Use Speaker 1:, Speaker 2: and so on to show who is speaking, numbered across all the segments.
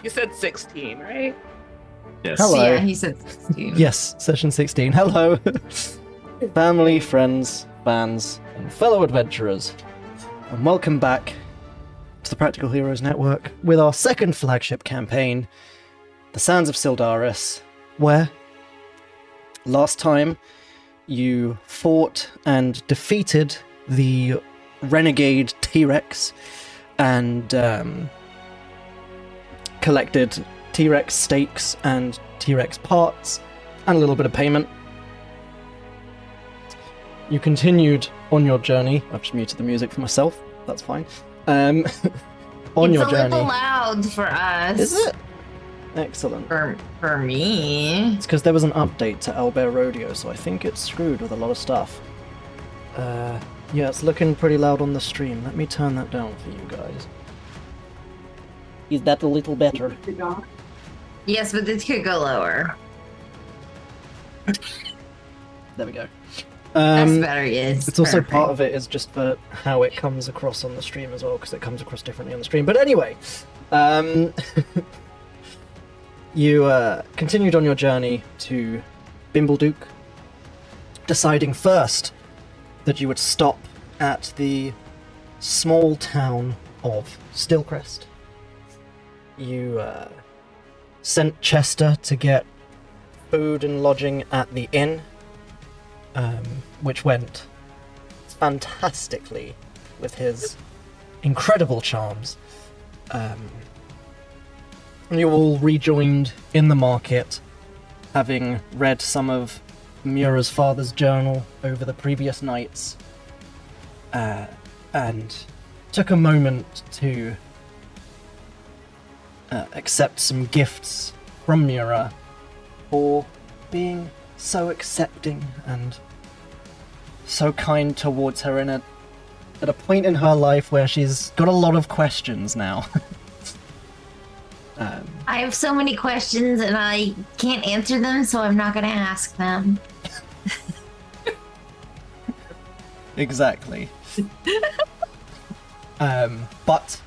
Speaker 1: You said 16, right?
Speaker 2: Yes.
Speaker 3: Hello.
Speaker 4: Yeah, he said 16.
Speaker 3: Yes, session 16. Hello, family, friends, fans, and fellow adventurers, and welcome back to the Practical Heroes Network with our second flagship campaign, The Sands of Syldaris, where last time you fought and defeated the renegade T-Rex and collected T-Rex steaks and T-Rex parts and a little bit of payment. You continued on your journey. I've just muted the music for myself. That's fine. On
Speaker 4: it's
Speaker 3: your
Speaker 4: a
Speaker 3: journey.
Speaker 4: little loud for us.
Speaker 3: Is it? Excellent.
Speaker 4: For me.
Speaker 3: It's because there was an update to Owlbear Rodeo, so I think it's screwed with a lot of stuff. Yeah, it's looking pretty loud on the stream. Let me turn that down for you guys. Is that a little better?
Speaker 4: Yes, but this could go lower.
Speaker 3: There we go.
Speaker 4: That's better, yes.
Speaker 3: It's also
Speaker 4: Perfect.
Speaker 3: part of it is just for how it comes across on the stream as well, because it comes across differently on the stream. But anyway, you continued on your journey to Bimbleduke, deciding first that you would stop at the small town of Stillcrest. You sent Chester to get food and lodging at the inn, which went fantastically with his incredible charms. You all rejoined in the market, having read some of Mura's father's journal over the previous nights, and took a moment to accept some gifts from Mura for being so accepting and so kind towards her at a point in her life where she's got a lot of questions now.
Speaker 4: I have so many questions and I can't answer them, so I'm not going to ask them.
Speaker 3: Exactly. But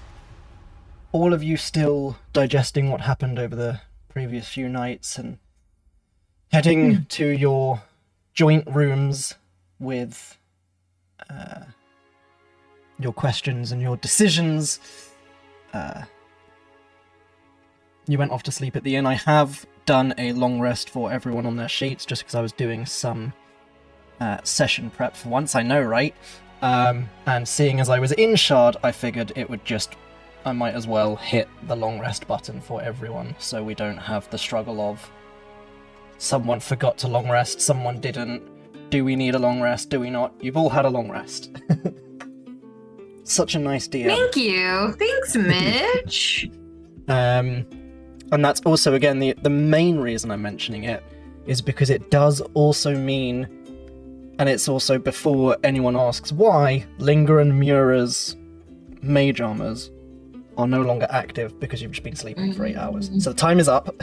Speaker 3: all of you still digesting what happened over the previous few nights and heading to your joint rooms with your questions and your decisions. You went off to sleep at the inn. I have done a long rest for everyone on their sheets just because I was doing some session prep for once, I know, right? And seeing as I was in Shard, I figured I might as well hit the long rest button for everyone so we don't have the struggle of someone forgot to long rest, someone didn't. Do we need a long rest? Do we not? You've all had a long rest. Such a nice DM.
Speaker 4: Thank you. Thanks, Mitch.
Speaker 3: And that's also, again, the main reason I'm mentioning it is because it does also mean, and it's also before anyone asks why, Linger and Mura's mage armors are no longer active because you've just been sleeping for 8 hours. So the time is up,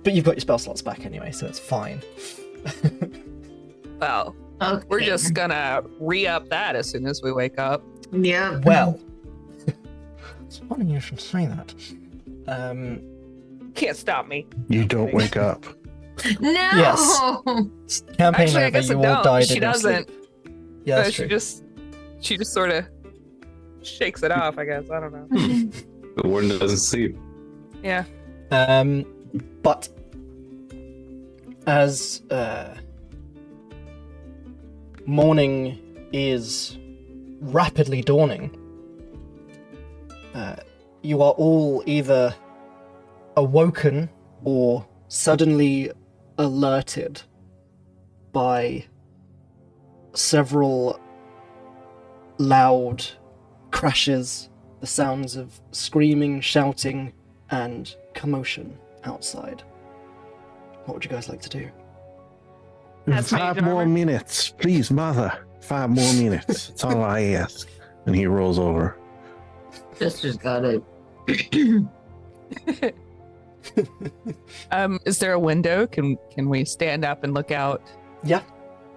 Speaker 3: but you've got your spell slots back anyway, so it's fine.
Speaker 1: Well,
Speaker 4: Okay.
Speaker 1: we're just gonna re-up that as soon as we wake up.
Speaker 4: Yeah.
Speaker 3: Well, it's funny you should say that.
Speaker 1: Can't stop me.
Speaker 2: You don't wake up.
Speaker 4: No.
Speaker 3: Yes. Campaign
Speaker 1: Actually, I
Speaker 3: over,
Speaker 1: guess
Speaker 3: you
Speaker 1: I
Speaker 3: all
Speaker 1: don't.
Speaker 3: died
Speaker 1: She
Speaker 3: in your
Speaker 1: doesn't.
Speaker 3: sleep. Yeah, that's
Speaker 1: she
Speaker 3: true.
Speaker 1: just sort of shakes it off, I guess. I don't know.
Speaker 2: The warden doesn't sleep.
Speaker 1: Yeah.
Speaker 3: But as morning is rapidly dawning, you are all either awoken or suddenly alerted by several loud crashes, the sounds of screaming, shouting, and commotion outside. What would you guys like to do?
Speaker 1: That's
Speaker 2: 5
Speaker 1: mage
Speaker 2: more
Speaker 1: armor.
Speaker 2: minutes. Please, mother. 5 more minutes. That's all I ask. And he rolls over.
Speaker 4: Sister's got it.
Speaker 1: Is there a window? Can we stand up and look out
Speaker 3: Yeah,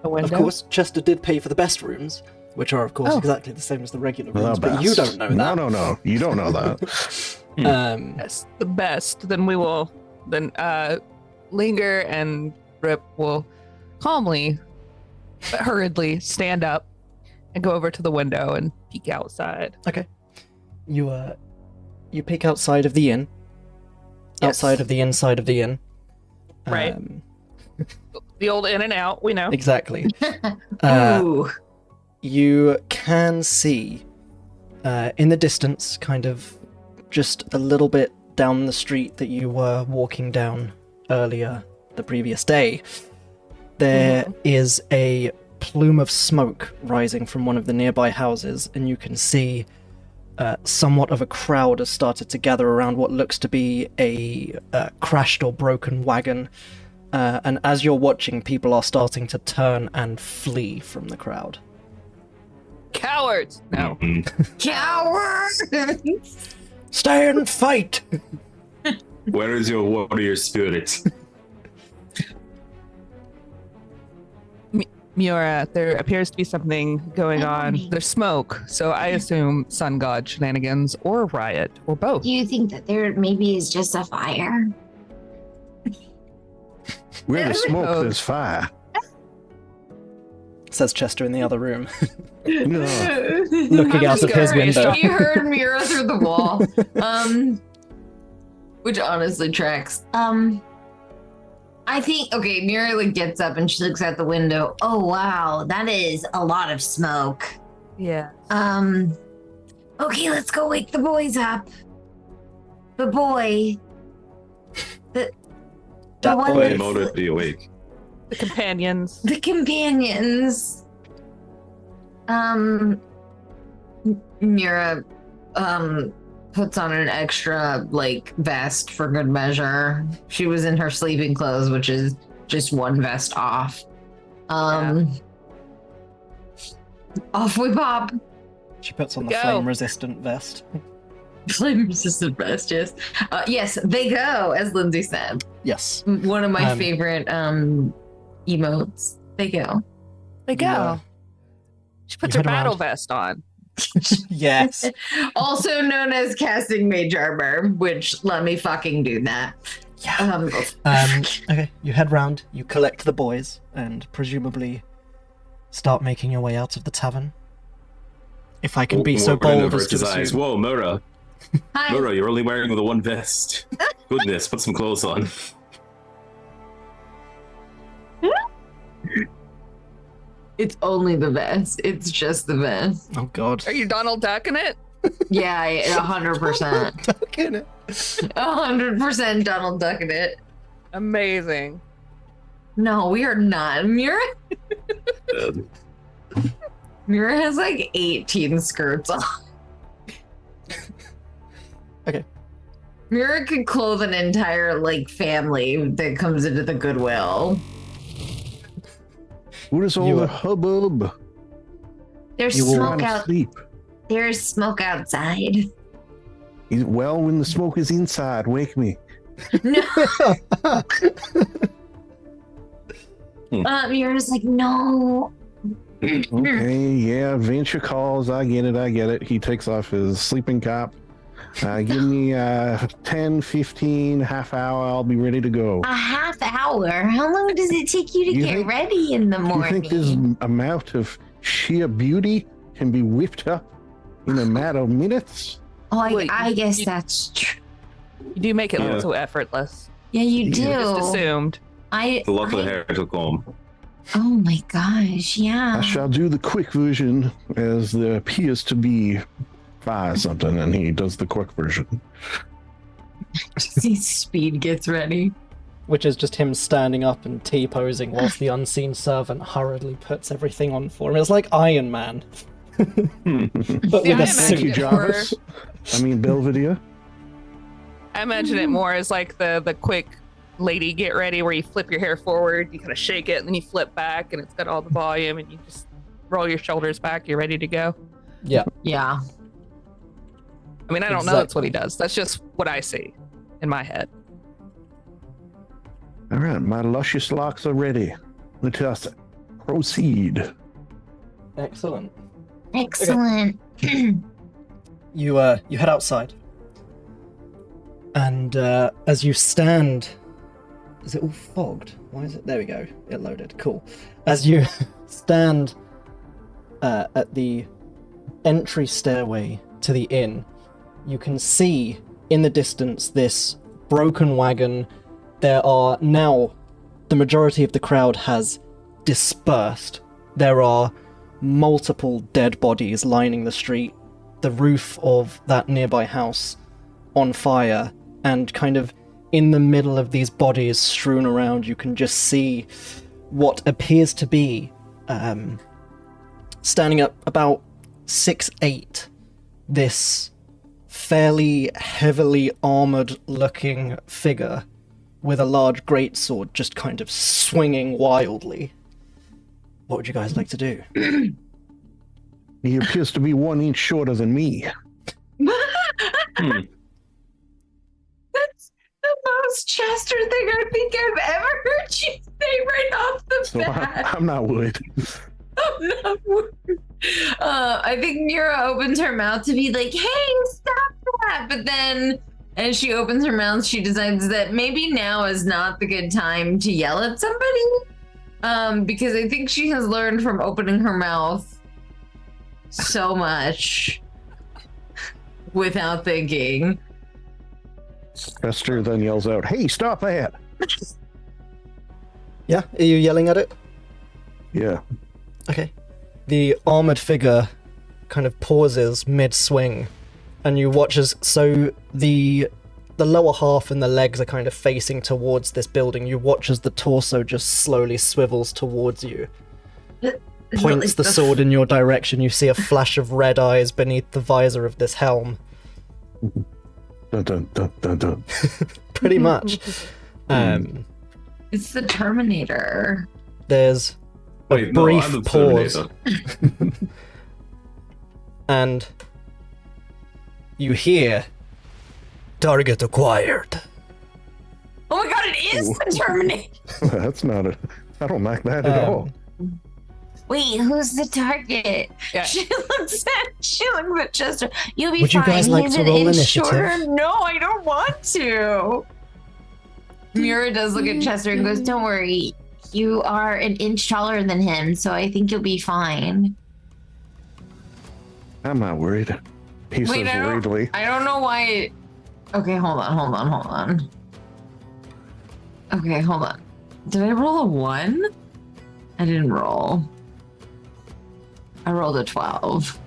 Speaker 1: a window?
Speaker 3: of course. Chester did pay for the best rooms, which are of course
Speaker 1: Oh.
Speaker 3: exactly the same as the regular
Speaker 2: The
Speaker 3: runes, but you
Speaker 2: best.
Speaker 3: don't know that.
Speaker 2: No. You don't know that.
Speaker 1: Yes, the best. Then we will. Then Linger and Rip will calmly but hurriedly stand up and go over to the window and peek outside.
Speaker 3: You peek outside of the inn.
Speaker 1: Yes.
Speaker 3: Outside of the inside of the inn.
Speaker 1: Right. The old in and out, we know.
Speaker 3: Exactly.
Speaker 4: Ooh.
Speaker 3: You can see in the distance, kind of just a little bit down the street that you were walking down earlier the previous day, there is a plume of smoke rising from one of the nearby houses, and you can see somewhat of a crowd has started to gather around what looks to be a crashed or broken wagon. And as you're watching, people are starting to turn and flee from the crowd.
Speaker 1: Cowards! No.
Speaker 4: Cowards!
Speaker 3: Stay and fight!
Speaker 5: Where is your warrior spirit?
Speaker 1: Miura, there appears to be something going
Speaker 4: Good
Speaker 1: on.
Speaker 4: morning.
Speaker 1: There's smoke, so I assume sun god shenanigans or riot or both.
Speaker 4: Do you think that there maybe is just a fire?
Speaker 2: Where there's smoke,
Speaker 1: Oh.
Speaker 2: there's fire.
Speaker 3: Says Chester in the other room,
Speaker 2: No.
Speaker 3: looking out of his window.
Speaker 4: You heard Mira through the wall. Which honestly tracks. I think Mira like gets up and she looks out the window. Oh wow, that is a lot of smoke.
Speaker 1: Yeah.
Speaker 4: Okay, let's go wake the boys up. The boy. The
Speaker 3: That
Speaker 4: one
Speaker 3: boy.
Speaker 4: that's-
Speaker 5: Motive be awake.
Speaker 1: The companions.
Speaker 4: The companions. Mira puts on an extra like vest for good measure. She was in her sleeping clothes, which is just one vest off. Off we pop.
Speaker 3: She puts on the
Speaker 1: Go.
Speaker 3: flame-resistant vest.
Speaker 4: Flame resistant vest, yes. Yes, they go, as Lindsay said.
Speaker 3: Yes.
Speaker 4: One of my
Speaker 3: Um,
Speaker 4: favorite emotes. They go.
Speaker 1: They go.
Speaker 3: Yeah.
Speaker 1: She puts
Speaker 3: You
Speaker 1: her
Speaker 3: head
Speaker 1: battle
Speaker 3: around.
Speaker 1: vest on.
Speaker 3: Yes.
Speaker 4: Also known as casting mage armor, which let me fucking do that.
Speaker 3: Yeah. Okay, you head round, you collect the boys, and presumably start making your way out of the tavern. If I can be so
Speaker 5: Warden
Speaker 3: bold as
Speaker 5: averts
Speaker 3: to
Speaker 5: his eyes.
Speaker 3: assume.
Speaker 5: Whoa, Mura.
Speaker 4: Hi.
Speaker 5: Mura, you're only wearing the one vest. Goodness, put some clothes on.
Speaker 4: It's only the vest. It's just the vest.
Speaker 3: Oh god.
Speaker 1: Are you Donald Ducking it?
Speaker 4: Yeah, 100%.
Speaker 3: Ducking it.
Speaker 4: 100% Donald ducking it.
Speaker 1: Amazing.
Speaker 4: No, we are not. Mira has like 18 skirts on.
Speaker 3: Okay.
Speaker 4: Mira could clothe an entire like family that comes into the Goodwill.
Speaker 2: What is all
Speaker 3: You
Speaker 2: the
Speaker 3: are-
Speaker 2: hubbub?
Speaker 4: There's
Speaker 3: You will-
Speaker 4: smoke
Speaker 2: Trying to
Speaker 4: out.
Speaker 2: sleep.
Speaker 4: There's smoke outside.
Speaker 2: Well, when the smoke is inside, wake me.
Speaker 4: No. Mira's like, no.
Speaker 2: Okay, yeah, Venture calls. I get it. He takes off his sleeping cap. Give me 10, 15, half hour. I'll be ready to go.
Speaker 4: A half hour? How long does it take you to
Speaker 2: You
Speaker 4: get
Speaker 2: think-
Speaker 4: ready in the
Speaker 2: Do you
Speaker 4: morning?
Speaker 2: think this amount of sheer beauty can be whipped up in a matter of minutes?
Speaker 4: Oh,
Speaker 1: Wait,
Speaker 4: I guess
Speaker 1: you-
Speaker 4: that's true.
Speaker 1: You do make it
Speaker 5: Yeah.
Speaker 1: look so effortless.
Speaker 4: Yeah, you do.
Speaker 2: Yeah.
Speaker 1: Just assumed.
Speaker 4: I.
Speaker 5: The lock of the hair to comb.
Speaker 4: Oh my gosh! Yeah.
Speaker 2: I shall do the quick version as there appears to be fire something, and he does the quick version.
Speaker 4: See, Speed gets ready.
Speaker 3: Which is just him standing up and T-posing whilst the unseen servant hurriedly puts everything on for him. It's like Iron Man. But
Speaker 1: See,
Speaker 3: with
Speaker 1: I
Speaker 3: a
Speaker 1: imagine
Speaker 2: Thank you,
Speaker 3: suit.
Speaker 1: it more-
Speaker 2: Jarvis. I mean, Belvedere.
Speaker 1: I imagine it more as like the quick lady get ready where you flip your hair forward, you kind of shake it, and then you flip back, and it's got all the volume, and you just roll your shoulders back. You're ready to go.
Speaker 3: Yeah.
Speaker 4: Yeah.
Speaker 1: I mean, I don't know that's what he does. That's just what I see in my head.
Speaker 2: All right, my luscious locks are ready. Let us proceed.
Speaker 3: Excellent.
Speaker 4: Excellent.
Speaker 3: You head outside, and as you stand, is it all fogged? Why is it? There we go. It loaded. Cool. As you stand at the entry stairway to the inn, you can see in the distance this broken wagon. There are now, the majority of the crowd has dispersed. There are multiple dead bodies lining the street, the roof of that nearby house on fire, and kind of in the middle of these bodies strewn around, you can just see what appears to be standing up about 6'8", this fairly heavily armored looking figure with a large greatsword just kind of swinging wildly. What would you guys like to do?
Speaker 2: He appears to be 1 inch shorter than me.
Speaker 5: Hmm.
Speaker 4: That's the most Chester thing I think I've ever heard you say right off the
Speaker 2: So
Speaker 4: bat.
Speaker 2: I'm not worried.
Speaker 4: I'm not worried. I think Mira opens her mouth to be like, hey, stop that. But then as she opens her mouth, she decides that maybe now is not the good time to yell at somebody. Because I think she has learned from opening her mouth so much without thinking.
Speaker 2: Chester then yells out, "Hey, stop that!"
Speaker 3: Yeah, are you yelling at it?
Speaker 2: Yeah.
Speaker 3: Okay. The armored figure kind of pauses mid-swing, and you watch as the lower half and the legs are kind of facing towards this building. You watch as the torso just slowly swivels towards you. Points the sword in your direction. You see a flash of red eyes beneath the visor of this helm.
Speaker 2: Dun, dun, dun, dun, dun.
Speaker 3: Pretty much.
Speaker 4: It's the Terminator.
Speaker 3: There's a
Speaker 5: Wait, no,
Speaker 3: brief
Speaker 5: I'm the
Speaker 3: pause,
Speaker 5: Terminator.
Speaker 3: and you hear, "Target acquired."
Speaker 4: Oh my god, it is the Terminator.
Speaker 2: That's not a. I don't like that at all.
Speaker 4: Wait, who's the target?
Speaker 1: Yeah.
Speaker 4: She looks at Chester. You'll be
Speaker 3: Would you
Speaker 4: fine.
Speaker 3: guys like
Speaker 4: He's
Speaker 3: to
Speaker 4: an
Speaker 3: roll
Speaker 4: inch
Speaker 3: initiative?
Speaker 4: shorter. No, I don't want to. Mira does look at Chester and goes, "Don't worry. You are an inch taller than him, so I think you'll be fine."
Speaker 2: I'm not worried. He
Speaker 4: Wait,
Speaker 2: says worriedly.
Speaker 4: I don't know why it... Okay, hold on. Okay, hold on. Did I roll a 1? I didn't roll. I rolled a 12.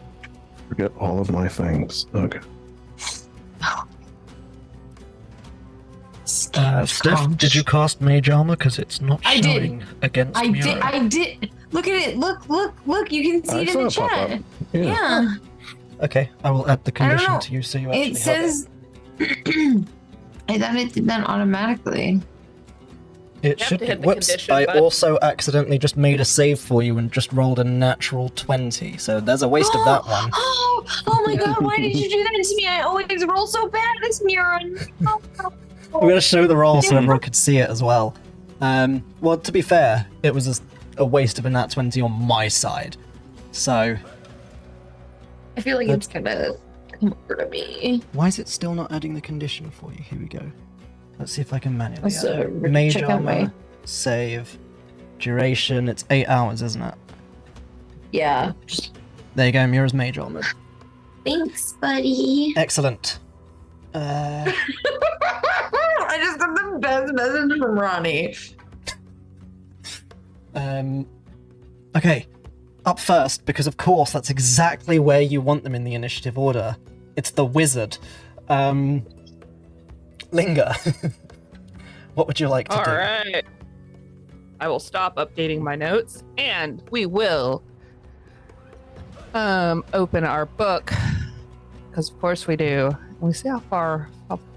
Speaker 2: Forget all of my things. Okay.
Speaker 3: Steph, did you cast Mage Armor? Because it's not
Speaker 4: I did.
Speaker 3: showing against
Speaker 4: I
Speaker 3: Miro.
Speaker 4: did. Look at it. Look. You can see
Speaker 2: I
Speaker 4: it in the
Speaker 2: saw it pop
Speaker 4: chat.
Speaker 2: up. Yeah.
Speaker 4: Yeah.
Speaker 3: Okay, I will add the
Speaker 4: I don't
Speaker 3: condition
Speaker 4: know.
Speaker 3: to you so you actually
Speaker 4: It says... I thought it did that automatically.
Speaker 3: It
Speaker 1: You have
Speaker 3: should
Speaker 1: to
Speaker 3: be.
Speaker 1: hit the
Speaker 3: Whoops,
Speaker 1: condition
Speaker 3: I
Speaker 1: button.
Speaker 3: also accidentally just made a save for you and just rolled a natural 20, so there's a waste of that one.
Speaker 4: Oh my god, why did you do that to me? I always roll so bad this mirror. No.
Speaker 3: I'm going to show the roll so everyone could see it as well. Well, to be fair, it was a waste of a nat 20 on my side. So,
Speaker 4: I feel like it's gonna come over to me.
Speaker 3: why is it still not adding the condition for you? Here we go. Let's see if I can manually
Speaker 4: Let's,
Speaker 3: add it. Mage
Speaker 4: check out
Speaker 3: Armor,
Speaker 4: my-
Speaker 3: save, duration, it's 8 hours, isn't it?
Speaker 4: Yeah.
Speaker 3: There you go, Mira's Mage Armor.
Speaker 4: Thanks, buddy.
Speaker 3: Excellent.
Speaker 4: I just got the best message from Ronnie.
Speaker 3: Okay, up first, because of course that's exactly where you want them in the initiative order. It's the wizard. Linger. What would you like to
Speaker 1: All
Speaker 3: do?
Speaker 1: right. I will stop updating my notes and we will open our book. Because of course we do. We see how far.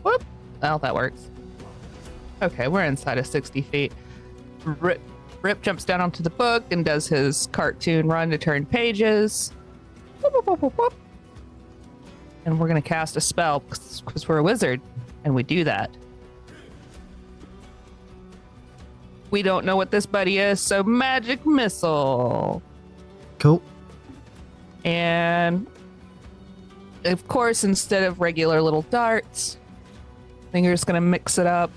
Speaker 1: Whoop. Oh, that works. Okay, we're inside of 60 feet. Rip jumps down onto the book and does his cartoon run to turn pages. Whoop, whoop, whoop, whoop, whoop. And we're going to cast a spell because we're a wizard and we do that. We don't know what this buddy is, so magic missile.
Speaker 3: Cool.
Speaker 1: And of course, instead of regular little darts, Finger's gonna mix it up,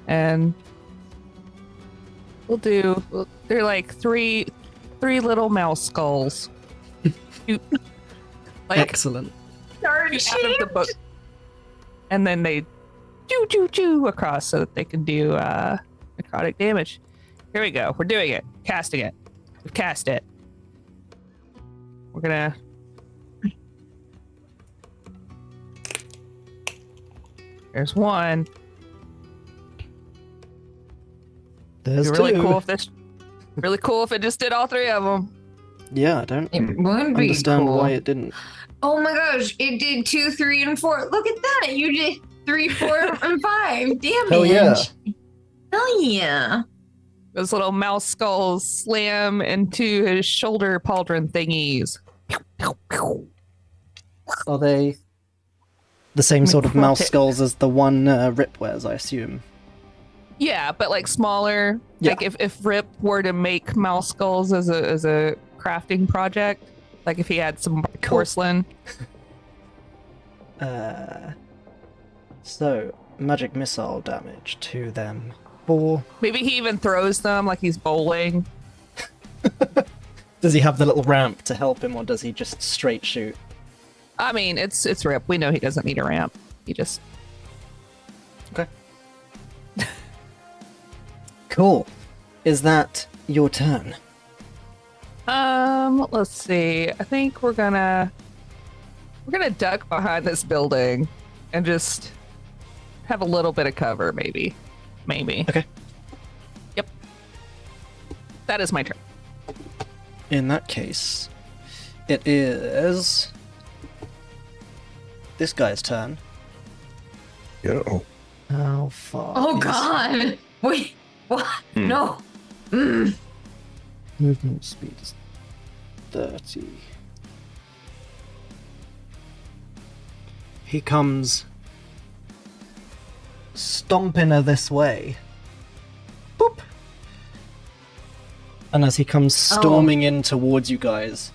Speaker 1: and they're like three little mouse skulls. Shoot, like
Speaker 3: Excellent.
Speaker 4: Start
Speaker 1: out of the book, and then they choo across so that they can do necrotic damage. Here we go. We're doing it. Casting it. We've cast it. We're gonna. There's one.
Speaker 3: There's
Speaker 1: It'd be really
Speaker 3: two.
Speaker 1: cool if this. Really cool if it just did all three of them.
Speaker 3: Yeah, I don't
Speaker 4: It would be
Speaker 3: understand
Speaker 4: cool.
Speaker 3: why it didn't.
Speaker 4: Oh my gosh, it did 2, 3, and 4. Look at that. You did 3, 4, and 5 damage.
Speaker 3: Hell yeah.
Speaker 4: Hell yeah.
Speaker 1: Those little mouse skulls slam into his shoulder pauldron thingies.
Speaker 3: Are they the same sort of mouse
Speaker 1: Necrotic.
Speaker 3: skulls as the one Rip wears, I assume?
Speaker 1: Yeah, but like smaller.
Speaker 3: Yeah.
Speaker 1: Like if Rip were to make mouse skulls as a crafting project, like if he had some porcelain.
Speaker 3: So, magic missile damage to them. 4.
Speaker 1: Maybe he even throws them like he's bowling.
Speaker 3: Does he have the little ramp to help him, or does he just straight shoot?
Speaker 1: I mean, it's Rip. We know he doesn't need a ramp. He just
Speaker 3: Okay. Cool. Is that your turn?
Speaker 1: let's see. I think we're gonna duck behind this building and just have a little bit of cover, maybe.
Speaker 3: Okay.
Speaker 1: Yep. That is my turn.
Speaker 3: In that case, it is this guy's turn.
Speaker 2: Yo.
Speaker 3: How far?
Speaker 4: Oh
Speaker 3: is
Speaker 4: god. Wait. What?
Speaker 5: Hmm.
Speaker 4: No.
Speaker 3: Movement speed is 30. He comes stomping her this way. Boop. And as he comes storming in towards you guys,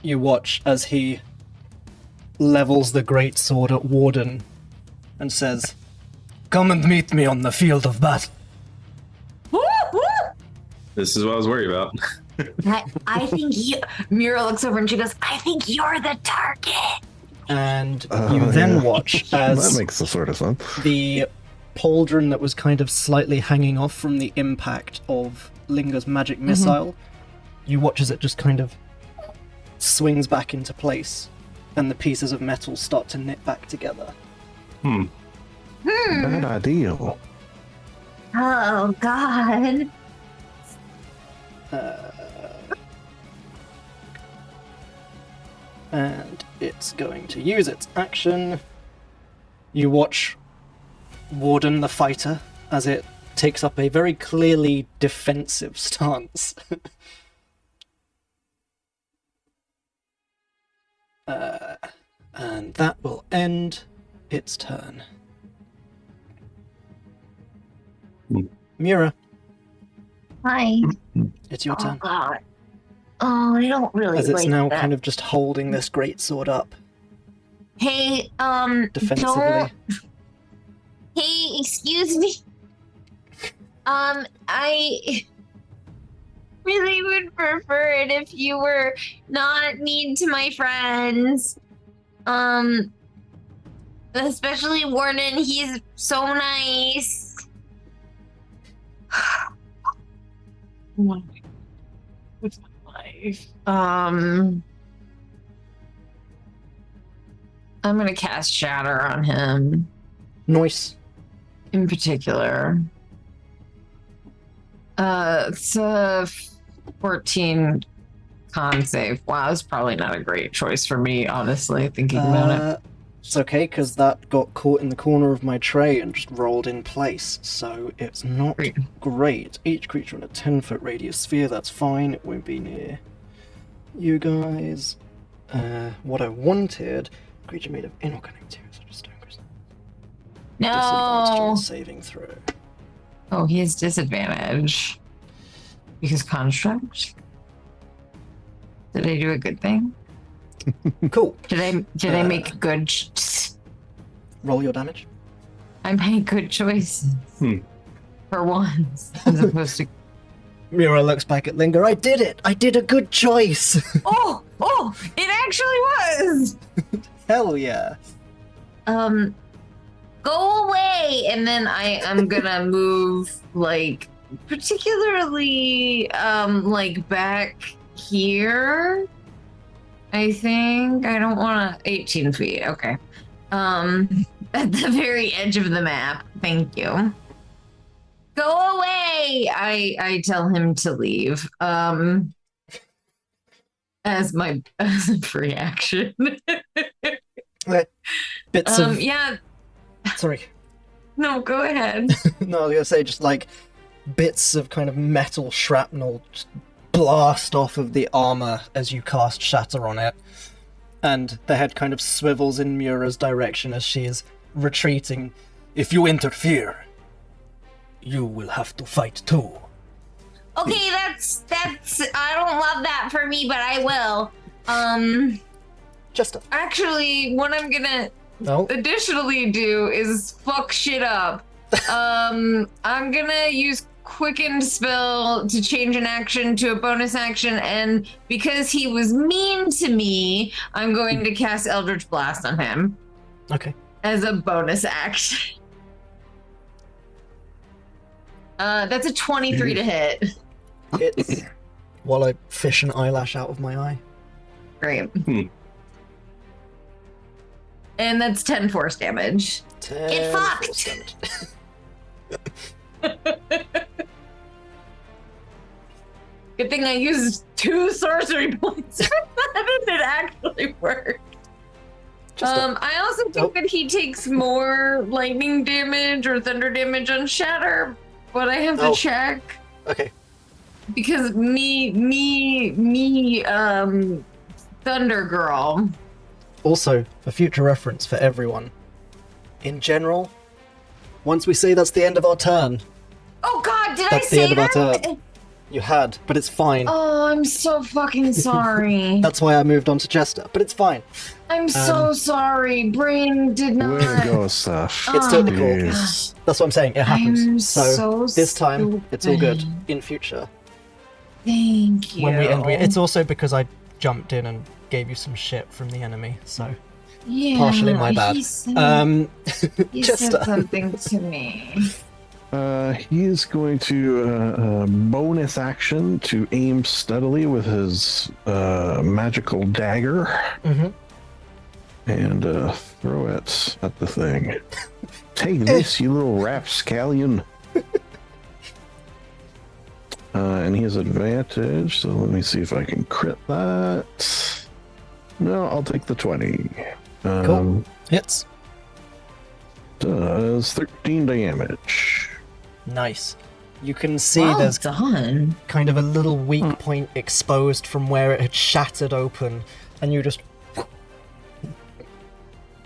Speaker 3: you watch as he levels the great sword at Warden and says, "Come and meet me on the field of battle."
Speaker 5: This is what I was worried about.
Speaker 4: I think you. Mira looks over and she goes, I think you're the target.
Speaker 3: And you then watch as
Speaker 2: That makes the sort of sense.
Speaker 3: the pauldron that was kind of slightly hanging off from the impact of Linger's magic missile, you watch as it just kind of swings back into place, and the pieces of metal start to knit back together.
Speaker 2: Bad idea.
Speaker 4: Oh god.
Speaker 3: And it's going to use its action. You watch Warden the fighter as it takes up a very clearly defensive stance. And that will end its turn. Mira,
Speaker 4: Hi.
Speaker 3: it's your
Speaker 4: Oh
Speaker 3: turn.
Speaker 4: god. Oh, I don't really
Speaker 3: As it's
Speaker 4: like
Speaker 3: now
Speaker 4: that.
Speaker 3: kind of just holding this great sword up
Speaker 4: Hey,
Speaker 3: defensively.
Speaker 4: don't. Hey, excuse me. I really would prefer it if you were not mean to my friends. Especially Warden, he's so nice. What's my life? I'm gonna cast Shatter on him
Speaker 3: Nice.
Speaker 4: in particular. It's a 14 con save. Wow, that's probably not a great choice for me, honestly, thinking about it.
Speaker 3: It's okay, because that got caught in the corner of my tray and just rolled in place, so it's not great. Each creature in a 10-foot radius sphere, that's fine, it won't be near you guys. What I wanted, creature made of inorganic materials such as stone crystal. Disadvantage on
Speaker 4: No.
Speaker 3: saving throw.
Speaker 4: Oh, he has disadvantage. Because construct? Did I do a good thing?
Speaker 3: Cool.
Speaker 4: Did I make a good?
Speaker 3: Roll your damage.
Speaker 4: I made good choices for once, as opposed to.
Speaker 3: Mira looks back at Linger. I did it. I did a good choice.
Speaker 4: Oh, it actually was.
Speaker 3: Hell yeah.
Speaker 4: Go away, and then I'm gonna move like particularly like back here. I think I don't want to 18 feet. Okay. At the very edge of the map. Thank you. Go away. I tell him to leave. As a free action.
Speaker 3: Okay. Bits of.
Speaker 4: Yeah.
Speaker 3: Sorry.
Speaker 4: No, go ahead.
Speaker 3: No, I was gonna say just like bits of kind of metal shrapnel just blast off of the armor as you cast Shatter on it, and the head kind of swivels in Mura's direction as she is retreating. If you interfere, you will have to fight too.
Speaker 4: Okay, that's I don't love that for me, but I will.
Speaker 3: Just
Speaker 4: actually what I'm gonna
Speaker 3: no.
Speaker 4: additionally do is fuck shit up. I'm gonna use Quicken spell to change an action to a bonus action, and because he was mean to me, I'm going to cast Eldritch Blast on him.
Speaker 3: Okay.
Speaker 4: As a bonus action. That's a 23 to hit.
Speaker 3: Hits while I fish an eyelash out of my eye.
Speaker 4: Great. And that's 10 force damage. Get fucked! Good thing I used 2 sorcery points for that and it actually worked. I also think that he takes more lightning damage or thunder damage on Shatter, but I have to check.
Speaker 3: Okay.
Speaker 4: Because Thunder Girl.
Speaker 3: Also, for future reference for everyone, in general, once we say that's the end of our turn.
Speaker 4: Oh god, did
Speaker 3: that's
Speaker 4: I say
Speaker 3: the end
Speaker 4: that?
Speaker 3: of our turn. You had, but it's fine.
Speaker 4: Oh, I'm so fucking sorry.
Speaker 3: That's why I moved on to Chester, but it's fine.
Speaker 4: I'm so sorry. Brain did not.
Speaker 2: Way to go, Seth.
Speaker 3: It's totally cool.
Speaker 2: Jeez.
Speaker 3: That's what I'm saying. It happens.
Speaker 4: I'm
Speaker 3: so this time,
Speaker 4: stupid.
Speaker 3: it's all good. In future,
Speaker 4: Thank you.
Speaker 3: when we end, it's also because I jumped in and gave you some shit from the enemy. So
Speaker 4: yeah,
Speaker 3: partially my bad.
Speaker 4: He said
Speaker 3: Chester.
Speaker 4: something to me.
Speaker 2: He's going to bonus action to aim steadily with his magical dagger and throw it at the thing. Take this, you little rapscallion. And he has advantage, so let me see if I can crit that. No, I'll take the 20.
Speaker 3: Cool. Hits.
Speaker 2: Does 13 damage.
Speaker 3: Nice. You can see
Speaker 4: Well
Speaker 3: there's
Speaker 4: done.
Speaker 3: kind of a little weak point exposed from where it had shattered open, and you just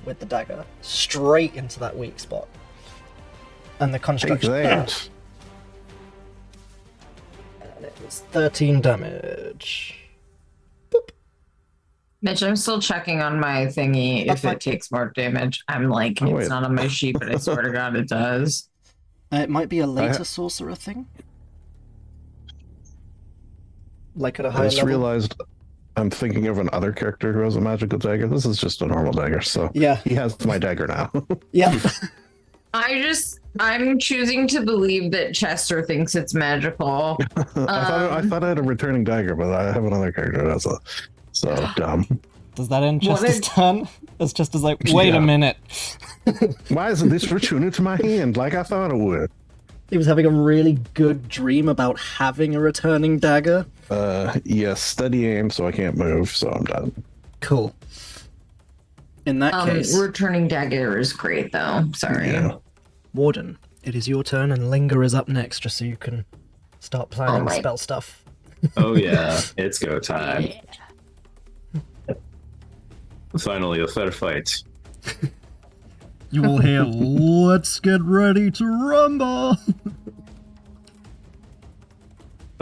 Speaker 3: with the dagger straight into that weak spot. And the
Speaker 2: Take
Speaker 3: construction.
Speaker 2: that.
Speaker 3: And it was 13 damage.
Speaker 4: Mitch, I'm still checking on my thingy
Speaker 3: That's
Speaker 4: if
Speaker 3: fine.
Speaker 4: it takes more damage. I'm like,
Speaker 2: Oh,
Speaker 4: it's
Speaker 2: wait.
Speaker 4: not on my sheet, but I swear to God it does.
Speaker 3: It might be a later sorcerer thing. Like at a
Speaker 2: I
Speaker 3: higher
Speaker 2: just
Speaker 3: level.
Speaker 2: realized I'm thinking of another character who has a magical dagger. This is just a normal dagger, so
Speaker 3: Yeah.
Speaker 2: he has my dagger now.
Speaker 3: Yeah.
Speaker 4: I'm choosing to believe that Chester thinks it's magical.
Speaker 2: I thought I had a returning dagger, but I have another character that's so dumb.
Speaker 3: Does that end
Speaker 4: What
Speaker 3: Chester's
Speaker 4: if-
Speaker 3: turn? It's Chester's like, wait
Speaker 2: Yeah.
Speaker 3: a minute.
Speaker 2: Why isn't this returning to my hand like I thought it would?
Speaker 3: He was having a really good dream about having a returning dagger.
Speaker 2: Yes, steady aim, so I can't move, so I'm done.
Speaker 3: Cool. In that case,
Speaker 4: Returning dagger is great though. Sorry.
Speaker 2: Yeah.
Speaker 3: Warden, it is your turn, and Linger is up next, just so you can start planning
Speaker 4: my-
Speaker 3: spell stuff.
Speaker 5: Oh yeah, it's go time. Finally, a fair fight.
Speaker 3: You will hear, let's get ready to rumble!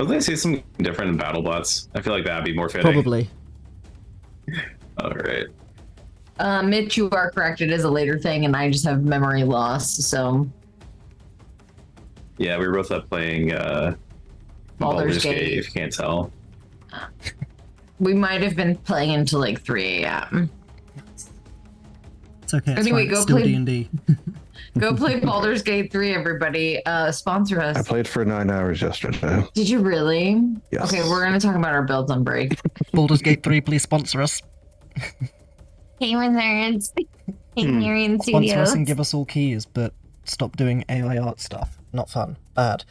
Speaker 5: was gonna say something different in battle bots. I feel like that'd be more fitting.
Speaker 3: Probably.
Speaker 5: All right.
Speaker 4: Mitch, you are correct. It is a later thing, and I just have memory loss. So
Speaker 5: Yeah, we were both up playing
Speaker 4: Baldur's Gate.
Speaker 5: if you can't tell.
Speaker 4: We might have been playing until like 3 a.m.
Speaker 3: It's okay. It's
Speaker 4: Anyway,
Speaker 3: fine.
Speaker 4: go
Speaker 3: Still
Speaker 4: play-
Speaker 3: D&D.
Speaker 4: Go play Baldur's Gate 3, everybody. Sponsor
Speaker 2: I
Speaker 4: us.
Speaker 2: played for 9 hours yesterday.
Speaker 4: Did you really?
Speaker 2: Yes.
Speaker 4: Okay, we're gonna talk about our builds on break.
Speaker 3: Baldur's Gate 3, please sponsor us.
Speaker 6: Hey, wizards. Hey, Marion
Speaker 3: Sponsor us
Speaker 6: Studios.
Speaker 3: and give us all keys, but stop doing AI art stuff. Not fun. Bad.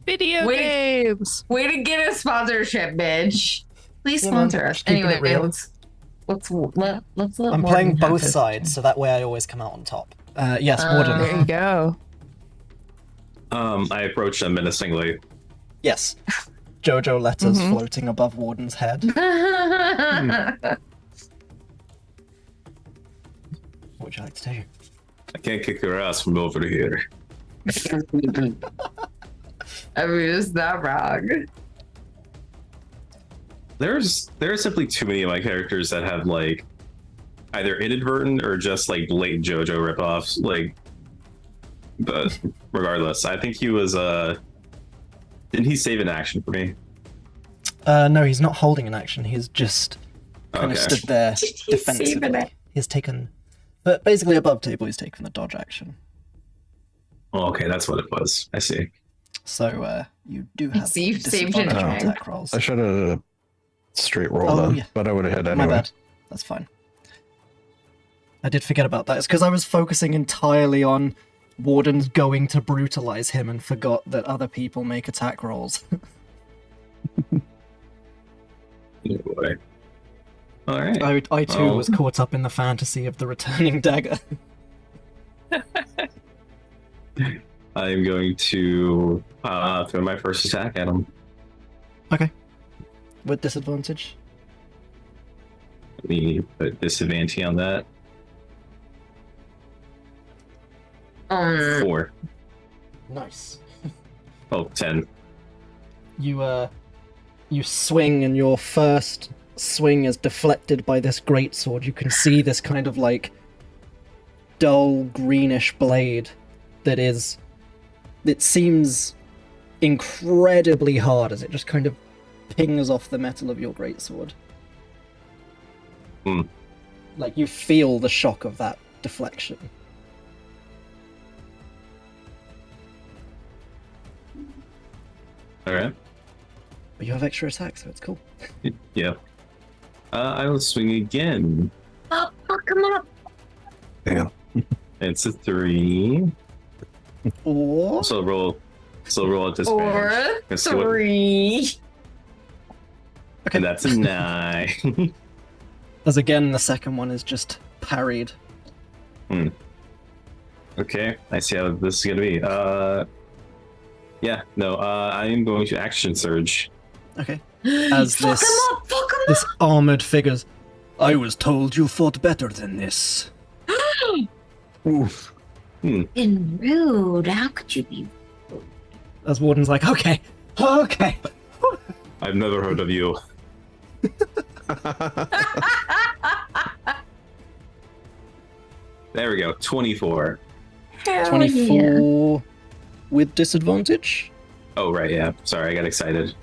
Speaker 1: Video
Speaker 4: Wait.
Speaker 1: games.
Speaker 4: Way to get a sponsorship, bitch. Please
Speaker 3: Yeah, man,
Speaker 4: sponsor us.
Speaker 3: just keeping
Speaker 4: Anyway,
Speaker 3: it real.
Speaker 4: let's let
Speaker 3: I'm
Speaker 4: Warden
Speaker 3: playing
Speaker 4: have
Speaker 3: both
Speaker 4: his-
Speaker 3: sides, so that way I always come out on top. Yes, Warden.
Speaker 1: There you go.
Speaker 5: I approached them menacingly.
Speaker 3: Yes. Jojo letters
Speaker 1: Mhm.
Speaker 3: floating above Warden's head. What would you like to do?
Speaker 5: I can't kick your ass from over here.
Speaker 4: I mean, is that wrong?
Speaker 5: There are simply too many of my characters that have like either inadvertent or just like blatant JoJo ripoffs. Like, but regardless, I think he was didn't he save an action for me?
Speaker 3: No, he's not holding an action. He's just kind of
Speaker 5: Okay.
Speaker 3: stood there
Speaker 4: Did he save an
Speaker 3: defensively.
Speaker 4: action?
Speaker 3: He's taken, but basically above table, he's taken the dodge action.
Speaker 5: Oh, okay, that's what it was. I see.
Speaker 3: So you do have
Speaker 4: So you've saved an
Speaker 3: disadvantage on
Speaker 2: action.
Speaker 3: attack rolls.
Speaker 2: I should have straight rolled
Speaker 3: Oh,
Speaker 2: then,
Speaker 3: yeah.
Speaker 2: but I would have had
Speaker 3: My
Speaker 2: anyway.
Speaker 3: bad. That's fine. I did forget about that. It's because I was focusing entirely on Warden's going to brutalize him and forgot that other people make attack rolls.
Speaker 5: Anyway. All right.
Speaker 3: I too
Speaker 5: Oh.
Speaker 3: was caught up in the fantasy of the returning dagger.
Speaker 5: I am going to throw my first attack at him.
Speaker 3: With disadvantage.
Speaker 5: Let me put disadvantage on that. 4.
Speaker 3: Nice.
Speaker 5: Oh, 10.
Speaker 3: You swing, and your first swing is deflected by this greatsword. You can see this kind of like dull greenish blade that is. It seems incredibly hard as it just kind of pings off the metal of your greatsword.
Speaker 5: Hmm.
Speaker 3: Like you feel the shock of that deflection.
Speaker 5: All right.
Speaker 3: But you have extra attack, so it's cool.
Speaker 5: Yeah. I will swing again.
Speaker 6: Oh, fuck him up.
Speaker 2: Damn.
Speaker 5: It's a 3.
Speaker 3: Or
Speaker 5: So roll at this
Speaker 4: Or
Speaker 5: Let's see what-
Speaker 4: 3.
Speaker 5: And that's a 9.
Speaker 3: as again the second one is just parried.
Speaker 5: Okay, I see how this is gonna be. Yeah, no, I am going to action surge.
Speaker 3: Okay. As
Speaker 4: Fuck
Speaker 3: this
Speaker 4: him up! Fuck him
Speaker 3: this armored figures. I was told you fought better than this.
Speaker 2: Oof.
Speaker 6: Been rude. How could you be?
Speaker 3: As Warden's like, okay.
Speaker 5: I've never heard of you. There we go, 24.
Speaker 6: Hell
Speaker 3: 24 with disadvantage.
Speaker 5: Oh right, yeah. Sorry, I got excited.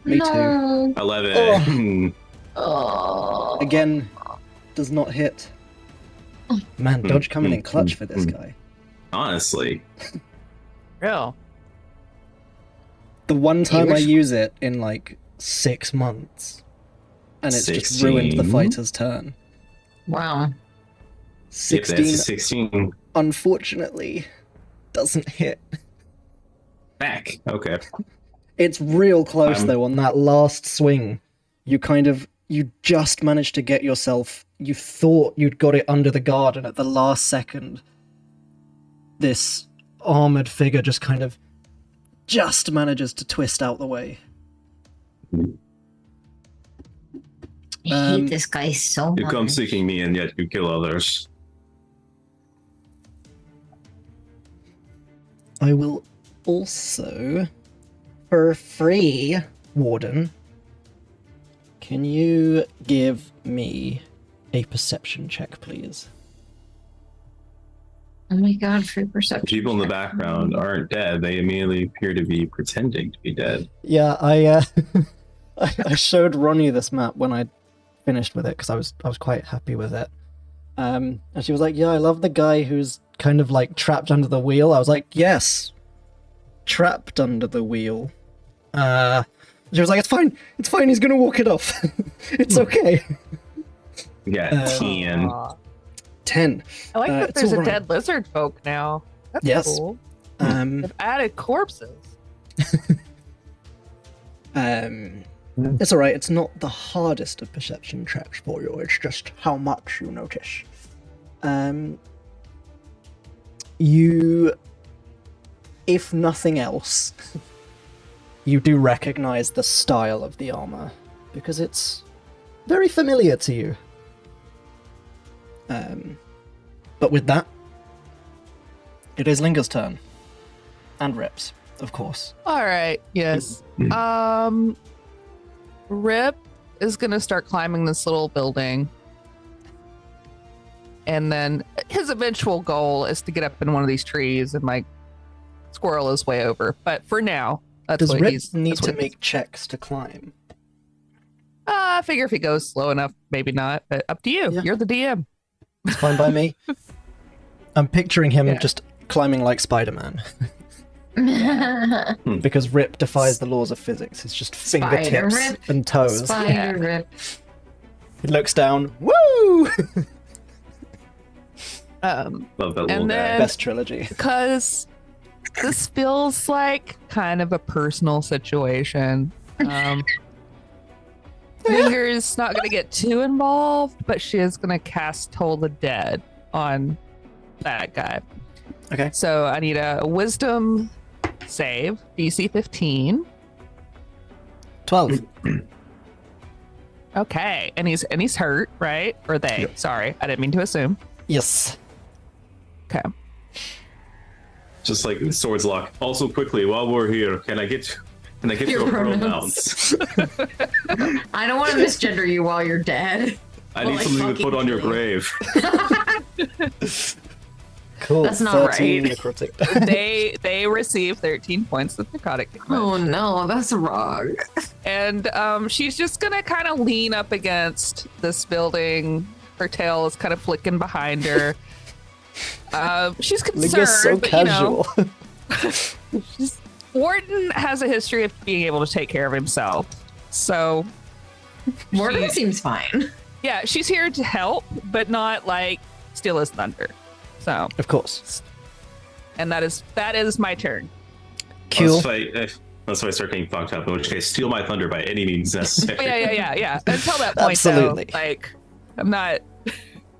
Speaker 3: Me too.
Speaker 6: No.
Speaker 5: 11.
Speaker 6: Oh.
Speaker 3: Again, does not hit. Man, dodge coming in clutch for this guy.
Speaker 5: Honestly,
Speaker 1: Real.
Speaker 3: The one time I
Speaker 4: wish-
Speaker 3: use it in like 6 months, and it's just ruined the
Speaker 5: 16.
Speaker 3: fighter's turn.
Speaker 4: Wow.
Speaker 5: if that's
Speaker 3: 16,
Speaker 5: a 16.
Speaker 3: unfortunately, doesn't hit.
Speaker 5: Back. Okay.
Speaker 3: It's real close
Speaker 5: I'm-
Speaker 3: though. On that last swing, you just managed to get yourself. You thought you'd got it under the guard, and at the last second, this armored figure just kind of just manages to twist out the way.
Speaker 6: I
Speaker 3: Um,
Speaker 6: hate this guy so
Speaker 5: You
Speaker 6: much.
Speaker 5: come seeking me and yet you kill others.
Speaker 3: I will Also, for free, Warden, can you give me a perception check, please?
Speaker 4: Oh my god, free perception.
Speaker 5: The people in the
Speaker 4: check.
Speaker 5: background aren't dead. They immediately appear to be pretending to be dead.
Speaker 3: Yeah, I I showed Ronnie this map when I finished with it because I was quite happy with it. And she was like, "Yeah, I love the guy who's kind of like trapped under the wheel." I was like, "Yes, trapped under the wheel." She was like, "It's fine. It's fine. He's gonna walk it off. It's okay."
Speaker 5: Yeah, 10.
Speaker 1: Aw.
Speaker 3: 10.
Speaker 1: I like that
Speaker 3: It's
Speaker 1: there's a
Speaker 3: alright.
Speaker 1: dead lizard folk now. That's
Speaker 3: Yes.
Speaker 1: cool. They've added corpses.
Speaker 3: It's alright. It's not the hardest of perception checks for you. It's just how much you notice. You, if nothing else, you do recognize the style of the armor because it's very familiar to you. But with that, it is Linger's turn. And Rip's, of course.
Speaker 1: All right. Yes. Rip is gonna start climbing this little building, and then his eventual goal is to get up in one of these trees and like squirrel his way over. But for now, that's
Speaker 3: Does
Speaker 1: what
Speaker 3: Rip
Speaker 1: he's
Speaker 3: need
Speaker 1: that's
Speaker 3: to
Speaker 1: what he's-
Speaker 3: make checks to climb?
Speaker 1: I figure if he goes slow enough, maybe not. But up to you.
Speaker 3: Yeah.
Speaker 1: You're the DM.
Speaker 3: It's fine by me. I'm picturing him
Speaker 1: Yeah.
Speaker 3: just climbing like Spider-Man. Because Rip defies the laws of physics. It's just fingertips
Speaker 4: Rip.
Speaker 3: and toes.
Speaker 4: Spider Rip.
Speaker 3: He looks down. Woo!
Speaker 1: Um,
Speaker 5: Love that little
Speaker 1: and
Speaker 5: guy.
Speaker 1: then
Speaker 3: Best trilogy.
Speaker 1: because this feels like kind of a personal situation. Finger's not going to get too involved, but she is going to cast Toll the Dead on that guy.
Speaker 3: Okay.
Speaker 1: So I need a wisdom save, DC 15.
Speaker 3: 12.
Speaker 1: Okay, and he's hurt, right? Or they?
Speaker 3: Yep.
Speaker 1: Sorry, I didn't mean to assume.
Speaker 3: Yes.
Speaker 1: Okay.
Speaker 5: Just like swords lock. Also, quickly, while we're here, can I get
Speaker 4: Your
Speaker 5: your
Speaker 4: pronouns.
Speaker 5: pronouns?
Speaker 4: I don't want to misgender you while you're dead.
Speaker 5: I
Speaker 4: Well,
Speaker 5: need
Speaker 4: I
Speaker 5: something to
Speaker 4: fucking
Speaker 5: put on your
Speaker 4: kill you.
Speaker 5: grave.
Speaker 3: Cool.
Speaker 4: That's not
Speaker 3: 13
Speaker 4: right.
Speaker 3: necrotic.
Speaker 1: they receive 13 points of necrotic damage.
Speaker 4: Oh no, that's wrong.
Speaker 1: And she's just gonna kind of lean up against this building. Her tail is kind of flicking behind her. She's concerned,
Speaker 3: Linger's so
Speaker 1: but,
Speaker 3: casual.
Speaker 1: Warden has a history of being able to take care of himself. So,
Speaker 4: Warden
Speaker 1: she-
Speaker 4: seems fine.
Speaker 1: yeah, she's here to help, but not like steal his thunder. So,
Speaker 3: Of course.
Speaker 1: and that is my turn.
Speaker 3: Cool.
Speaker 5: Unless I start getting fucked up, in which case, steal my thunder by any means necessary.
Speaker 1: Oh, yeah. Until that point,
Speaker 3: Absolutely.
Speaker 1: though, like, I'm not.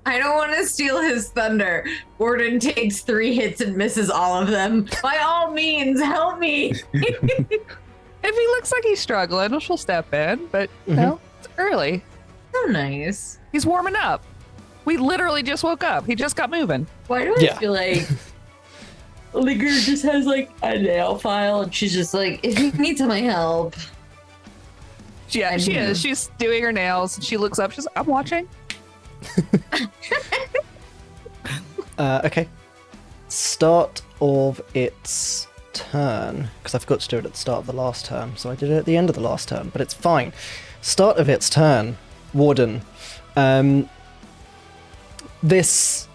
Speaker 4: I don't want to steal his thunder. Warden takes 3 hits and misses all of them. By all means, help me.
Speaker 1: If he looks like he's struggling, she'll step in. But no, it's early.
Speaker 4: So nice.
Speaker 1: He's warming up. We literally just woke up. He just got moving.
Speaker 4: Why do I
Speaker 3: Yeah.
Speaker 4: feel like Liger just has like a nail file and she's just like, if you need some help.
Speaker 1: Yeah, she is. She's doing her nails. She looks up. She's like, I'm watching.
Speaker 3: Okay. Start of its turn. Because I forgot to do it at the start of the last turn, so I did it at the end of the last turn, but it's fine. Start of its turn, Warden. This,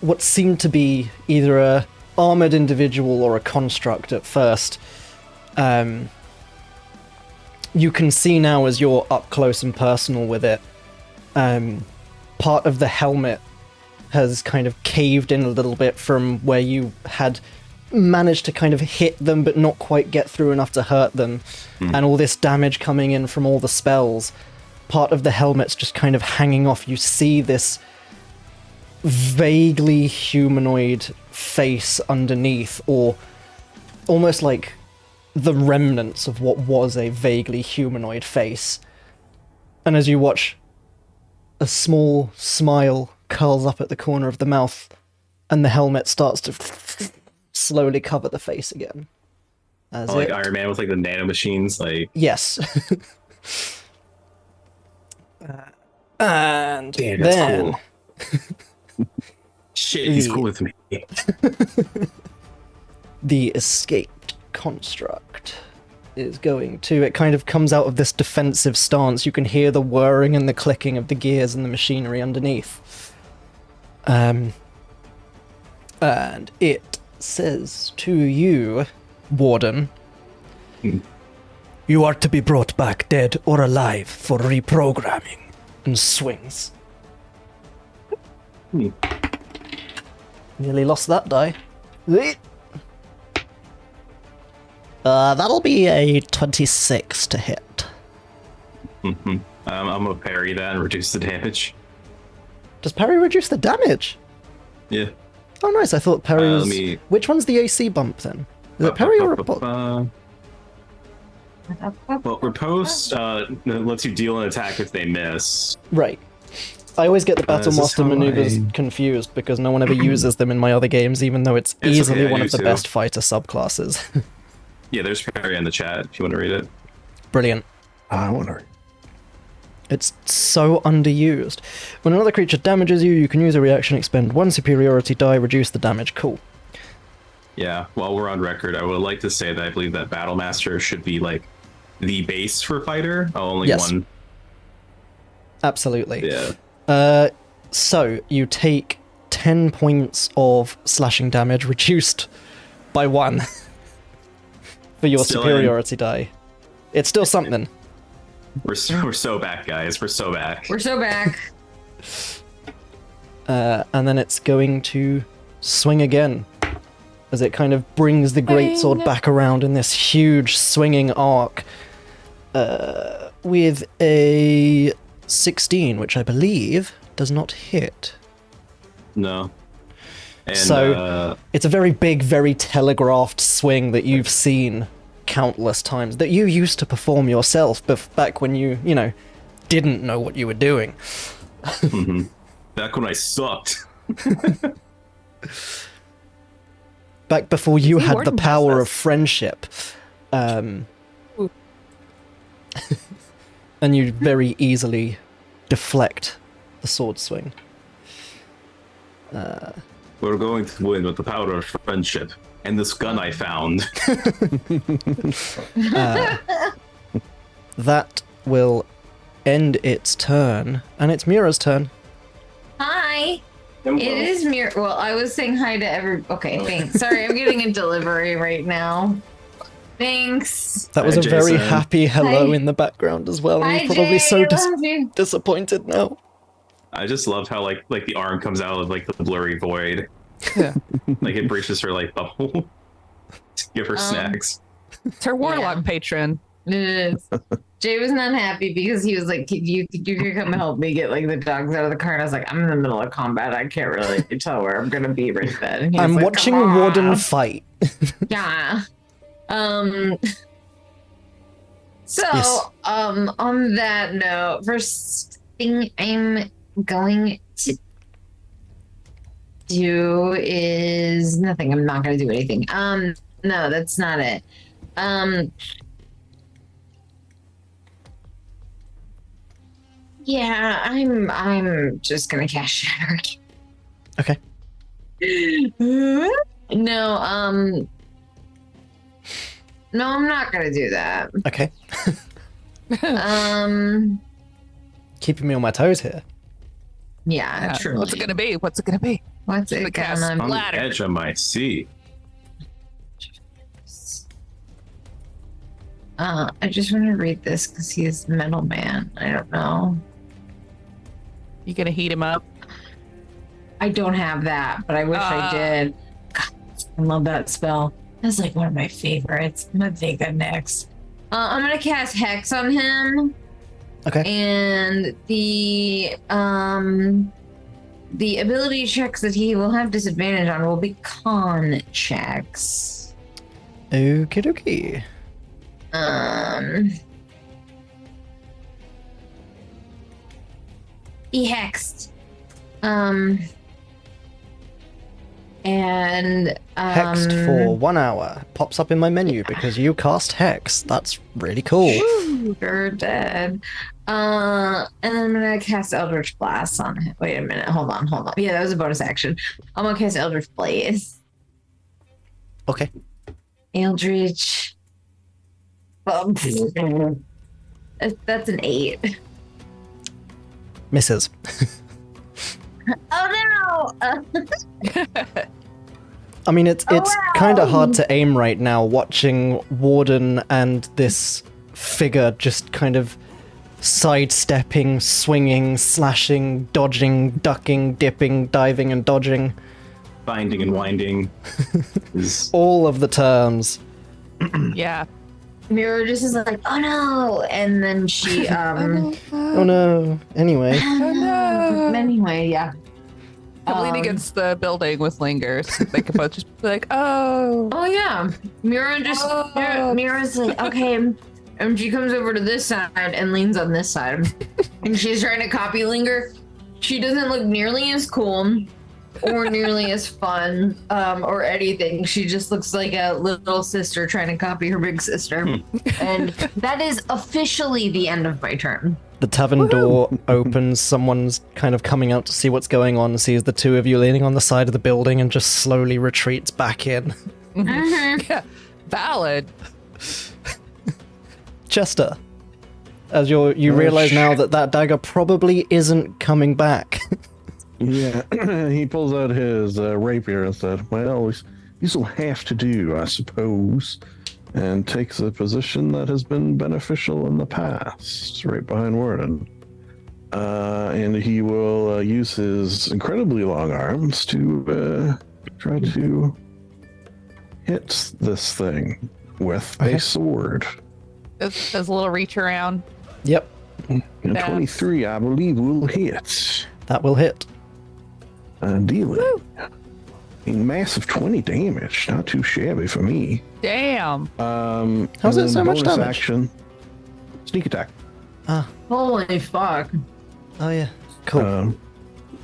Speaker 3: what seemed to be either a armored individual or a construct at first, you can see now as you're up close and personal with it, part of the helmet has kind of caved in a little bit from where you had managed to kind of hit them but not quite get through enough to hurt them, and all this damage coming in from all the spells. Part of the helmet's just kind of hanging off. You see this vaguely humanoid face underneath, or almost like the remnants of what was a vaguely humanoid face. And as you watch, a small smile curls up at the corner of the mouth, and the helmet starts to slowly cover the face again. As
Speaker 5: Like Iron Man with like the nanomachines, like
Speaker 3: Yes. And
Speaker 5: damn, that's
Speaker 3: then
Speaker 5: cool. Shit, he's cool with me.
Speaker 3: the escaped construct is going to, it kind of comes out of this defensive stance. You can hear the whirring and the clicking of the gears and the machinery underneath. And it says to you, Warden, you are to be brought back dead or alive for reprogramming, and swings. Nearly lost that die. That'll be a 26 to hit.
Speaker 5: I'm gonna parry that and reduce the damage.
Speaker 3: Does parry reduce the damage?
Speaker 5: Yeah.
Speaker 3: Oh, nice. I thought parry was...
Speaker 5: let me-
Speaker 3: Which one's the AC bump, then? Is it parry or a bump?
Speaker 5: Well, riposte lets you deal an attack if they miss.
Speaker 3: Right. I always get the Battle
Speaker 5: is this
Speaker 3: Master
Speaker 5: how
Speaker 3: maneuvers
Speaker 5: I-
Speaker 3: confused because no one ever uses them in my other games, even though it's
Speaker 5: It's
Speaker 3: easily
Speaker 5: okay, I
Speaker 3: one
Speaker 5: do
Speaker 3: of the
Speaker 5: too.
Speaker 3: best fighter subclasses.
Speaker 5: Yeah, there's parry in the chat if you want to read it.
Speaker 3: Brilliant.
Speaker 2: I wonder.
Speaker 3: It's so underused. When another creature damages you, you can use a reaction, expend one superiority die, reduce the damage. Cool.
Speaker 5: Yeah, while we're on record, I would like to say that I believe that Battle Master should be like the base for fighter. Only
Speaker 3: Yes.
Speaker 5: one.
Speaker 3: Absolutely.
Speaker 5: Yeah.
Speaker 3: So you take 10 points of slashing damage, reduced by 1 for your
Speaker 5: Still
Speaker 3: superiority die. It's still something.
Speaker 5: We're so back, guys. We're so back.
Speaker 4: We're so back.
Speaker 3: And then it's going to swing again as it kind of brings the greatsword back around in this huge swinging arc with a 16, which I believe does not hit.
Speaker 5: No. And,
Speaker 3: So it's a very big, very telegraphed swing that you've seen countless times, that you used to perform yourself back when you didn't know what you were doing.
Speaker 5: back when I sucked.
Speaker 3: Back before you had the
Speaker 1: Warden does
Speaker 3: power
Speaker 1: this.
Speaker 3: of friendship. And you very easily deflect the sword swing.
Speaker 5: We're going to win with the power of friendship and this gun I found.
Speaker 3: That will end its turn, and it's Mira's turn.
Speaker 4: Hi. It is Mir. Well, I was saying hi to every. Okay, thanks. Sorry, I'm getting a delivery right now. Thanks.
Speaker 3: That was
Speaker 5: Hi,
Speaker 3: a very
Speaker 5: Jason.
Speaker 3: happy hello
Speaker 4: Hi.
Speaker 3: in the background as well, and
Speaker 4: Hi,
Speaker 3: he's probably
Speaker 4: Jay,
Speaker 3: so
Speaker 4: I love you.
Speaker 3: disappointed now.
Speaker 5: I just love how like the arm comes out of like the blurry void.
Speaker 1: Yeah.
Speaker 5: Like it breaches her like bubble. To give her snacks.
Speaker 1: It's her warlock patron.
Speaker 4: It is. Jay was not happy because he was like, you can come help me get like the dogs out of the car. And I was like, I'm in the middle of combat. I can't really tell where I'm gonna be right then. And he was
Speaker 3: I'm
Speaker 4: like,
Speaker 3: watching
Speaker 4: "Come on."
Speaker 3: Warden fight.
Speaker 4: Yeah. So,
Speaker 3: Yes.
Speaker 4: on that note, first thing I'm going to do is nothing. I'm not going to do anything. No, that's not it. Yeah, I'm just gonna cast Shatter.
Speaker 3: Okay.
Speaker 4: No, no, I'm not gonna do that.
Speaker 3: Okay.
Speaker 4: Um,
Speaker 3: Keeping me on my toes here.
Speaker 4: yeah,
Speaker 1: Yeah.
Speaker 4: truly.
Speaker 1: What's it gonna be? What's it gonna be?
Speaker 4: What's
Speaker 1: gonna
Speaker 4: it
Speaker 1: cast
Speaker 4: gonna
Speaker 5: On
Speaker 1: Ladder.
Speaker 5: the edge of my seat.
Speaker 4: I just want to read this because he's Metal Man. I don't know.
Speaker 1: You gonna heat him up?
Speaker 4: I don't have that, but I wish I did. God, I love that spell. That's like one of my favorites. I'm gonna take that next. I'm gonna cast Hex on him,
Speaker 3: Okay.
Speaker 4: and the ability checks that he will have disadvantage on will be con checks.
Speaker 3: Okie dokie.
Speaker 4: He hexed. And And
Speaker 3: Hexed for 1 hour. Pops up in my menu because you cast Hex. That's really cool.
Speaker 4: You're dead. And then I'm gonna cast Eldritch Blast on it. Wait a minute. Hold on. Yeah, that was a bonus action. I'm gonna cast Eldritch Blaze.
Speaker 3: Okay.
Speaker 4: Eldritch. That's an 8.
Speaker 3: Misses.
Speaker 4: Oh no!
Speaker 3: I mean, it's
Speaker 4: wow.
Speaker 3: kind of hard to aim right now, watching Warden and this figure just kind of sidestepping, swinging, slashing, dodging, ducking, dipping, diving, and dodging.
Speaker 5: Binding and winding.
Speaker 3: All of the terms.
Speaker 1: Yeah.
Speaker 4: Mira just is like, oh no! And then she,
Speaker 3: Oh no. Anyway.
Speaker 1: Oh no.
Speaker 4: Anyway, yeah.
Speaker 1: Come lean against the building with Linger so they can both just be like, oh.
Speaker 4: Oh yeah. Mira's like, okay. And she comes over to this side and leans on this side. And she's trying to copy Linger. She doesn't look nearly as cool or nearly as fun or anything. She just looks like a little sister trying to copy her big sister. And that is officially the end of my turn.
Speaker 3: The tavern door opens, someone's kind of coming out to see what's going on, sees the two of you leaning on the side of the building and just slowly retreats back in.
Speaker 1: Yeah. Valid.
Speaker 3: Chester, as you realize now that dagger probably isn't coming back.
Speaker 2: Yeah, he pulls out his rapier and said, well, this will have to do, I suppose, and takes a position that has been beneficial in the past, right behind Warden. And he will use his incredibly long arms to try to hit this thing with a sword.
Speaker 1: Does a little reach around.
Speaker 3: Yep,
Speaker 2: And 23, I believe, will hit.
Speaker 3: that will hit.
Speaker 2: Dealing a massive 20 damage. Not too shabby for me.
Speaker 1: Damn.
Speaker 3: How's it so much
Speaker 2: bonus
Speaker 3: damage?
Speaker 2: action, sneak attack.
Speaker 4: Holy fuck.
Speaker 3: Oh yeah, cool.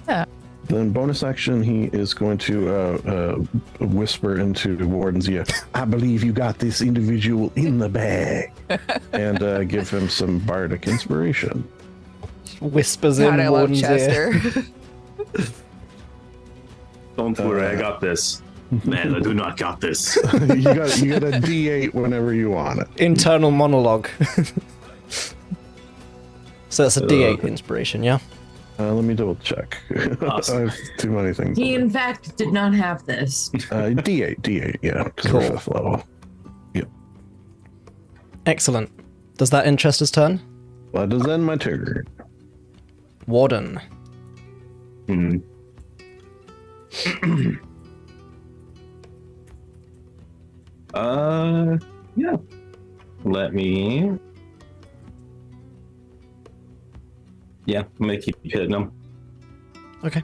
Speaker 1: Yeah.
Speaker 2: Then bonus action, he is going to whisper into Warden's ear, I believe you got this individual in the bag. And give him some bardic inspiration.
Speaker 3: Whispers
Speaker 1: God,
Speaker 3: in
Speaker 1: I love
Speaker 3: Warden's ear.
Speaker 1: Chester.
Speaker 5: Don't worry, I got this. Man, I do not got this.
Speaker 2: you got a D8 whenever you want it.
Speaker 3: Internal monologue. So that's a D8 inspiration, yeah?
Speaker 2: Let me double check.
Speaker 5: Awesome.
Speaker 2: I have too many things.
Speaker 4: He, in fact, did not have this.
Speaker 2: D8, yeah. 'Cause
Speaker 3: Cool.
Speaker 2: we're 5th level. Yep.
Speaker 3: Excellent. Does that end Chester's turn?
Speaker 2: Well, that does end my turn.
Speaker 3: Warden.
Speaker 5: Hmm. Yeah. Let me. Yeah, I'm gonna keep hitting them.
Speaker 3: Okay.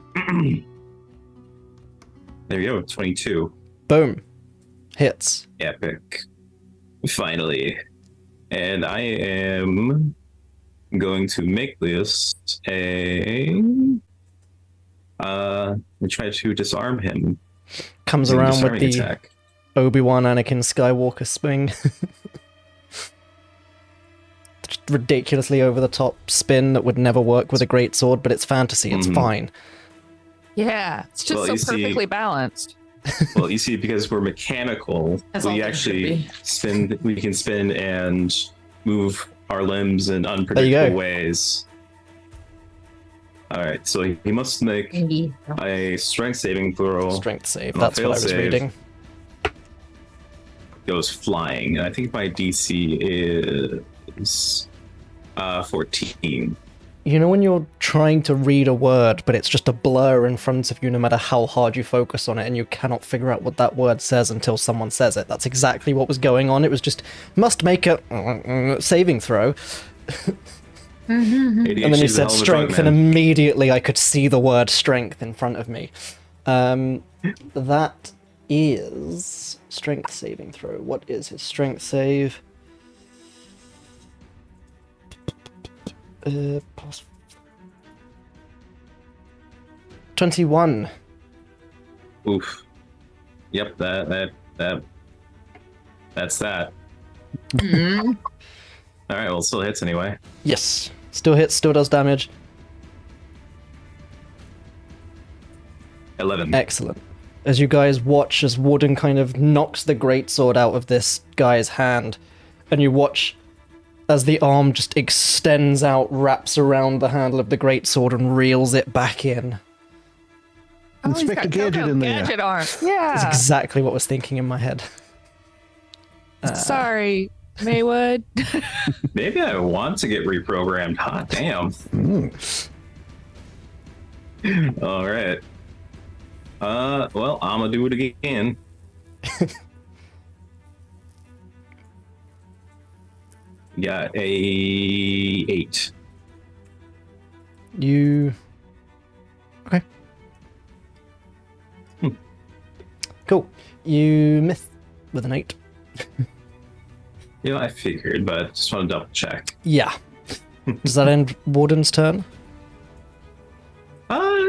Speaker 5: There you go, 22.
Speaker 3: Boom. Hits.
Speaker 5: Epic. Finally. And I am going to make this try to disarm him.
Speaker 3: Comes
Speaker 5: Using
Speaker 3: around with
Speaker 5: disarming
Speaker 3: the
Speaker 5: attack.
Speaker 3: Obi-Wan Anakin Skywalker swing. Ridiculously over the top spin that would never work with a greatsword, but it's fantasy, it's fine.
Speaker 1: Yeah. It's just
Speaker 5: Well,
Speaker 1: so
Speaker 5: you see-
Speaker 1: perfectly balanced.
Speaker 5: Well, you see, because we're mechanical,
Speaker 4: That's all
Speaker 5: we
Speaker 4: there should
Speaker 5: actually
Speaker 4: be.
Speaker 5: we can spin and move our limbs in
Speaker 3: go.
Speaker 5: unpredictable ways. All right, so he must make a strength saving throw.
Speaker 3: Strength save,
Speaker 5: Oh,
Speaker 3: that's what I
Speaker 5: fail
Speaker 3: was
Speaker 5: save.
Speaker 3: reading.
Speaker 5: Goes flying, and I think my DC is 14.
Speaker 3: You know when you're trying to read a word, but it's just a blur in front of you no matter how hard you focus on it, and you cannot figure out what that word says until someone says it? That's exactly what was going on. It was just, must make a saving throw. And then you
Speaker 5: ADHD is a
Speaker 3: said
Speaker 5: hell of a
Speaker 3: strength,
Speaker 5: drug,
Speaker 3: and
Speaker 5: man.
Speaker 3: immediately I could see the word strength in front of me. That is strength saving throw. What is his strength save? Plus 21.
Speaker 5: Oof. Yep, that's that.
Speaker 4: Mhm.
Speaker 5: All right, well, it still hits anyway.
Speaker 3: Yes. Still hits, still does damage.
Speaker 5: 11.
Speaker 3: Excellent. As you guys watch as Warden kind of knocks the greatsword out of this guy's hand, and you watch as the arm just extends out, wraps around the handle of the greatsword, and reels it back in.
Speaker 1: Oh, he's
Speaker 2: Inspector
Speaker 1: got
Speaker 2: Gadget
Speaker 1: Coco
Speaker 2: in there.
Speaker 1: Gadget arm.
Speaker 3: That's
Speaker 1: Yeah.
Speaker 3: exactly what I was thinking in my head.
Speaker 1: Sorry, Maywood.
Speaker 5: Maybe I want to get reprogrammed. Hot damn. All right. Well, I'm gonna do it again. Got a 8.
Speaker 3: You... Okay. Cool. You miss with an 8.
Speaker 5: You know, I figured, but just want to double check.
Speaker 3: Yeah. Does that end Warden's turn?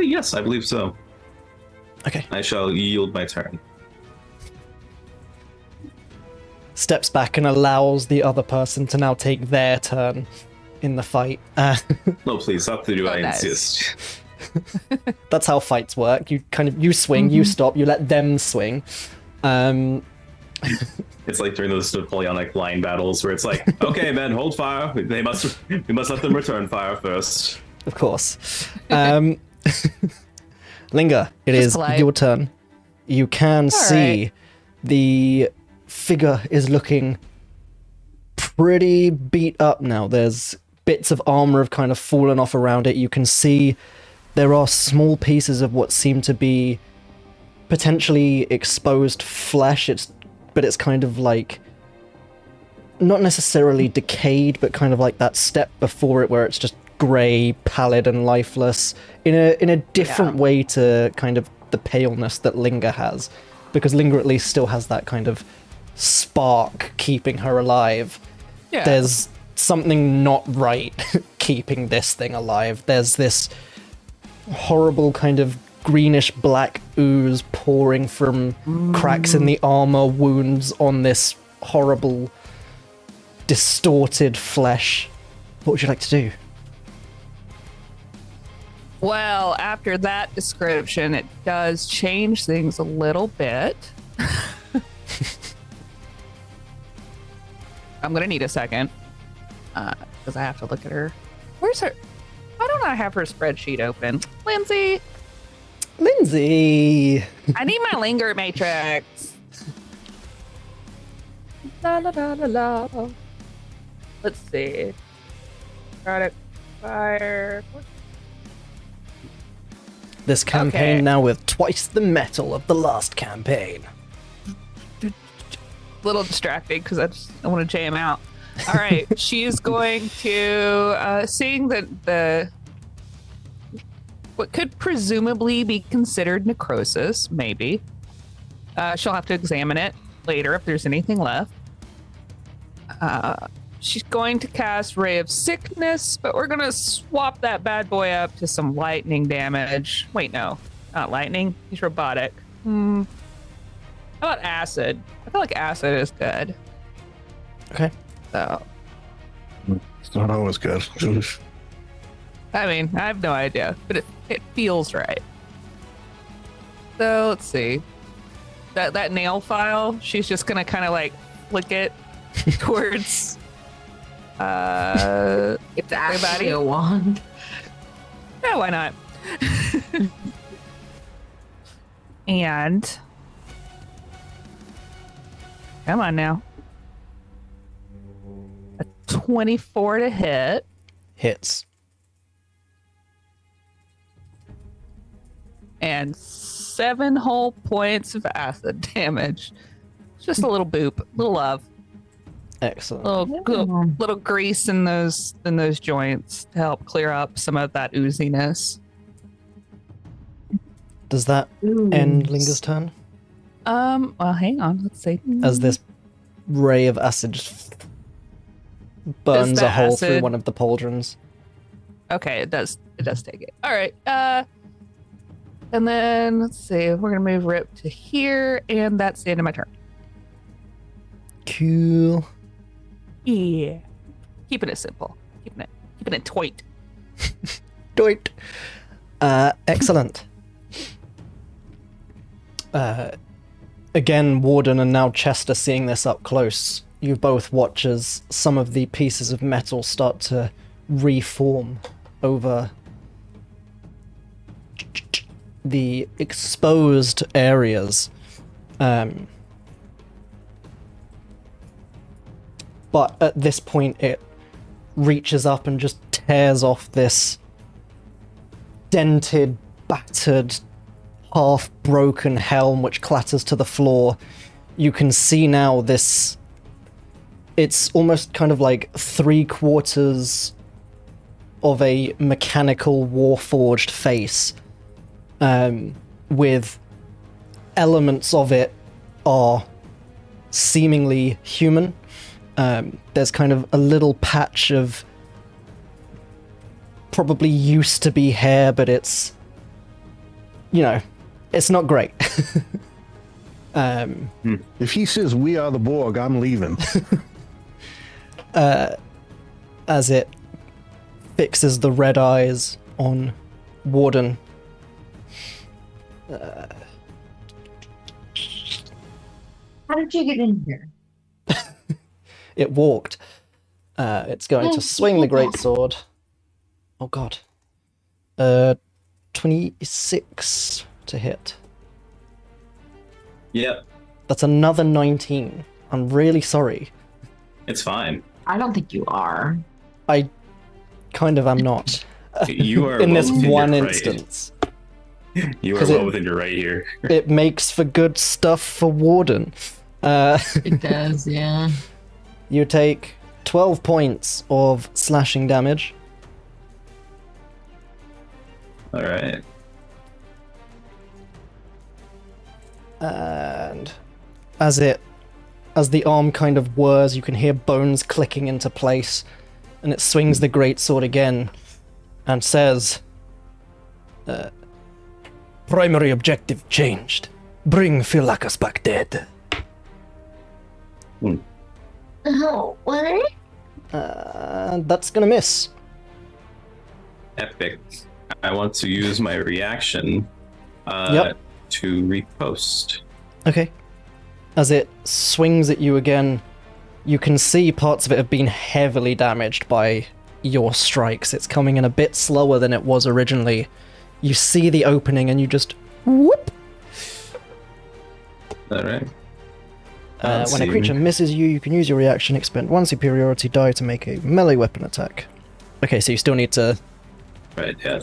Speaker 5: Yes, I believe so.
Speaker 3: Okay.
Speaker 5: I shall yield my turn.
Speaker 3: Steps back and allows the other person to now take their turn in the fight.
Speaker 5: No, please, up to do I
Speaker 1: nice.
Speaker 5: insist.
Speaker 3: That's how fights work. You swing, you stop, you let them swing.
Speaker 5: It's like during those Napoleonic line battles where it's like, okay, men, hold fire. We must let them return fire first.
Speaker 3: Of course. Linger, it
Speaker 1: Just
Speaker 3: is
Speaker 1: polite.
Speaker 3: your turn. You can see
Speaker 1: right.
Speaker 3: the figure is looking pretty beat up now. There's bits of armor have kind of fallen off around it. You can see there are small pieces of what seem to be potentially exposed flesh. But it's kind of like not necessarily decayed, but kind of like that step before it where it's just grey, pallid and lifeless in a different way to kind of the paleness that Linger has, because Linger at least still has that kind of spark keeping her alive.
Speaker 1: Yeah.
Speaker 3: There's something not right keeping this thing alive. There's this horrible kind of greenish black ooze pouring from cracks in the armor, wounds on this horrible distorted flesh. What would you like to do?
Speaker 1: Well, after that description, it does change things a little bit. I'm gonna need a second because I have to look at her. Where's her? Why don't I have her spreadsheet open? Lindsay,
Speaker 3: Lindsay!
Speaker 1: I need my linger matrix. La la la la la. Let's see. Product fire.
Speaker 3: This campaign
Speaker 1: Okay.
Speaker 3: now with twice the metal of the last campaign.
Speaker 1: Little distracting because I want to jam out. All right, she's going to seeing the what could presumably be considered necrosis, maybe. She'll have to examine it later if there's anything left. She's going to cast Ray of Sickness, but we're going to swap that bad boy up to some lightning damage. Wait, no, not lightning. He's robotic. How about acid? I feel like acid is good.
Speaker 3: Okay.
Speaker 1: So,
Speaker 2: It's not always good.
Speaker 1: I mean, I have no idea, but it feels right. So let's see. That nail file, she's just gonna kind of like flick it towards
Speaker 4: It's actually a wand.
Speaker 1: yeah, why not? And come on now. A 24 to hit.
Speaker 3: Hits.
Speaker 1: And 7 whole points of acid damage. Just a little boop, little love,
Speaker 3: Excellent.
Speaker 1: little grease in those joints to help clear up some of that ooziness.
Speaker 3: Does that end Linger's turn?
Speaker 1: Well, hang on, let's see.
Speaker 3: As this ray of acid just burns
Speaker 1: the
Speaker 3: a hole through
Speaker 1: acid-
Speaker 3: one of the pauldrons.
Speaker 1: Okay, it does take it. All right. And then let's see, we're gonna move Rip to here, and that's the end of my turn.
Speaker 3: Cool.
Speaker 1: Yeah. Keeping it simple. Keeping it toit.
Speaker 3: Doit. Excellent. Again, Warden and now Chester seeing this up close. You both watch as some of the pieces of metal start to reform over the exposed areas. But at this point, it reaches up and just tears off this dented, battered, half-broken helm which clatters to the floor. You can see now this... It's almost kind of like 3/4 of a mechanical warforged face, with elements of it are seemingly human. There's kind of a little patch of probably used to be hair, but it's, you know, it's not great.
Speaker 2: If he says we are the Borg, I'm leaving.
Speaker 3: As it fixes the red eyes on Warden.
Speaker 6: How did you get in here?
Speaker 3: It walked. It's going to swing the greatsword. Oh god. 26 to hit.
Speaker 5: Yep,
Speaker 3: That's another 19. I'm really sorry.
Speaker 5: it's fine.
Speaker 6: I don't think you are.
Speaker 3: I kind of am not.
Speaker 5: You are
Speaker 3: In
Speaker 5: well
Speaker 3: this
Speaker 5: within
Speaker 3: one
Speaker 5: your right.
Speaker 3: instance.
Speaker 5: You are
Speaker 3: 'Cause
Speaker 5: well
Speaker 3: it-
Speaker 5: within your right here.
Speaker 3: It makes for good stuff for Warden.
Speaker 6: It does, yeah.
Speaker 3: You take 12 points of slashing damage.
Speaker 5: All right.
Speaker 3: And as the arm kind of whirs, you can hear bones clicking into place, and it swings the greatsword again and says, primary objective changed. Bring Philacus back dead.
Speaker 6: Oh, what?
Speaker 3: That's gonna miss.
Speaker 5: Epic. I want to use my reaction
Speaker 3: Yep.
Speaker 5: to repost.
Speaker 3: Okay. As it swings at you again, you can see parts of it have been heavily damaged by your strikes. It's coming in a bit slower than it was originally. You see the opening and you just whoop.
Speaker 5: All right.
Speaker 3: When a creature misses you, you can use your reaction, expend one superiority die to make a melee weapon attack. Okay, so you still need to
Speaker 5: Right, yeah.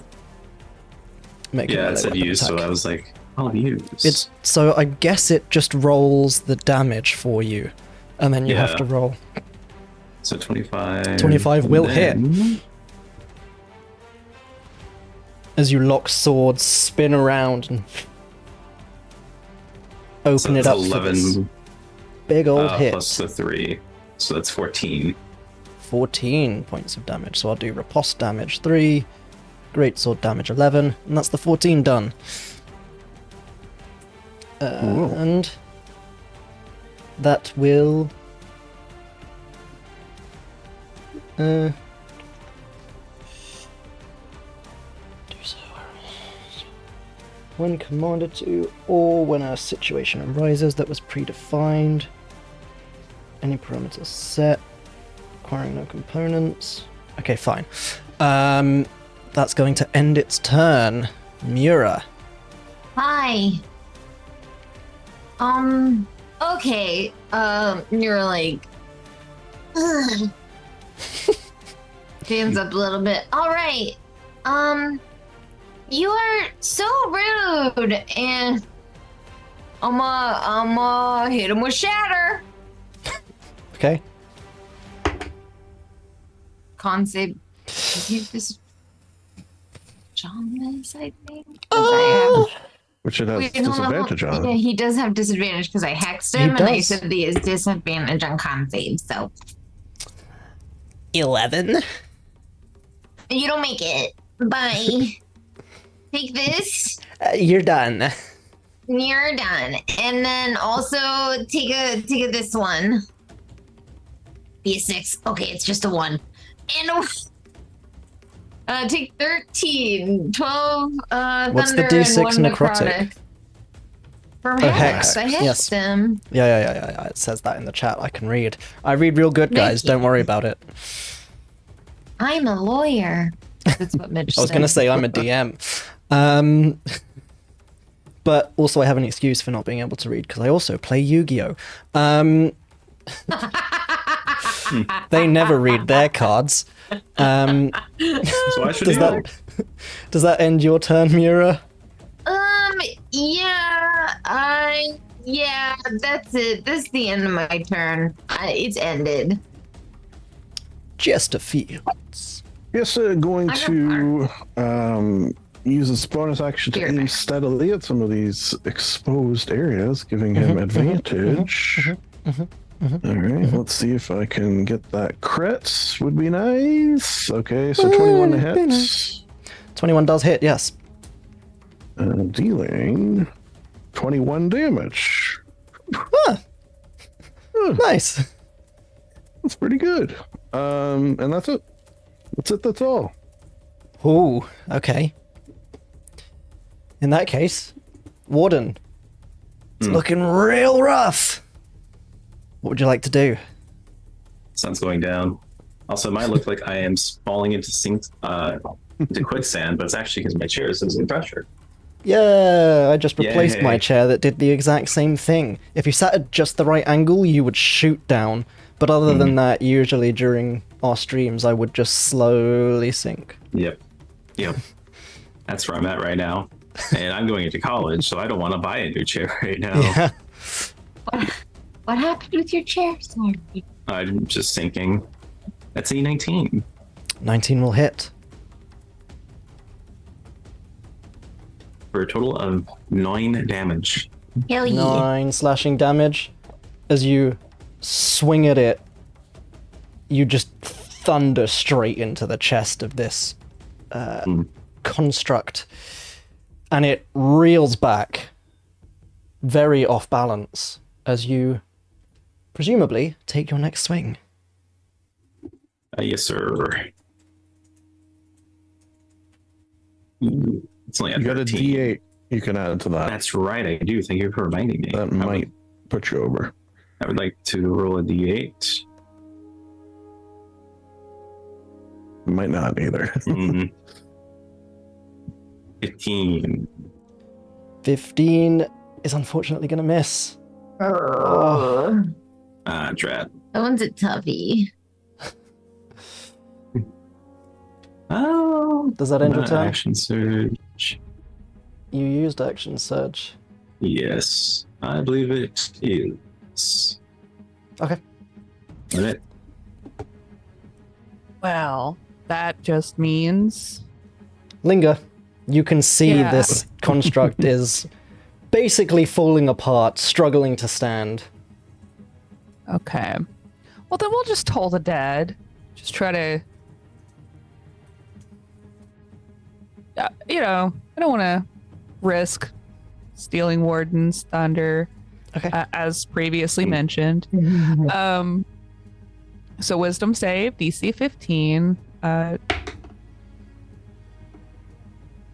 Speaker 3: make a
Speaker 5: Yeah,
Speaker 3: melee
Speaker 5: it said
Speaker 3: weapon
Speaker 5: use,
Speaker 3: attack.
Speaker 5: so I was like, I'll use.
Speaker 3: It's so I guess it just rolls the damage for you, and then you have
Speaker 5: Yeah.
Speaker 3: to roll.
Speaker 5: So 25.
Speaker 3: 25 will hit.
Speaker 5: then-
Speaker 3: As you lock swords, spin around, and open
Speaker 5: So
Speaker 3: it
Speaker 5: that's
Speaker 3: up for this
Speaker 5: 11
Speaker 3: big old hit.
Speaker 5: plus the 3. So that's 14.
Speaker 3: 14 points of damage. So I'll do riposte damage 3, greatsword damage 11, and that's the 14 done. And that will do so. When commanded to, or when a situation arises that was predefined, any parameters set, acquiring no components. Okay, fine. That's going to end its turn. Mura.
Speaker 4: Hi. Okay. You're like, ugh. Stands up a little bit. All right. You are so rude, and I'ma hit him with shatter.
Speaker 3: Okay.
Speaker 4: Con save. Is he this? Jonas, I think. 'Cause I have-
Speaker 2: Which it has
Speaker 4: Wait, hold on,
Speaker 2: disadvantage
Speaker 4: hold on.
Speaker 2: on.
Speaker 4: Yeah, he does have disadvantage because I hexed
Speaker 3: He
Speaker 4: him, and I
Speaker 3: does.
Speaker 4: said he has disadvantage on con saves. So
Speaker 3: 11.
Speaker 4: you don't make it. Bye. take this.
Speaker 3: You're done.
Speaker 4: You're done. And then also take a this one. Be a 6. Okay, it's just a 1. And take 13, 12
Speaker 3: What's the
Speaker 4: thunder
Speaker 3: D6
Speaker 4: and 1
Speaker 3: necrotic?
Speaker 4: From
Speaker 3: Oh,
Speaker 4: Hex.
Speaker 3: Hex.
Speaker 4: I hexed
Speaker 3: Yes.
Speaker 4: them.
Speaker 3: Yeah. It says that in the chat. I can read. I read real good, guys.
Speaker 4: Thank you.
Speaker 3: Don't worry about it.
Speaker 4: I'm a lawyer. That's what Mitch
Speaker 3: I was going to say I'm a DM. But also I have an excuse for not being able to read because I also play Yu-Gi-Oh! They never read their cards.
Speaker 5: So I should
Speaker 3: Does
Speaker 5: do.
Speaker 3: does that end your turn, Mira?
Speaker 4: Yeah, that's it. That's the end of my turn. It's ended.
Speaker 3: Chesterfields.
Speaker 2: Yes, going
Speaker 4: I got
Speaker 2: to use his bonus action to
Speaker 4: Here.
Speaker 2: aim steadily at some of these exposed areas, giving him advantage. All right, let's see if I can get that crit. Would be nice. Okay, so 21 to
Speaker 3: Would be
Speaker 2: hit.
Speaker 3: nice. 21 does hit, yes.
Speaker 2: Dealing 21 damage.
Speaker 3: Nice.
Speaker 2: That's pretty good. And that's it. That's all.
Speaker 3: Ooh, okay. In that case, Warden, it's looking real rough. What would you like to do?
Speaker 5: Sun's going down. Also, it might look like I am falling into into quicksand, but it's actually because my chair is losing pressure.
Speaker 3: Yeah, I just replaced my
Speaker 5: Yay.
Speaker 3: chair that did the exact same thing. If you sat at just the right angle, you would shoot down. But other than that, usually during our streams, I would just slowly sink.
Speaker 5: Yep. That's where I'm at right now. And I'm going into college, so I don't want to buy a new chair right now.
Speaker 3: Yeah.
Speaker 4: What happened with your chair? Sorry.
Speaker 5: I'm just sinking. That's a 19.
Speaker 3: 19 will hit.
Speaker 5: For a total of 9 damage.
Speaker 4: Hell yeah.
Speaker 3: 9 slashing damage. As you swing at it, you just thunder straight into the chest of this construct. And it reels back, very off balance, as you presumably take your next swing.
Speaker 5: Yes, sir. Ooh, it's only a
Speaker 2: You got a
Speaker 5: 13.
Speaker 2: D8 you can add to that.
Speaker 5: That's right, I do. Thank you for reminding me.
Speaker 2: That might put you over.
Speaker 5: I would like to roll a D8.
Speaker 2: Might not either.
Speaker 5: 15.
Speaker 3: 15 is unfortunately going to miss.
Speaker 4: Oh.
Speaker 5: Drat.
Speaker 4: That one's a toughie.
Speaker 5: Oh.
Speaker 3: Does that end your turn?
Speaker 5: Action surge.
Speaker 3: You used action surge.
Speaker 5: Yes, I believe it is.
Speaker 3: Okay.
Speaker 5: All right.
Speaker 1: Well, that just means
Speaker 3: Linger, you can see
Speaker 1: Yeah.
Speaker 3: this construct is basically falling apart, struggling to stand.
Speaker 1: okay. Well, then we'll just toll the dead. Just try to, I don't want to risk stealing Warden's thunder,
Speaker 3: Okay.
Speaker 1: as previously mentioned. So Wisdom save, DC 15.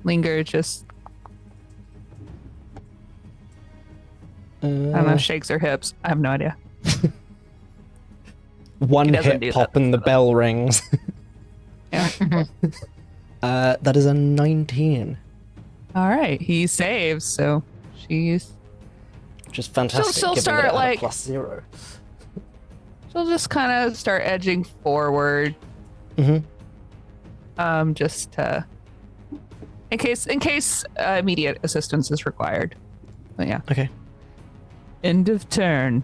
Speaker 1: Linger just, I don't know, shakes her hips. I have no idea.
Speaker 3: One
Speaker 1: He doesn't do
Speaker 3: hit
Speaker 1: that.
Speaker 3: pop and the bell rings.
Speaker 1: Yeah.
Speaker 3: That is a 19.
Speaker 1: All right, he saves, so she's
Speaker 3: Which is fantastic.
Speaker 1: she'll
Speaker 3: given
Speaker 1: start,
Speaker 3: that it had a
Speaker 1: like-
Speaker 3: +0.
Speaker 1: she'll just kind of start edging forward, just to in case immediate assistance is required. But yeah,
Speaker 3: Okay.
Speaker 1: end of turn.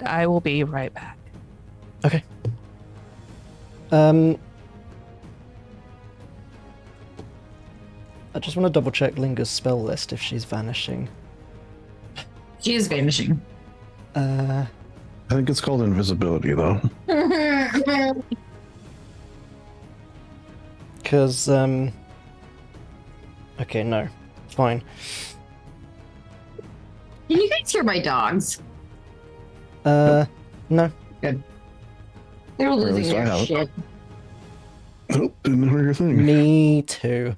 Speaker 1: I will be right back.
Speaker 3: Okay. I just want to double check Linger's spell list if she's vanishing.
Speaker 4: She is vanishing.
Speaker 2: I think it's called invisibility, though.
Speaker 3: Because, okay, no. Fine.
Speaker 4: Can you guys hear my dogs?
Speaker 3: No.
Speaker 4: They're
Speaker 2: least
Speaker 4: losing
Speaker 2: I
Speaker 4: their
Speaker 2: haven't.
Speaker 4: shit.
Speaker 2: Oh, didn't hear your thing.
Speaker 3: Me too.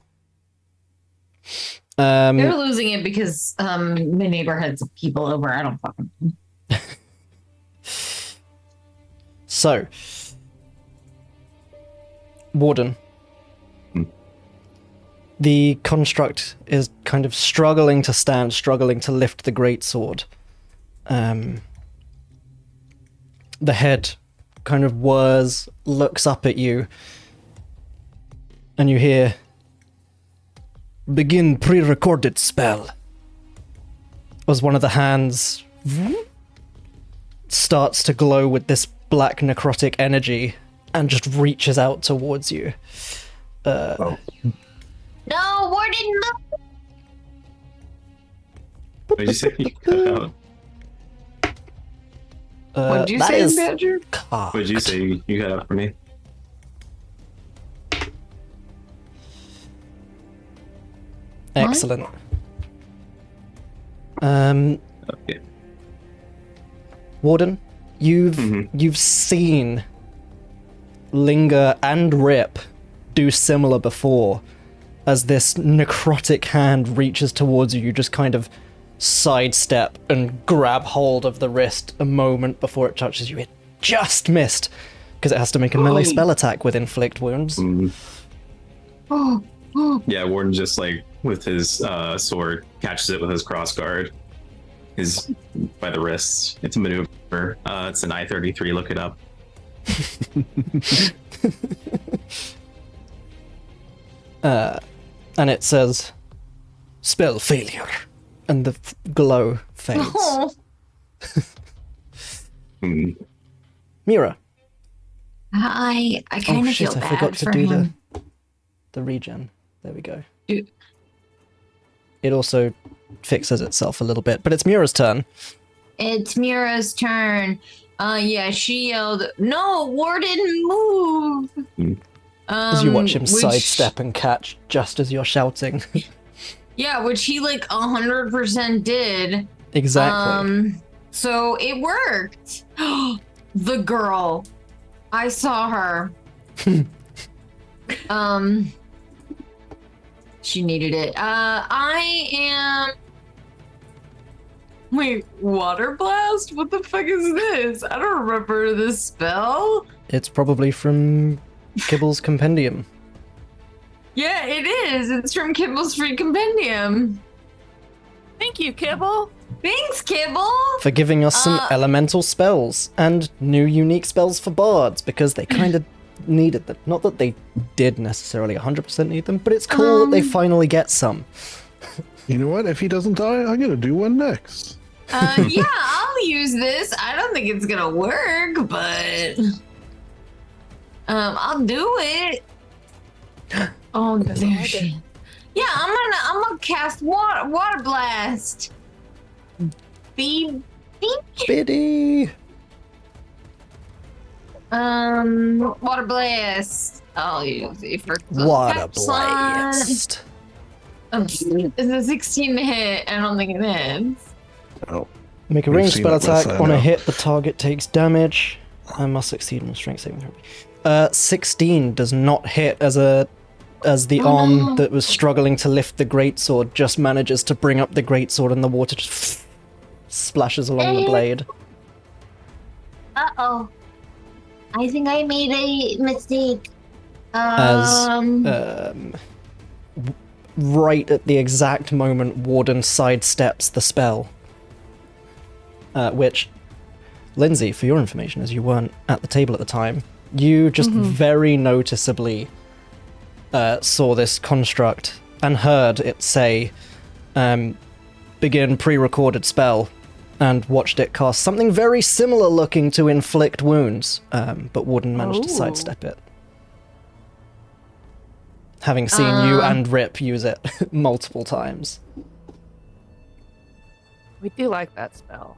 Speaker 4: They're losing it because my neighbor had some people over. I don't fucking know.
Speaker 3: So, Warden. The construct is kind of struggling to stand, struggling to lift the greatsword. The head kind of whirs, looks up at you, and you hear, "Begin pre-recorded spell." As one of the hands starts to glow with this black necrotic energy and just reaches out towards you.
Speaker 4: No, Warden, no!
Speaker 5: What did you say? You cut out.
Speaker 4: What'd you
Speaker 3: that
Speaker 4: say,
Speaker 3: is
Speaker 4: Badger?
Speaker 5: What did you say? You cut out for me.
Speaker 3: Excellent.
Speaker 5: Okay.
Speaker 3: Warden, you've seen Linger and Rip do similar before. As this necrotic hand reaches towards you, you just kind of sidestep and grab hold of the wrist a moment before it touches you. It just missed, because it has to make a melee spell attack with inflict wounds.
Speaker 5: Yeah, Warden just like with his sword catches it with his crossguard. His by the wrist. It's a maneuver. It's an I-33. Look it up.
Speaker 3: And it says, "Spell failure," and the glow fades.
Speaker 4: Oh,
Speaker 3: Mira.
Speaker 6: I kind
Speaker 3: Oh
Speaker 6: of
Speaker 3: shit,
Speaker 6: feel
Speaker 3: I
Speaker 6: bad
Speaker 3: forgot to
Speaker 6: for
Speaker 3: do
Speaker 6: him.
Speaker 3: the regen. There we go.
Speaker 4: Dude.
Speaker 3: It also fixes itself a little bit, but it's Mira's turn.
Speaker 4: it's Mira's turn. Yeah, she yelled, "No, Warden, move!"
Speaker 3: As you watch him
Speaker 4: which-
Speaker 3: sidestep and catch just as you're shouting.
Speaker 4: Yeah, which he like 100% did.
Speaker 3: Exactly.
Speaker 4: So it worked. The girl. I saw her. She needed it. I am. Wait, water blast? What the fuck is this? I don't remember this spell.
Speaker 3: It's probably from Kibble's Compendium.
Speaker 4: Yeah, it is. It's from Kibble's Free Compendium.
Speaker 1: Thank you, Kibble.
Speaker 4: Thanks, Kibble.
Speaker 3: For giving us some elemental spells and new unique spells for bards, because they kind of needed them. Not that they did necessarily 100% need them, but it's cool that they finally get some.
Speaker 2: You know what? If he doesn't die, I'm gonna do one next.
Speaker 4: Yeah, I'll use this. I don't think it's gonna work, but I'll do it. Oh, there she. Yeah, I'm gonna cast water blast. Beep.
Speaker 3: Biddy!
Speaker 4: Water blast. I'll use it for
Speaker 3: Water
Speaker 4: pep slot.
Speaker 3: blast.
Speaker 4: It's a 16 to hit. I don't think it hits.
Speaker 2: Oh,
Speaker 3: Make a
Speaker 2: We've
Speaker 3: ranged
Speaker 2: seen
Speaker 3: spell
Speaker 2: it with
Speaker 3: attack. On a
Speaker 2: that.
Speaker 3: hit, the target takes damage and must succeed in a strength saving throw. 16 does not hit as the arm that was struggling to lift the greatsword just manages to bring up the greatsword and the water just splashes along the blade.
Speaker 6: Uh-oh. I think I made a mistake.
Speaker 3: Right at the exact moment Warden sidesteps the spell. Which, Lindsay, for your information, as you weren't at the table at the time, you just very noticeably saw this construct and heard it say, begin pre-recorded spell, and watched it cast something very similar looking to inflict wounds, but Warden managed to sidestep it. Having seen you and Rip use it multiple times.
Speaker 1: We do like that spell.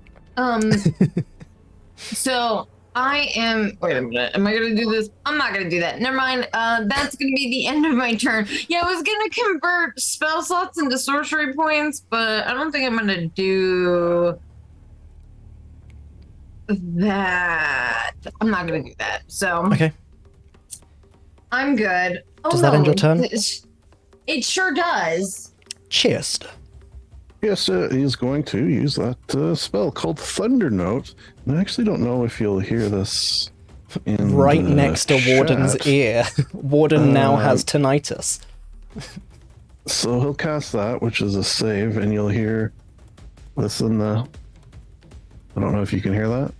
Speaker 4: So I am. Wait a minute. Am I gonna do this? I'm not gonna do that. Never mind. That's gonna be the end of my turn. Yeah, I was gonna convert spell slots into sorcery points, but I don't think I'm gonna do that. I'm not gonna do that. So
Speaker 3: Okay.
Speaker 4: I'm good. Oh,
Speaker 3: Does that end your turn?
Speaker 4: It sure does.
Speaker 3: Cheers.
Speaker 2: Yes, he's going to use that spell called Thunder Note. And I actually don't know if you'll hear this in
Speaker 3: Right
Speaker 2: the
Speaker 3: next to Warden's
Speaker 2: chat.
Speaker 3: ear. Warden now has tinnitus.
Speaker 2: So he'll cast that, which is a save, and you'll hear this in the... I don't know if you can hear that.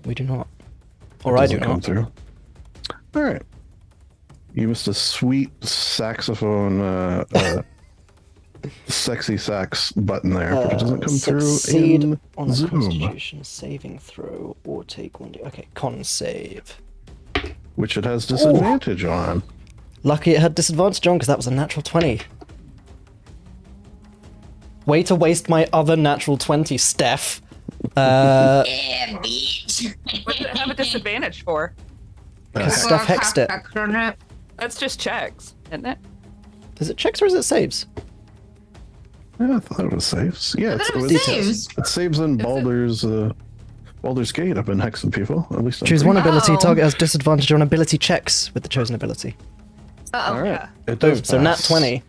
Speaker 3: We do not.
Speaker 2: It
Speaker 3: Or I do
Speaker 2: doesn't come
Speaker 3: not.
Speaker 2: through. All right. You missed a sweet saxophone, sexy sax button there, but it doesn't come through
Speaker 3: Succeed
Speaker 2: in
Speaker 3: on a
Speaker 2: Zoom.
Speaker 3: Constitution saving throw or take 1d. Okay, con save.
Speaker 2: Which it has disadvantage on.
Speaker 3: Lucky it had disadvantage on because that was a natural 20. Way to waste my other natural 20, Steph.
Speaker 6: Yeah, bitch.
Speaker 1: What does it have a disadvantage for?
Speaker 3: Because Steph hexed it.
Speaker 1: That's just checks, isn't it?
Speaker 3: Is it checks or is it saves?
Speaker 2: Yeah, I thought it was saves. Yeah,
Speaker 4: I thought it
Speaker 2: it
Speaker 4: was saves.
Speaker 2: It saves in Baldur's Gate. I've been hexing people. At least I'm
Speaker 3: Choose
Speaker 2: pretty-
Speaker 3: one ability.
Speaker 4: Oh.
Speaker 3: Target has disadvantage on ability checks with the chosen ability.
Speaker 4: Uh-oh.
Speaker 2: All right.
Speaker 1: Yeah.
Speaker 2: It
Speaker 3: Boom.
Speaker 2: does
Speaker 3: So nat
Speaker 2: pass.
Speaker 3: 20.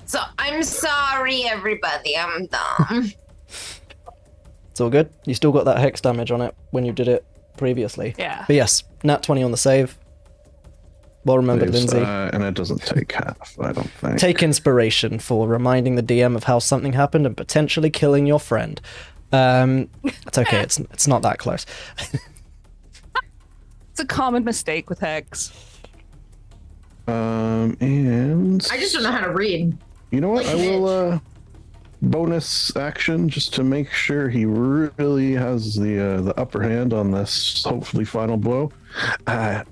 Speaker 4: So I'm sorry, everybody. I'm dumb.
Speaker 3: It's all good. You still got that hex damage on it when you did it previously.
Speaker 1: Yeah.
Speaker 3: But yes, nat 20 on the save. Well remembered,
Speaker 2: Saves,
Speaker 3: Lindsay.
Speaker 2: and it doesn't take half, I don't think.
Speaker 3: Take inspiration for reminding the DM of how something happened and potentially killing your friend. It's okay. It's not that close.
Speaker 1: It's a common mistake with hex.
Speaker 2: And
Speaker 4: I just don't know how to read.
Speaker 2: you know what?
Speaker 4: Like
Speaker 2: I
Speaker 4: an
Speaker 2: will bonus action just to make sure he really has the upper hand on this hopefully final blow. I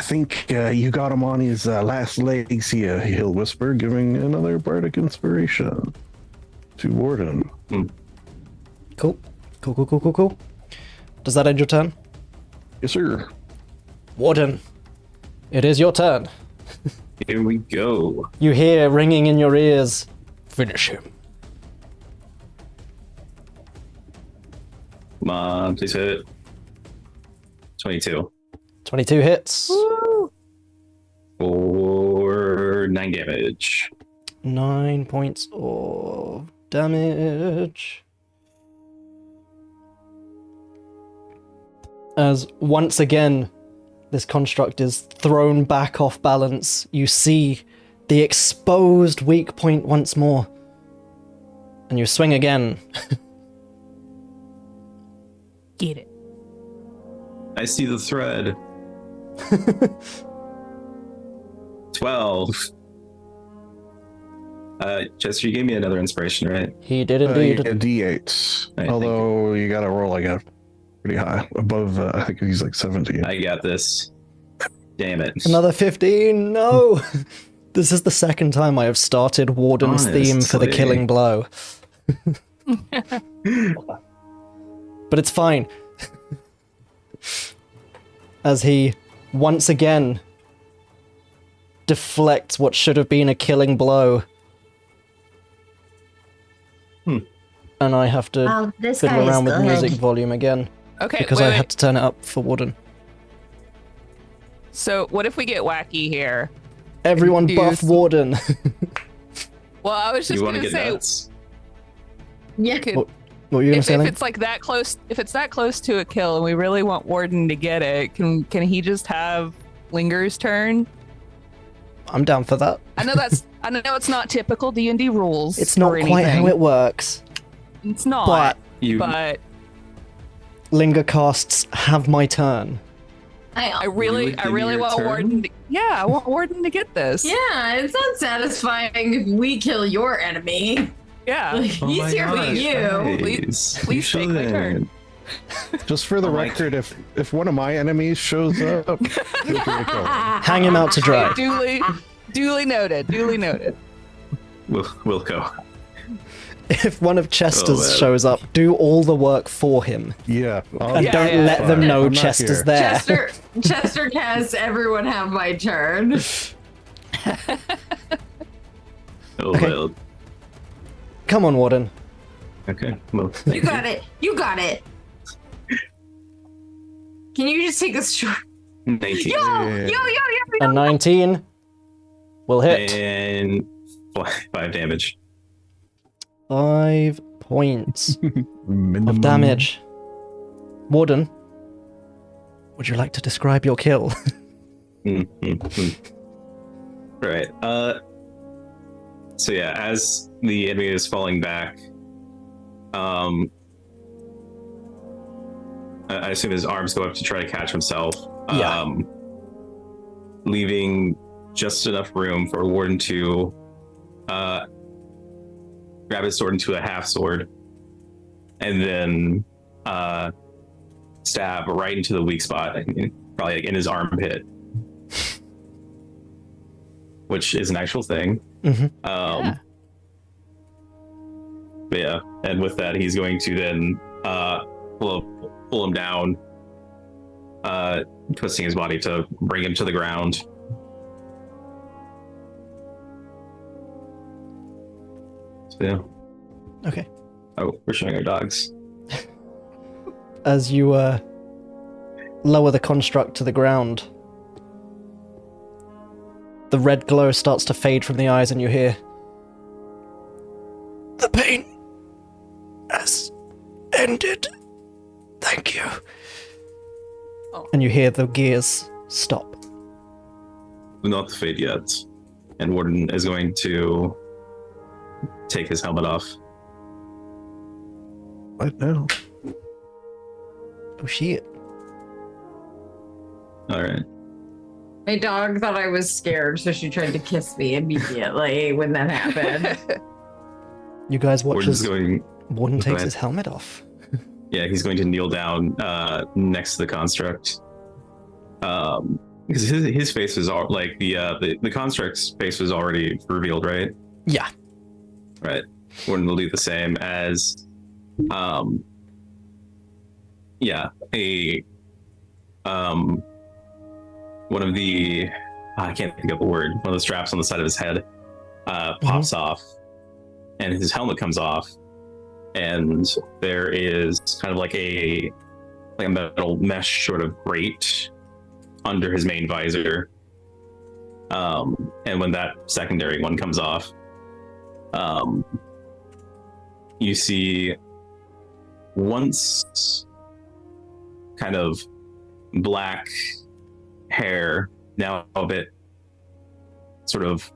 Speaker 2: think you got him on his last legs here, he'll whisper, giving another bardic inspiration to Warden.
Speaker 3: Cool. Cool. Does that end your turn?
Speaker 2: Yes, sir.
Speaker 3: Warden, it is your turn.
Speaker 5: Here we go.
Speaker 3: You hear ringing in your ears. Finish him.
Speaker 5: Come on, please hit. 22.
Speaker 3: 22 hits.
Speaker 5: For 9 damage.
Speaker 3: 9 points of damage. As once again, this construct is thrown back off balance, you see the exposed weak point once more. And you swing again.
Speaker 1: Get it.
Speaker 5: I see the thread. 12. Chester, you gave me another inspiration, right?
Speaker 3: He did
Speaker 2: You
Speaker 3: indeed.
Speaker 2: get a D8.
Speaker 5: Thank
Speaker 2: Although you gotta roll like a pretty high, above. I think he's like 17.
Speaker 5: I got this. Damn it.
Speaker 3: Another 15. No! This is the second time I have started Warden's theme for the
Speaker 5: Honestly.
Speaker 3: killing blow. But it's fine. As he once again deflects what should have been a killing blow. And I have to
Speaker 6: Well, this guy
Speaker 3: fiddle
Speaker 6: is
Speaker 3: around with
Speaker 6: good.
Speaker 3: music volume again
Speaker 1: Okay,
Speaker 3: because
Speaker 1: wait,
Speaker 3: I
Speaker 1: wait.
Speaker 3: had to turn it up for Warden.
Speaker 1: So what if we get wacky here?
Speaker 3: Everyone buff
Speaker 1: Confused.
Speaker 3: Warden.
Speaker 1: Well, I was just
Speaker 5: You want to
Speaker 1: gonna
Speaker 5: get
Speaker 1: say,
Speaker 5: nuts?
Speaker 4: Yeah.
Speaker 1: could,
Speaker 3: What were you gonna
Speaker 1: if,
Speaker 3: say?
Speaker 1: if
Speaker 3: Link?
Speaker 1: it's like that close, if it's that close to a kill, and we really want Warden to get it, can he just have Linger's turn?
Speaker 3: I'm down for that.
Speaker 1: I know it's not typical D&D rules.
Speaker 3: It's not
Speaker 1: or
Speaker 3: quite how
Speaker 1: anything.
Speaker 3: it works.
Speaker 1: It's not.
Speaker 3: But
Speaker 1: But
Speaker 3: Linger casts have my turn.
Speaker 1: I
Speaker 5: You
Speaker 1: really
Speaker 5: would give me
Speaker 1: want
Speaker 5: your turn?
Speaker 1: Warden. I want Warden to get this.
Speaker 4: Yeah, it's not satisfying if we kill your enemy.
Speaker 1: Yeah.
Speaker 4: Like,
Speaker 5: Oh
Speaker 4: he's
Speaker 5: my
Speaker 4: here for
Speaker 5: gosh,
Speaker 4: you.
Speaker 5: guys.
Speaker 1: Please take my turn.
Speaker 2: Just for the
Speaker 5: Oh my-
Speaker 2: record, if one of my enemies shows up, feel free to kill him.
Speaker 3: Hang him out to dry.
Speaker 1: Duly noted. Duly noted.
Speaker 5: We'll go.
Speaker 3: If one of Chester's
Speaker 5: man.
Speaker 3: shows up, do all the work for him.
Speaker 2: Yeah.
Speaker 3: And
Speaker 1: Yeah,
Speaker 3: don't
Speaker 1: yeah,
Speaker 3: let them
Speaker 2: fine.
Speaker 3: know
Speaker 2: I'm not
Speaker 3: Chester's
Speaker 2: here.
Speaker 3: there.
Speaker 4: Chester casts everyone have my turn.
Speaker 5: Oh,
Speaker 3: Okay.
Speaker 5: well.
Speaker 3: Come on, Warden.
Speaker 5: Okay. Well,
Speaker 4: You
Speaker 5: thank
Speaker 4: got it. You got it. Can you just take a short?
Speaker 5: 19.
Speaker 4: Yo.
Speaker 3: A 19 will hit.
Speaker 5: And 5 damage.
Speaker 3: 5 points
Speaker 2: Minimum.
Speaker 3: of damage. Warden, would you like to describe your kill?
Speaker 5: Right. So yeah, as the enemy is falling back, I assume his arms go up to try to catch himself.
Speaker 3: Yeah.
Speaker 5: Leaving just enough room for Warden to grab his sword into a half sword, and then stab right into the weak spot, probably like in his armpit, which is an actual thing.
Speaker 3: Mhm.
Speaker 1: Yeah.
Speaker 5: But yeah, and with that, he's going to then pull him down, twisting his body to bring him to the ground. So yeah.
Speaker 3: Okay.
Speaker 5: Oh, we're showing our dogs.
Speaker 3: As you lower the construct to the ground, the red glow starts to fade from the eyes, and you hear, "The pain has ended. Thank you."
Speaker 1: Oh.
Speaker 3: And you hear the gears stop.
Speaker 5: Not the fade yet. And Warden is going to take his helmet off.
Speaker 2: Right now.
Speaker 3: Oh shit.
Speaker 5: All right.
Speaker 4: My dog thought I was scared, so she tried to kiss me immediately when that happened.
Speaker 3: You guys watch
Speaker 5: Warden's
Speaker 3: as
Speaker 5: going.
Speaker 3: Warden
Speaker 5: Go
Speaker 3: takes
Speaker 5: ahead.
Speaker 3: his helmet off.
Speaker 5: Yeah, he's going to kneel down next to the construct. Because his face is all like the construct's face was already revealed, right?
Speaker 3: Yeah.
Speaker 5: Right. Warden will do the same as one of the I can't think of a word. One of the straps on the side of his head pops off, and his helmet comes off, and there is kind of like a metal mesh sort of grate under his main visor. And when that secondary one comes off, you see once kind of black hair, now a bit sort of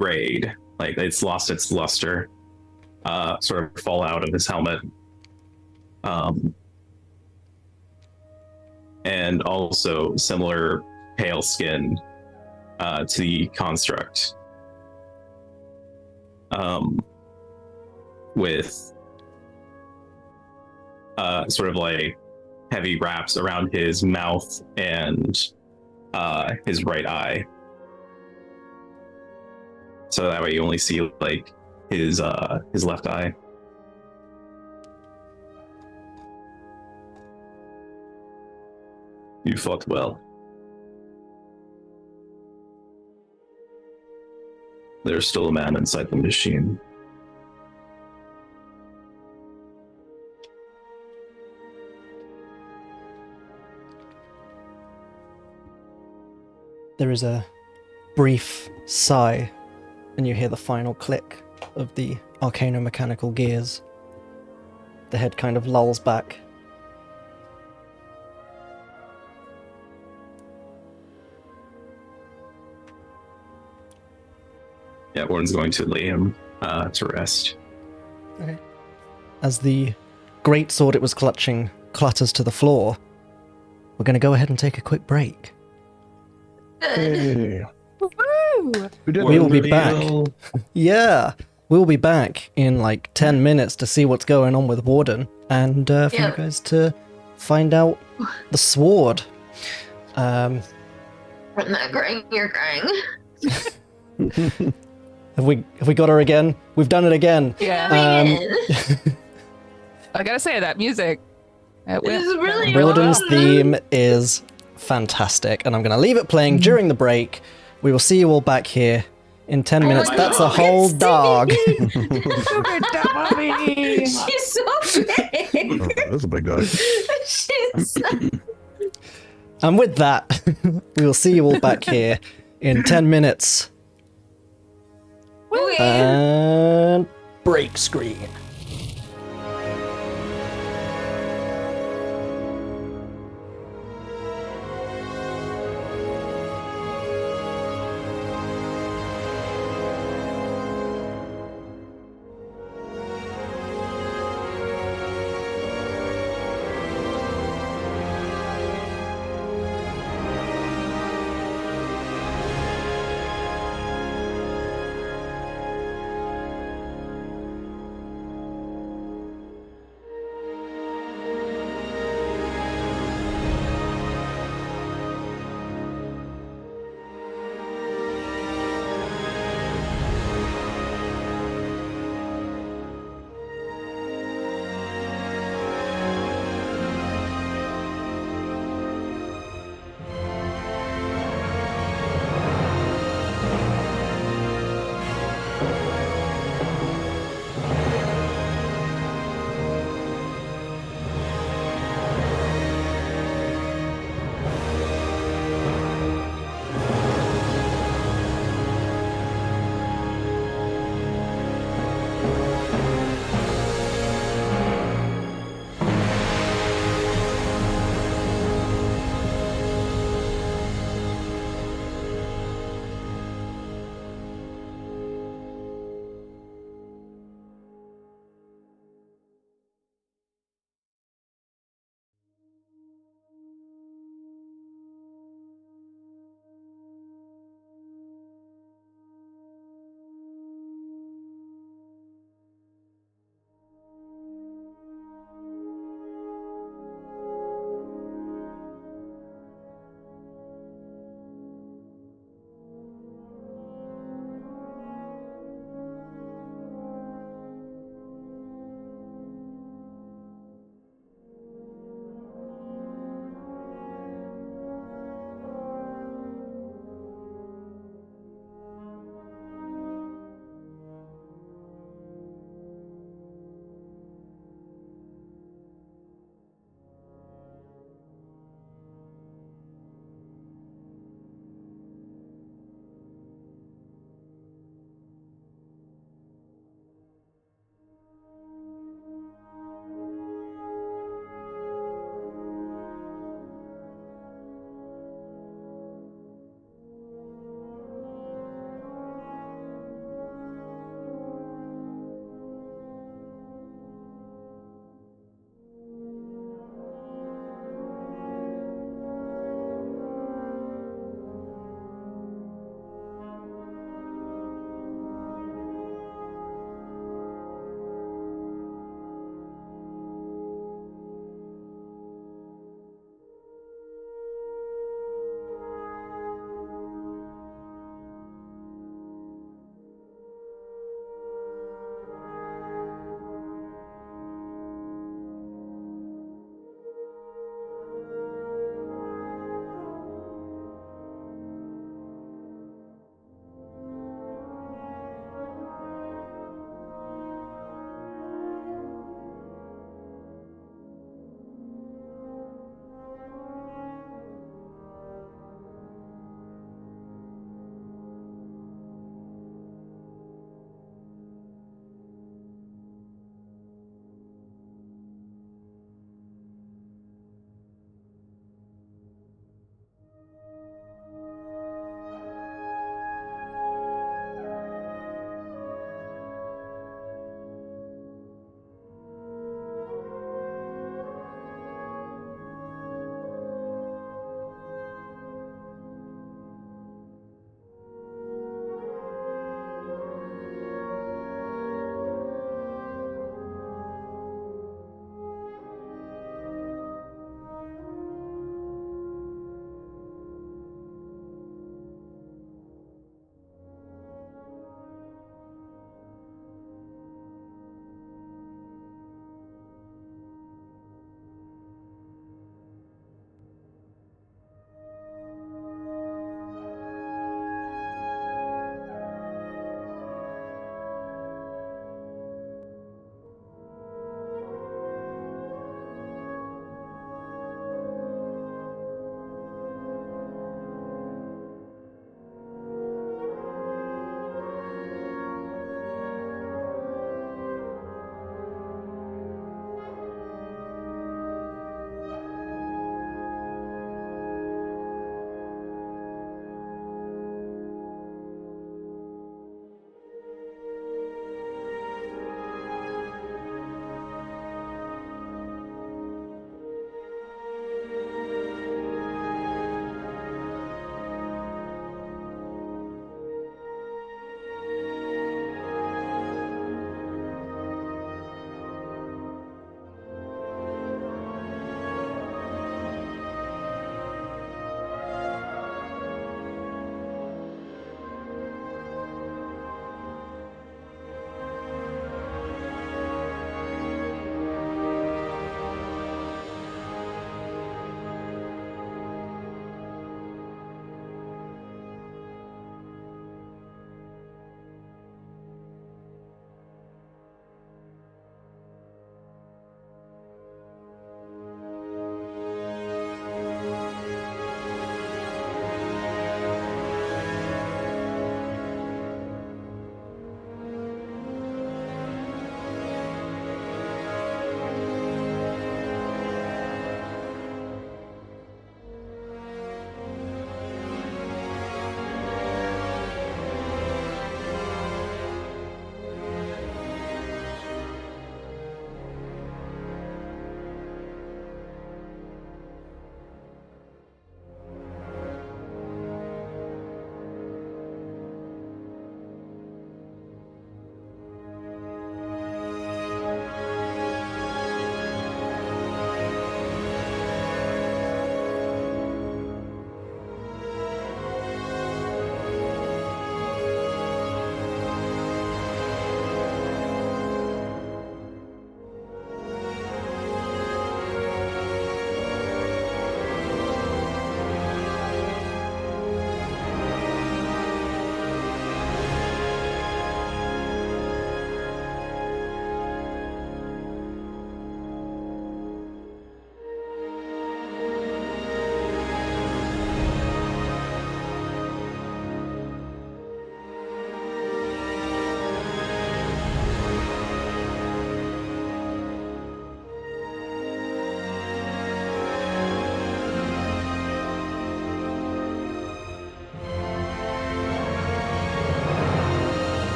Speaker 5: grayed, like it's lost its luster, sort of fall out of his helmet. And also similar pale skin to the construct, with sort of like heavy wraps around his mouth and his right eye. So that way you only see like his left eye. You fought well. There's still a man inside the machine.
Speaker 3: There is a brief sigh, and you hear the final click of the arcano-mechanical gears. The head kind of lulls back.
Speaker 5: Yeah, Warden's going to lay him to rest.
Speaker 3: Okay. As the great sword it was clutching clutters to the floor, we're going to go ahead and take a quick break.
Speaker 2: Hey.
Speaker 1: Woo!
Speaker 2: We did
Speaker 3: We will be
Speaker 2: the
Speaker 3: back.
Speaker 2: deal.
Speaker 3: Yeah, we'll be back in like 10 minutes to see what's going on with Warden, and for you
Speaker 4: Yeah.
Speaker 3: guys to find out the sword.
Speaker 4: I'm not crying, you're crying.
Speaker 3: Have we got her again? We've done it again.
Speaker 1: Yeah.
Speaker 4: Man,
Speaker 1: I gotta say that music. It
Speaker 4: this is really
Speaker 3: Warden's
Speaker 4: awesome.
Speaker 3: theme is fantastic, and I'm going to leave it playing during the break. We will see you all back here in 10 minutes.
Speaker 4: my
Speaker 3: That's a
Speaker 4: God.
Speaker 3: whole
Speaker 4: It's
Speaker 3: dog.
Speaker 4: She's so big.
Speaker 2: Oh, that's a big guy.
Speaker 4: She's so...
Speaker 3: And with that, we will see you all back here in 10 minutes. And break screen.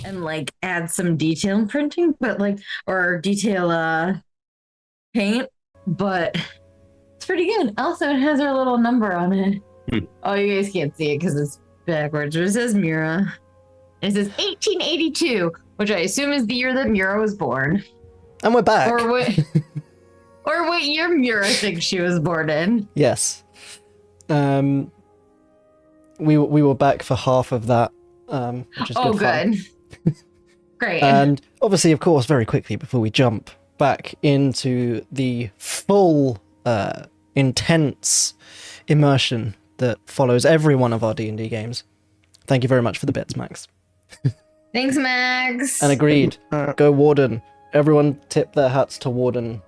Speaker 4: and like add some detail printing, but like or detail paint, but it's pretty good. Also, it has our little number on it. Oh, you guys can't see it because it's backwards, but it says Mira. It says 1882, which I assume is the year that Mira was born.
Speaker 3: And we're back.
Speaker 4: Or what year Mira thinks she was born in.
Speaker 3: Yes. We were back for half of that, which is good fun.
Speaker 4: Great.
Speaker 3: And obviously, of course, very quickly before we jump back into the full, intense immersion that follows every one of our D&D games. Thank you very much for the bits, Max.
Speaker 4: Thanks, Max.
Speaker 3: And agreed. Go Warden. Everyone tip their hats to Warden.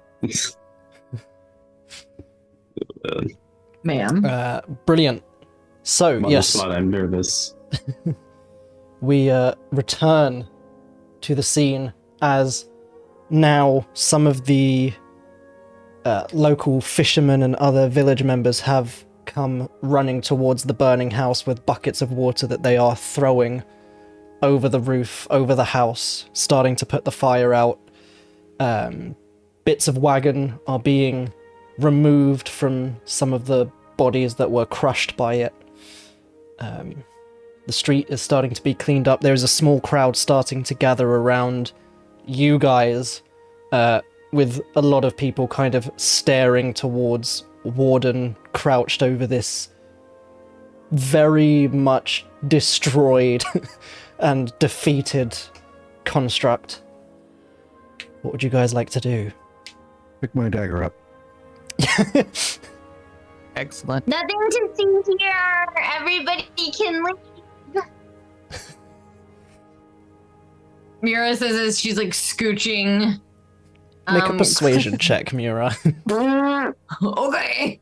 Speaker 4: Ma'am.
Speaker 3: Brilliant. So, yes.
Speaker 5: I'm nervous.
Speaker 3: We return to the scene as now some of the local fishermen and other village members have come running towards the burning house with buckets of water that they are throwing over the roof, over the house, starting to put the fire out. Bits of wagon are being removed from some of the bodies that were crushed by it. The street is starting to be cleaned up. There is a small crowd starting to gather around you guys, with a lot of people kind of staring towards Warden, crouched over this very much destroyed and defeated construct. What would you guys like to do?
Speaker 2: Pick my dagger up.
Speaker 1: Excellent.
Speaker 6: Nothing to see here. Everybody can leave.
Speaker 4: Mira says as she's like scooching.
Speaker 3: Make a persuasion check, Mira.
Speaker 4: Okay.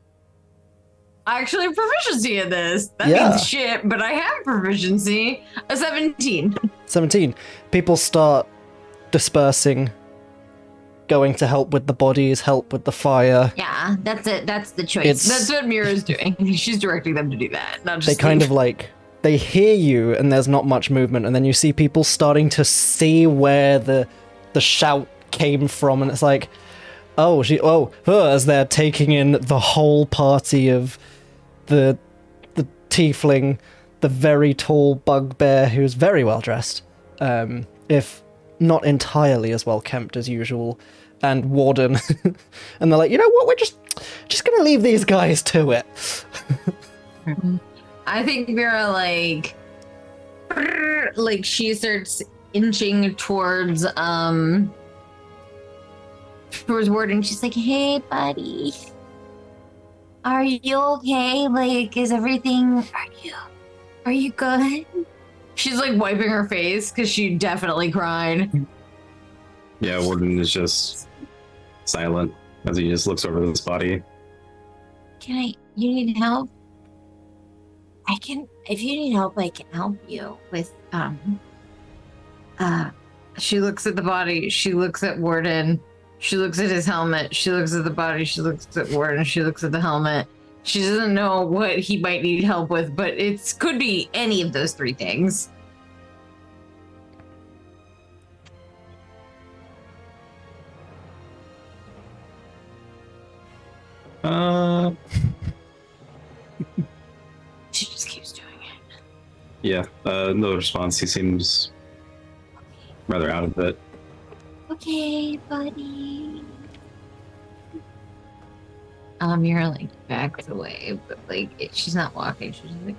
Speaker 4: I actually have proficiency in this. That
Speaker 3: Yeah.
Speaker 4: means shit, but I have proficiency. A 17.
Speaker 3: 17. People start dispersing, going to help with the bodies, help with the fire.
Speaker 6: Yeah, that's it. That's the choice.
Speaker 3: It's-
Speaker 4: That's what Mira's doing. She's directing them to do that. Not just
Speaker 3: They kind
Speaker 4: leave.
Speaker 3: of like, they hear you and there's not much movement, and then you see people starting to see where the shout came from, and it's like, as they're taking in the whole party of the tiefling, the very tall bugbear who's very well dressed, if not entirely as well kempt as usual, and Warden. And they're like, you know what, we're just gonna leave these guys to it.
Speaker 4: I think Mira like she starts inching towards
Speaker 6: Warden. She's like, "Hey, buddy, are you okay? Like, is everything? Are you good?"
Speaker 4: she's like wiping her face because she definitely cried.
Speaker 5: Yeah, Warden is just silent as he just looks over this body.
Speaker 6: You need help? If you need help, I can help you with,
Speaker 4: She looks at the body. She looks at Warden. She looks at his helmet. She looks at the body. She looks at Warden. She looks at the helmet. She doesn't know what he might need help with, but it could be any of those three things.
Speaker 6: she just keeps doing it.
Speaker 5: Yeah, no response. He seems rather out of it.
Speaker 6: Okay, buddy.
Speaker 4: Mira like backs away, but like she's not walking. She's just like.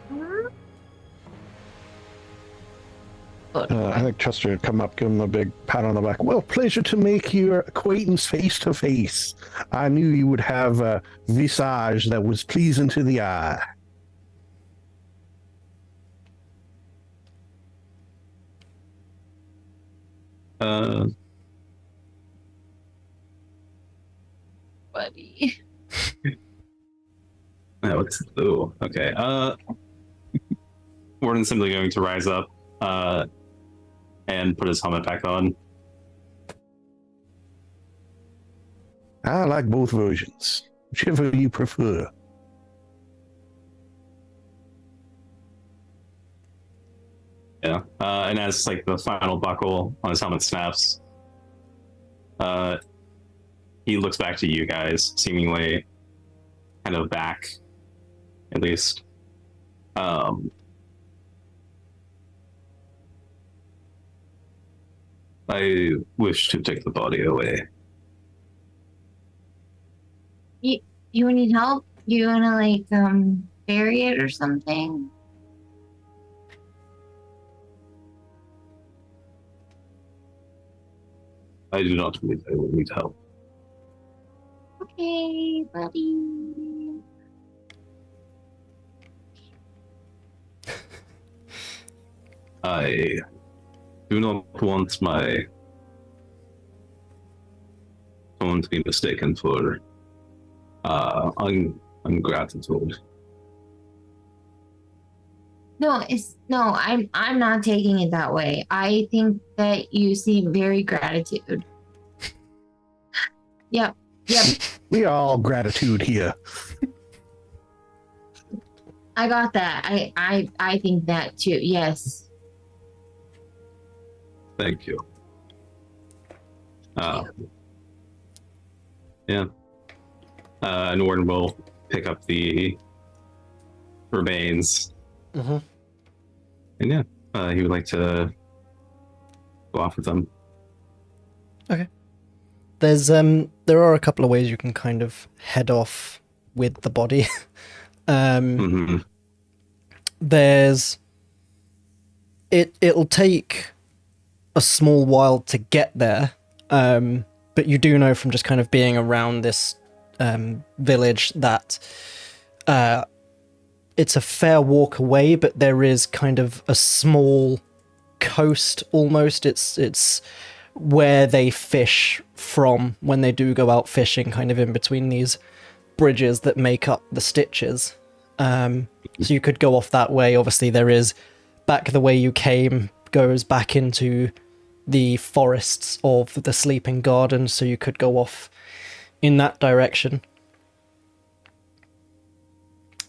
Speaker 2: I think Chester would come up, give him a big pat on the back. Well, pleasure to make your acquaintance face to face. I knew you would have a visage that was pleasing to the eye.
Speaker 4: Buddy.
Speaker 5: Okay. Warden's simply going to rise up and put his helmet back on.
Speaker 2: I like both versions, whichever you prefer.
Speaker 5: Yeah. And as like the final buckle on his helmet snaps, he looks back to you guys, seemingly kind of back, at least. I wish to take the body away.
Speaker 6: You need help? You wanna like bury it or something?
Speaker 5: I do not believe I will need help.
Speaker 6: Okay, buddy.
Speaker 5: I do not want someone to be mistaken for ungratitude.
Speaker 6: No, I'm not taking it that way. I think that you seem very gratitude. Yep.
Speaker 2: We are all gratitude here.
Speaker 6: I got that. I think that too. Yes.
Speaker 5: Thank you. Yeah. And Warden will pick up the remains.
Speaker 3: Mm-hmm.
Speaker 5: And yeah, he would like to go off with them.
Speaker 3: There's there are a couple of ways you can kind of head off with the body. There's it'll take a small while to get there, but you do know from just kind of being around this village that it's a fair walk away, but there is kind of a small coast almost. It's where they fish from when they do go out fishing, kind of in between these bridges that make up the stitches. So you could go off that way. Obviously there is back the way you came goes back into the forests of the Sleeping Garden, so you could go off in that direction.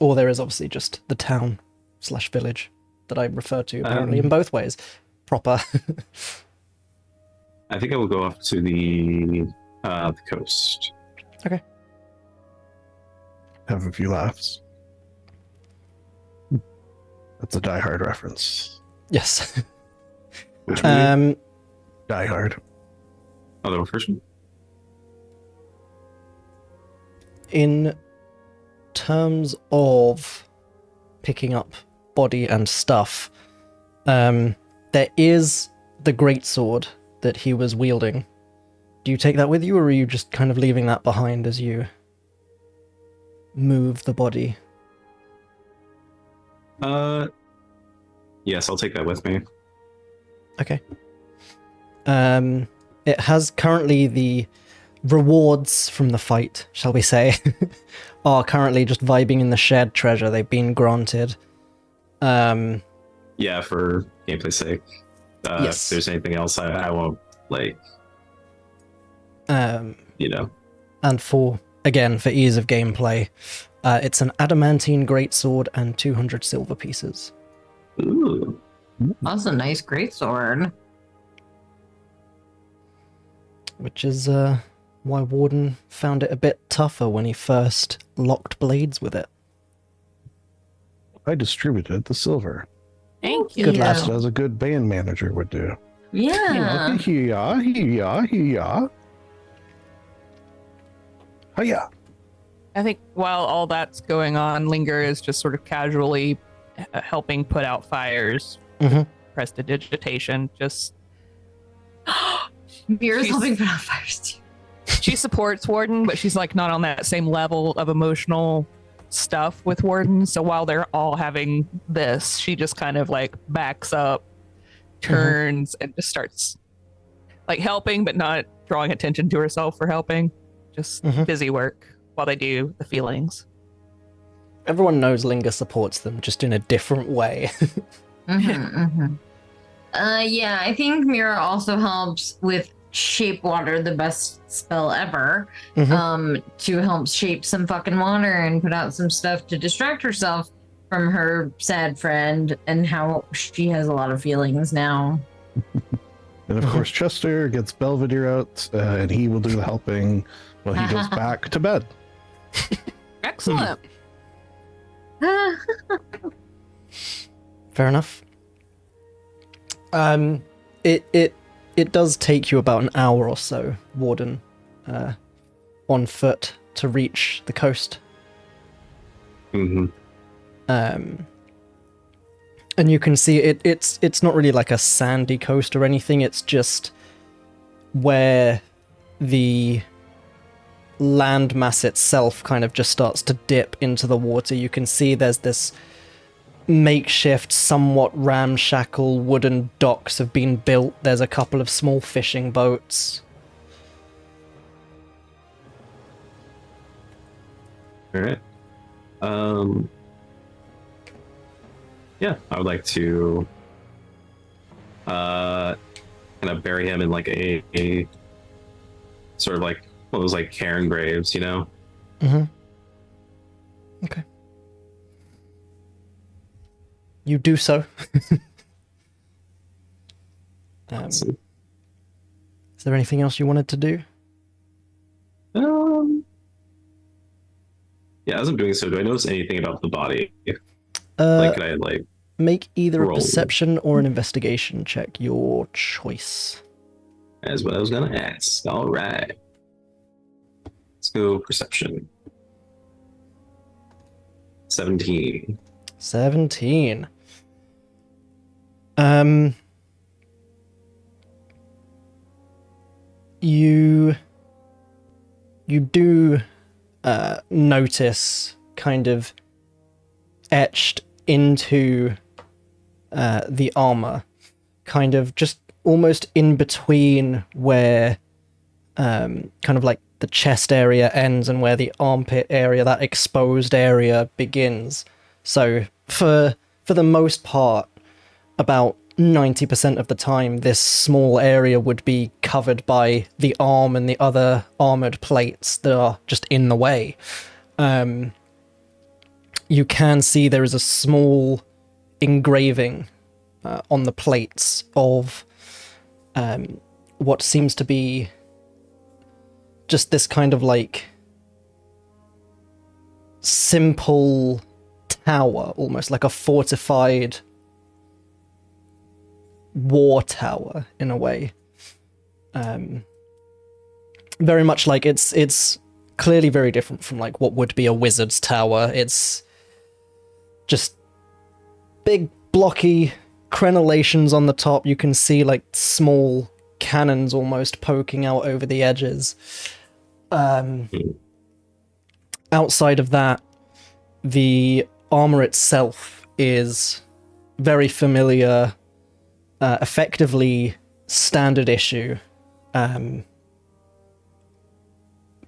Speaker 3: Or there is obviously just the town / village that I refer to apparently in both ways. Proper.
Speaker 5: I think I will go off to the coast.
Speaker 3: Okay.
Speaker 2: Have a few laughs. That's a Die Hard reference.
Speaker 3: Yes.
Speaker 2: Which movie? Die Hard.
Speaker 5: Oh, the first one?
Speaker 3: In terms of picking up body and stuff, there is the greatsword that he was wielding. Do you take that with you, or are you just kind of leaving that behind as you move the body?
Speaker 5: Yes, I'll take that with me.
Speaker 3: Okay. It has currently the rewards from the fight, shall we say, are currently just vibing in the shared treasure they've been granted.
Speaker 5: Yeah, for gameplay's sake.
Speaker 3: Yes.
Speaker 5: If there's anything else, I won't, like, you know.
Speaker 3: And for ease of gameplay, it's an adamantine greatsword and 200 silver pieces.
Speaker 5: Ooh.
Speaker 4: That's a nice greatsword.
Speaker 3: Which is why Warden found it a bit tougher when he first locked blades with it.
Speaker 2: I distributed the silver.
Speaker 4: Thank you.
Speaker 3: Good lad.
Speaker 2: Just as a good band manager would do.
Speaker 4: Yeah.
Speaker 2: You know, here you are, here you are, here you are. Hiya.
Speaker 1: I think while all that's going on, Linger is just sort of casually helping put out fires.
Speaker 3: Mhm.
Speaker 1: Prestidigitation. Just
Speaker 4: Mira's
Speaker 1: She's-
Speaker 4: helping put out fires too.
Speaker 1: she supports Warden, but she's like not on that same level of emotional stuff with Warden. So while they're all having this, she just kind of like backs up, turns, and just starts like helping, but not drawing attention to herself for helping. Just busy work while they do the feelings.
Speaker 3: Everyone knows Linger supports them, just in a different way.
Speaker 4: Yeah, I think Mira also helps with shape water, the best spell ever, to help shape some fucking water and put out some stuff to distract herself. from her sad friend and how she has a lot of feelings now.
Speaker 2: And of course, Chester gets Belvedere out, and he will do the helping while he goes back to bed.
Speaker 1: Excellent.
Speaker 3: Fair enough. It does take you about an hour or so, Warden, on foot to reach the coast.
Speaker 5: Mm-hmm.
Speaker 3: And you can see it's not really like a sandy coast or anything, it's just where the landmass itself kind of just starts to dip into the water. You can see there's this makeshift, somewhat ramshackle wooden docks have been built. There's a couple of small fishing boats.
Speaker 5: All right. Yeah, I would like to kind of bury him in like a sort of like one of those like cairn graves, you know?
Speaker 3: Mm-hmm. Okay. You do so. Is there anything else you wanted to do?
Speaker 5: Yeah, as I'm doing so, do I notice anything about the body? Like, can I like
Speaker 3: make either
Speaker 5: roll?
Speaker 3: a perception or an investigation check, your choice.
Speaker 5: That's what I was gonna ask. All right, let's go perception. 17.
Speaker 3: 17. You do notice kind of etched into the armor, kind of just almost in between where kind of like the chest area ends and where the armpit area, that exposed area, begins. So for the most part, about 90% of the time, this small area would be covered by the arm and the other armored plates that are just in the way. You can see there is a small engraving on the plates of what seems to be just this kind of like simple tower, almost like a fortified war tower in a way. Very much like it's clearly very different from like what would be a wizard's tower. It's just big blocky crenellations on the top. You can see like small cannons almost poking out over the edges. Outside of that, the armor itself is very familiar, effectively standard issue,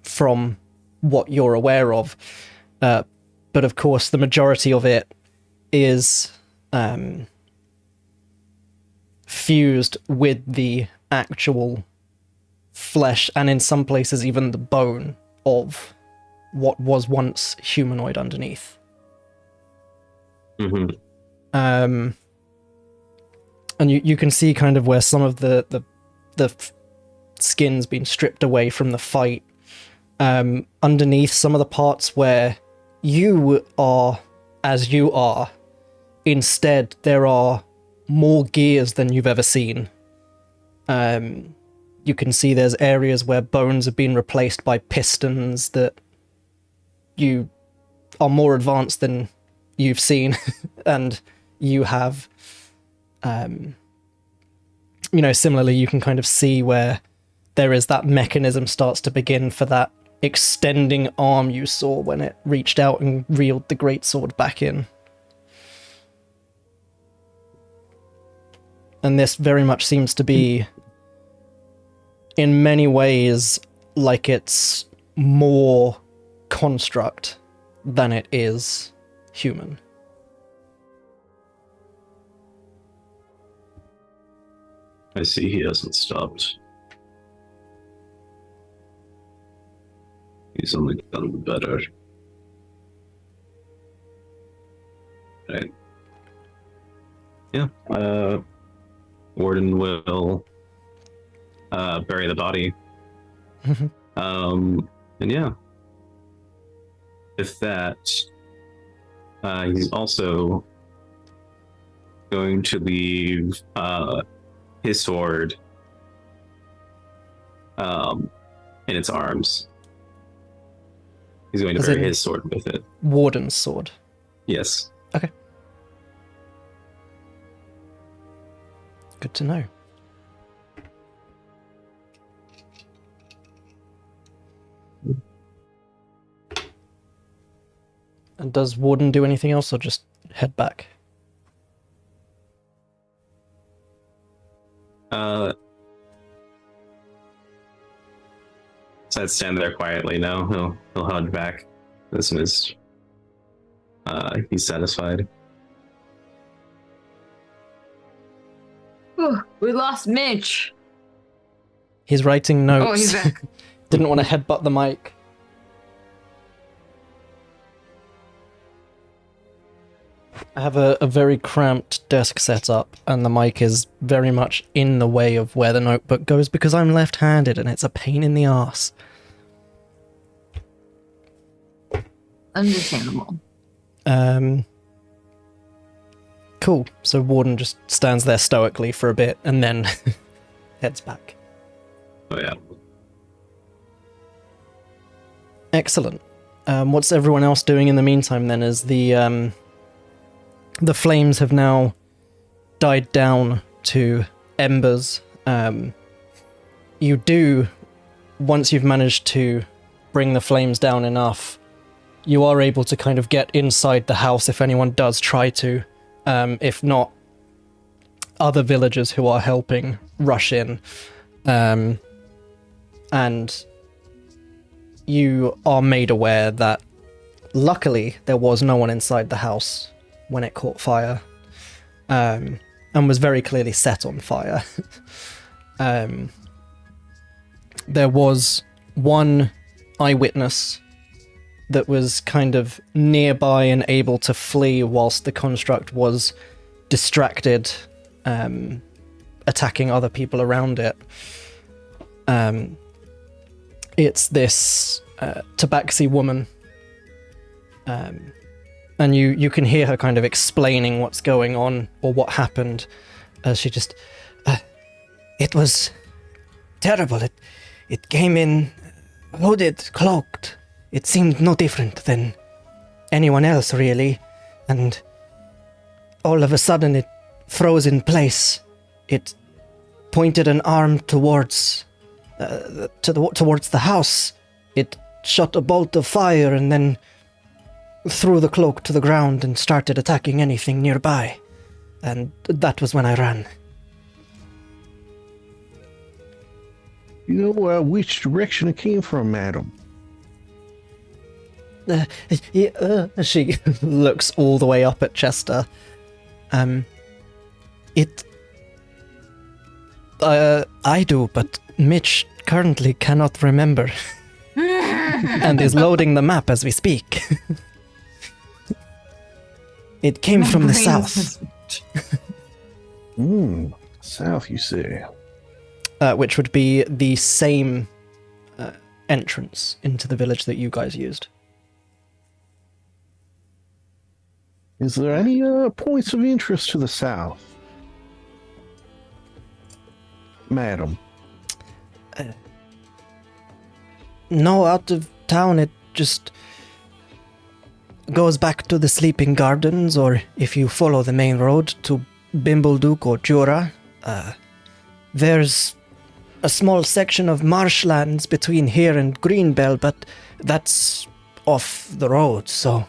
Speaker 3: from what you're aware of. But of course, the majority of it is fused with the actual flesh, and in some places even the bone of what was once humanoid underneath.
Speaker 5: Mm-hmm.
Speaker 3: And you can see kind of where some of the skin's been stripped away from the fight. Underneath some of the parts where you are as you are, instead there are more gears than you've ever seen. You can see there's areas where bones have been replaced by pistons that you are more advanced than you've seen, and you have, similarly, you can kind of see where there is that mechanism starts to begin for that extending arm you saw when it reached out and reeled the greatsword back in. And this very much seems to be, in many ways, like it's more construct than it is human.
Speaker 5: I see he hasn't stopped. He's only gotten better. Right. Yeah. Warden will bury the body. And yeah. With that, he's also going to leave his sword in its arms. He's going to
Speaker 3: As
Speaker 5: bury
Speaker 3: in-
Speaker 5: his sword with it.
Speaker 3: Warden's sword.
Speaker 5: Yes.
Speaker 3: Okay. Good to know. And does Warden do anything else or just head back?
Speaker 5: So I'd stand there quietly now. He'll head back as soon as he's satisfied.
Speaker 4: Whew, we lost Mitch.
Speaker 3: He's writing notes.
Speaker 4: Oh, he's back.
Speaker 3: Didn't want to headbutt the mic. I have a very cramped desk set up, and the mic is very much in the way of where the notebook goes because I'm left-handed and it's a pain in the arse.
Speaker 4: Understandable.
Speaker 3: Cool. So Warden just stands there stoically for a bit and then heads back.
Speaker 5: Oh yeah.
Speaker 3: Excellent. What's everyone else doing in the meantime then as the flames have now died down to embers? You do, once you've managed to bring the flames down enough, you are able to kind of get inside the house if anyone does try to. If not, other villagers who are helping rush in. And you are made aware that luckily there was no one inside the house when it caught fire, and was very clearly set on fire. There was one eyewitness that was kind of nearby and able to flee whilst the construct was distracted, attacking other people around it. It's this tabaxi woman, and you can hear her kind of explaining what's going on or what happened as she just... it was terrible. It came in hooded, cloaked. It seemed no different than anyone else, really. And all of a sudden it froze in place. It pointed an arm towards the house. It shot a bolt of fire and then threw the cloak to the ground and started attacking anything nearby. And that was when I ran.
Speaker 2: You know which direction it came from, madam?
Speaker 3: She looks all the way up at Chester. I do, but Mitch currently cannot remember. And is loading the map as we speak. It came from the south.
Speaker 2: South, you say?
Speaker 3: Which would be the same entrance into the village that you guys used.
Speaker 2: Is there any points of interest to the south, madam?
Speaker 3: No, out of town it just goes back to the Sleeping Gardens, or if you follow the main road to Bimbleduk or Jura, there's a small section of marshlands between here and Greenbell, but that's off the road, so...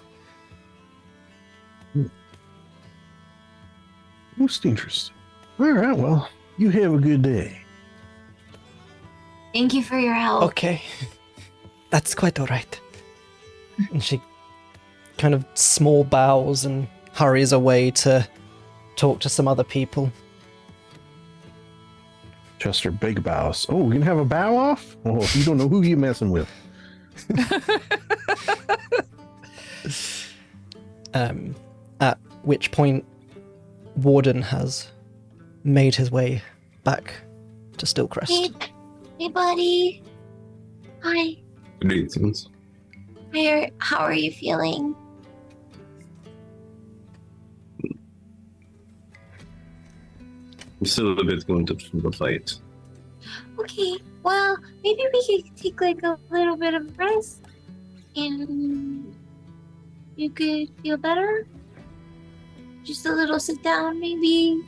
Speaker 2: Most interesting. All right, well, you have a good day.
Speaker 6: Thank you for your help.
Speaker 3: Okay. That's quite alright. And she kind of small bows and hurries away to talk to some other people.
Speaker 2: Chester big bows. Oh, we can have a bow off? Oh, you don't know who you're messing with.
Speaker 3: which point Warden has made his way back to Stillcrest.
Speaker 6: Hey, buddy. Hi.
Speaker 5: Greetings.
Speaker 6: How are you feeling?
Speaker 5: I'm still a bit wounded from the fight.
Speaker 6: Okay, well, maybe we could take like a little bit of rest and you could feel better. Just a little sit down, maybe.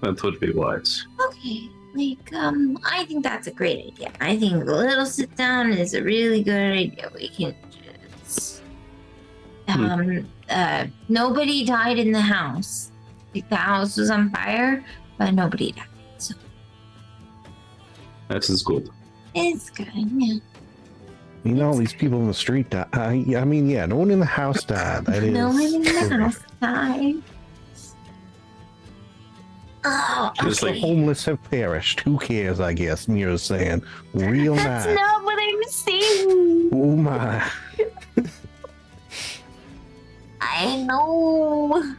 Speaker 5: That would be wise.
Speaker 6: Okay, I think that's a great idea. I think a little sit down is a really good idea. We can just, nobody died in the house. Like, the house was on fire, but nobody died. So
Speaker 5: That is good.
Speaker 6: it's good, yeah.
Speaker 2: You know, all these people in the street died. I mean, yeah, no one in the house died. That is.
Speaker 6: No one in the house died. Oh,
Speaker 5: Just
Speaker 2: The
Speaker 5: like-
Speaker 6: okay.
Speaker 2: homeless have perished. Who cares, I guess, Mira's saying. Real
Speaker 6: That's
Speaker 2: nice.
Speaker 6: not what I'm saying.
Speaker 2: Oh my.
Speaker 6: I know.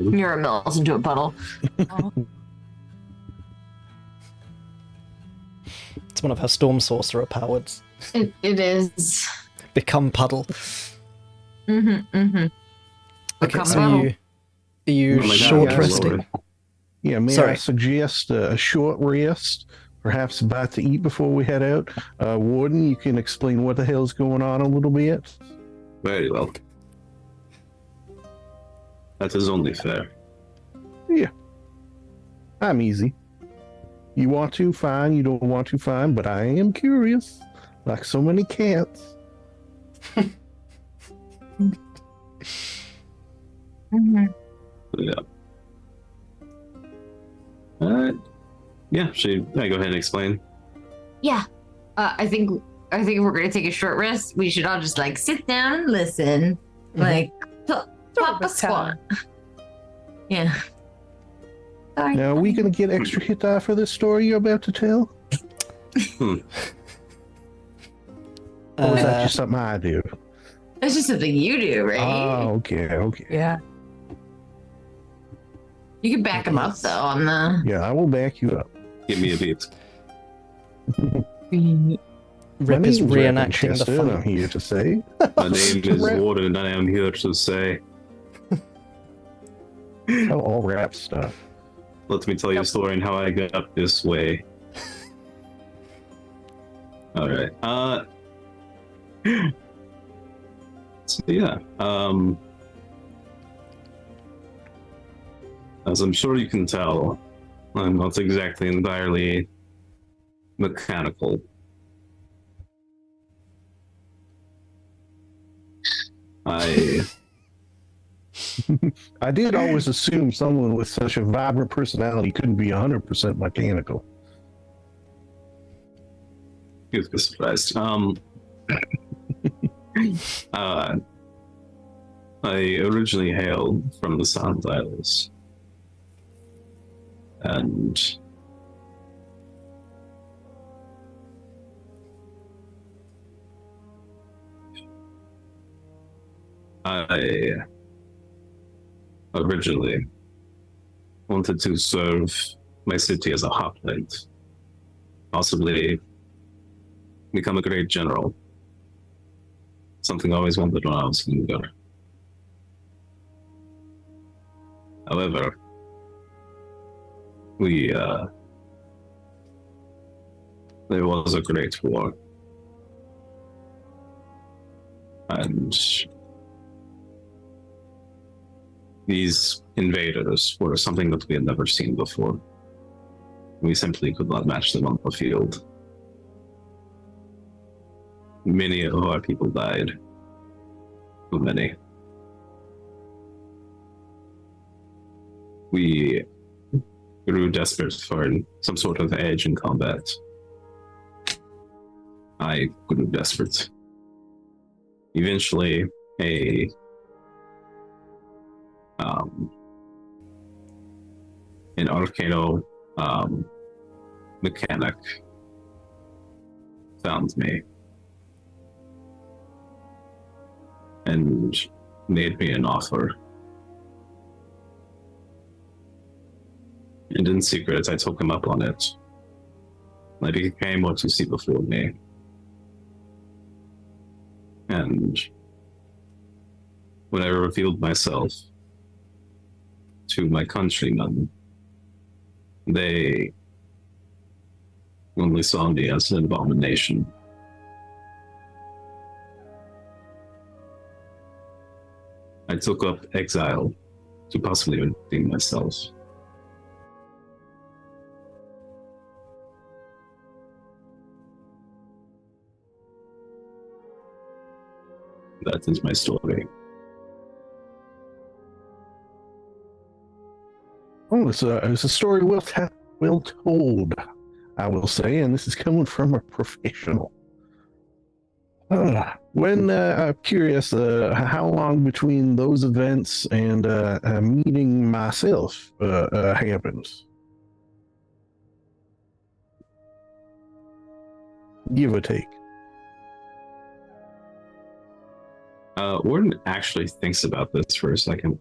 Speaker 4: Mira melts into a puddle.
Speaker 3: It's one of her storm sorcerer powers.
Speaker 4: It is.
Speaker 3: Become puddle.
Speaker 4: Mm-hmm.
Speaker 3: Okay, so
Speaker 4: puddle.
Speaker 3: are you
Speaker 5: Oh my God,
Speaker 3: short
Speaker 2: yeah,
Speaker 3: resting?
Speaker 5: Lord.
Speaker 2: Yeah, may I
Speaker 3: Sorry.
Speaker 2: suggest a short rest? Perhaps about to eat before we head out. Warden, you can explain what the hell's going on a little bit.
Speaker 5: Very well. That is only fair.
Speaker 2: I'm easy. You want to, fine. You don't want to, fine. But I am curious, like so many cats.
Speaker 6: Mm-hmm.
Speaker 5: Yeah. Alright. Yeah, I go ahead and explain.
Speaker 6: Yeah.
Speaker 4: I think if we're gonna take a short rest, we should all just like sit down and listen,
Speaker 3: Mhm.
Speaker 4: like pop a
Speaker 1: of
Speaker 4: squat. Yeah.
Speaker 6: Sorry.
Speaker 2: Now, are we going to get extra hit die for this story you're about to tell? Or is that just something I do?
Speaker 4: That's just something you do, right?
Speaker 2: Oh, okay.
Speaker 1: Yeah.
Speaker 4: You can back him up though on the.
Speaker 2: Yeah, I will back you up.
Speaker 5: Give me a beat.
Speaker 3: Rip is
Speaker 2: name's
Speaker 3: reenacting the
Speaker 2: Chester, and I'm
Speaker 3: fight.
Speaker 2: here to say.
Speaker 5: My name is
Speaker 2: Rap.
Speaker 5: Warden, and I am here to say,
Speaker 2: Oh, all rap stuff.
Speaker 5: let me tell you a story and how I got up this way. Alright. So yeah. As I'm sure you can tell, I'm not exactly entirely mechanical.
Speaker 2: I did always assume someone with such a vibrant personality couldn't be 100% mechanical.
Speaker 5: You'd be surprised. I originally hailed from the Sand Isles. And I originally wanted to serve my city as a hoplite, possibly become a great general. Something I always wanted when I was younger. However, there was a great war. And these invaders were something that we had never seen before. We simply could not match them on the field. Many of our people died. Too many. We grew desperate for some sort of edge in combat. I grew desperate. Eventually, an arcane mechanic found me. And made me an offer. And in secret, I took him up on it. I became what you see before me. And when I revealed myself to my countrymen, they only saw me as an abomination. I took up exile to possibly redeem myself. That is my story.
Speaker 2: Oh, it's a story well told, I will say, and this is coming from a professional. I'm curious, how long between those events and meeting myself happened? Give or take.
Speaker 5: Warden actually thinks about this for a second.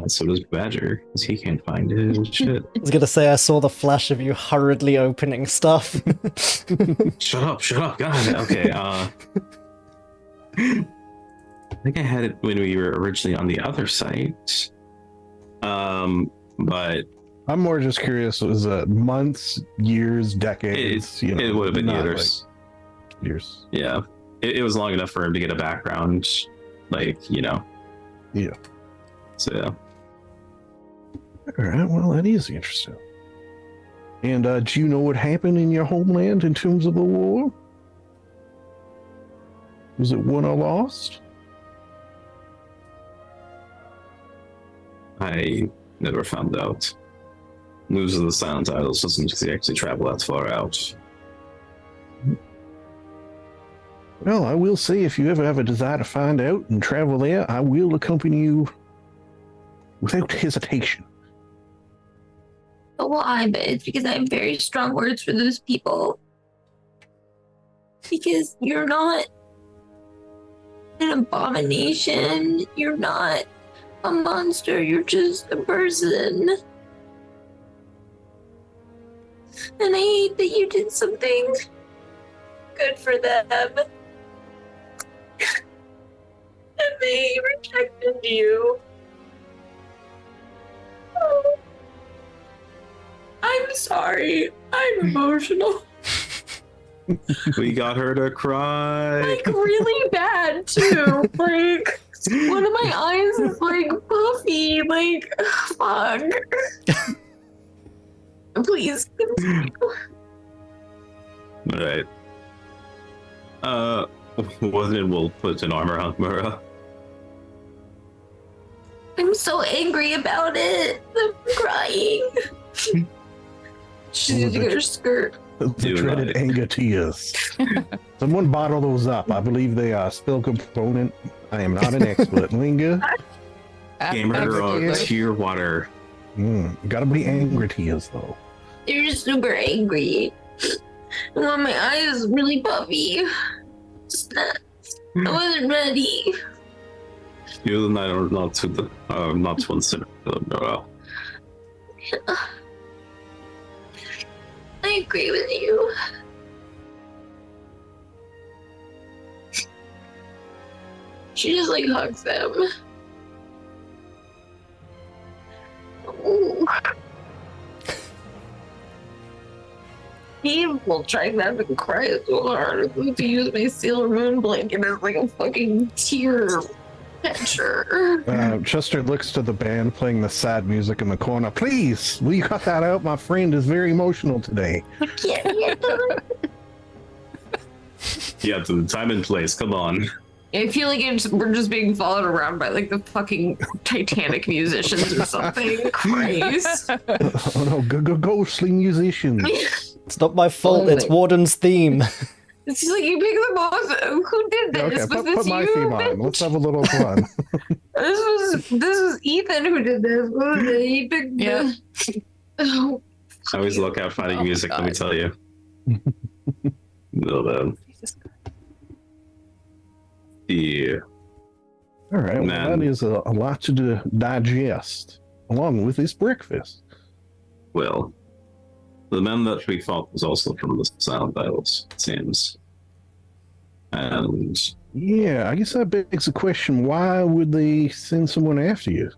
Speaker 5: So does Badger, because he can't find his shit.
Speaker 3: I was gonna say I saw the flash of you hurriedly opening stuff.
Speaker 5: Shut up, God. Okay, I think I had it when we were originally on the other site. But
Speaker 2: I'm more just curious, was it months, years, decades?
Speaker 5: it would have been
Speaker 2: not
Speaker 5: years.
Speaker 2: like years.
Speaker 5: Yeah. It was long enough for him to get a background,
Speaker 2: Yeah.
Speaker 5: So yeah.
Speaker 2: All right, well, that is interesting. And do you know what happened in your homeland in terms of the war? Was it won or lost?
Speaker 5: I never found out. News of the Silent Isles doesn't actually travel that far out.
Speaker 2: Well, I will say, if you ever have a desire to find out and travel there, I will accompany you without hesitation.
Speaker 6: But why? But it's because I have very strong words for those people. Because you're not an abomination. You're not a monster. You're just a person. And I hate that you did something good for them. And they rejected you. Oh. I'm sorry. I'm emotional.
Speaker 5: We got her to cry.
Speaker 6: Like, really bad, too. Like, one of my eyes is, like, puffy. Like, fuck. Please continue.
Speaker 5: Alright. Warden will put an arm around Mura.
Speaker 6: I'm so angry about it. I'm crying. She's using her skirt.
Speaker 2: The dreaded anger tears. Someone bottle those up. I believe they are spill component. I am not an expert. Linger.
Speaker 5: Gamer on tear water.
Speaker 2: Gotta be angry tears, though.
Speaker 6: They're just super angry. And when my eye is really puffy. Just not. I wasn't ready.
Speaker 5: You and I are not to the not to consider no.
Speaker 6: I agree with you. She just like hugs them. Ooh. He will try not to cry so hard. I'm going to use my Sailor Moon blanket as like a fucking tear catcher.
Speaker 2: Chester looks to the band playing the sad music in the corner. Please, will you cut that out? My friend is very emotional today.
Speaker 6: I can't handle it.
Speaker 5: Yeah, to the time and place. Come on.
Speaker 4: I feel like we're just being followed around by like the fucking Titanic musicians or something. Christ.
Speaker 2: Oh no, go ghostly musicians.
Speaker 3: It's not my fault, it's Warden's theme.
Speaker 4: It's just like you pick the most. Who did this?
Speaker 2: Okay,
Speaker 4: Was
Speaker 2: put
Speaker 4: this
Speaker 2: my
Speaker 4: you?
Speaker 2: theme on. Let's have a little fun.
Speaker 4: This was Ethan who did this. What was it? He picked
Speaker 1: Yep.
Speaker 4: Oh,
Speaker 5: I always look out finding
Speaker 1: Oh my
Speaker 5: music, let me
Speaker 1: God.
Speaker 5: tell you. No, man.
Speaker 1: Jesus Christ.
Speaker 5: The
Speaker 2: All right, well,
Speaker 5: Man.
Speaker 2: that is a lot to digest, along with this breakfast.
Speaker 5: well, the man that we fought was also from the Sound Isles, it seems. And
Speaker 2: Yeah, I guess that begs the question: why would they send someone after you?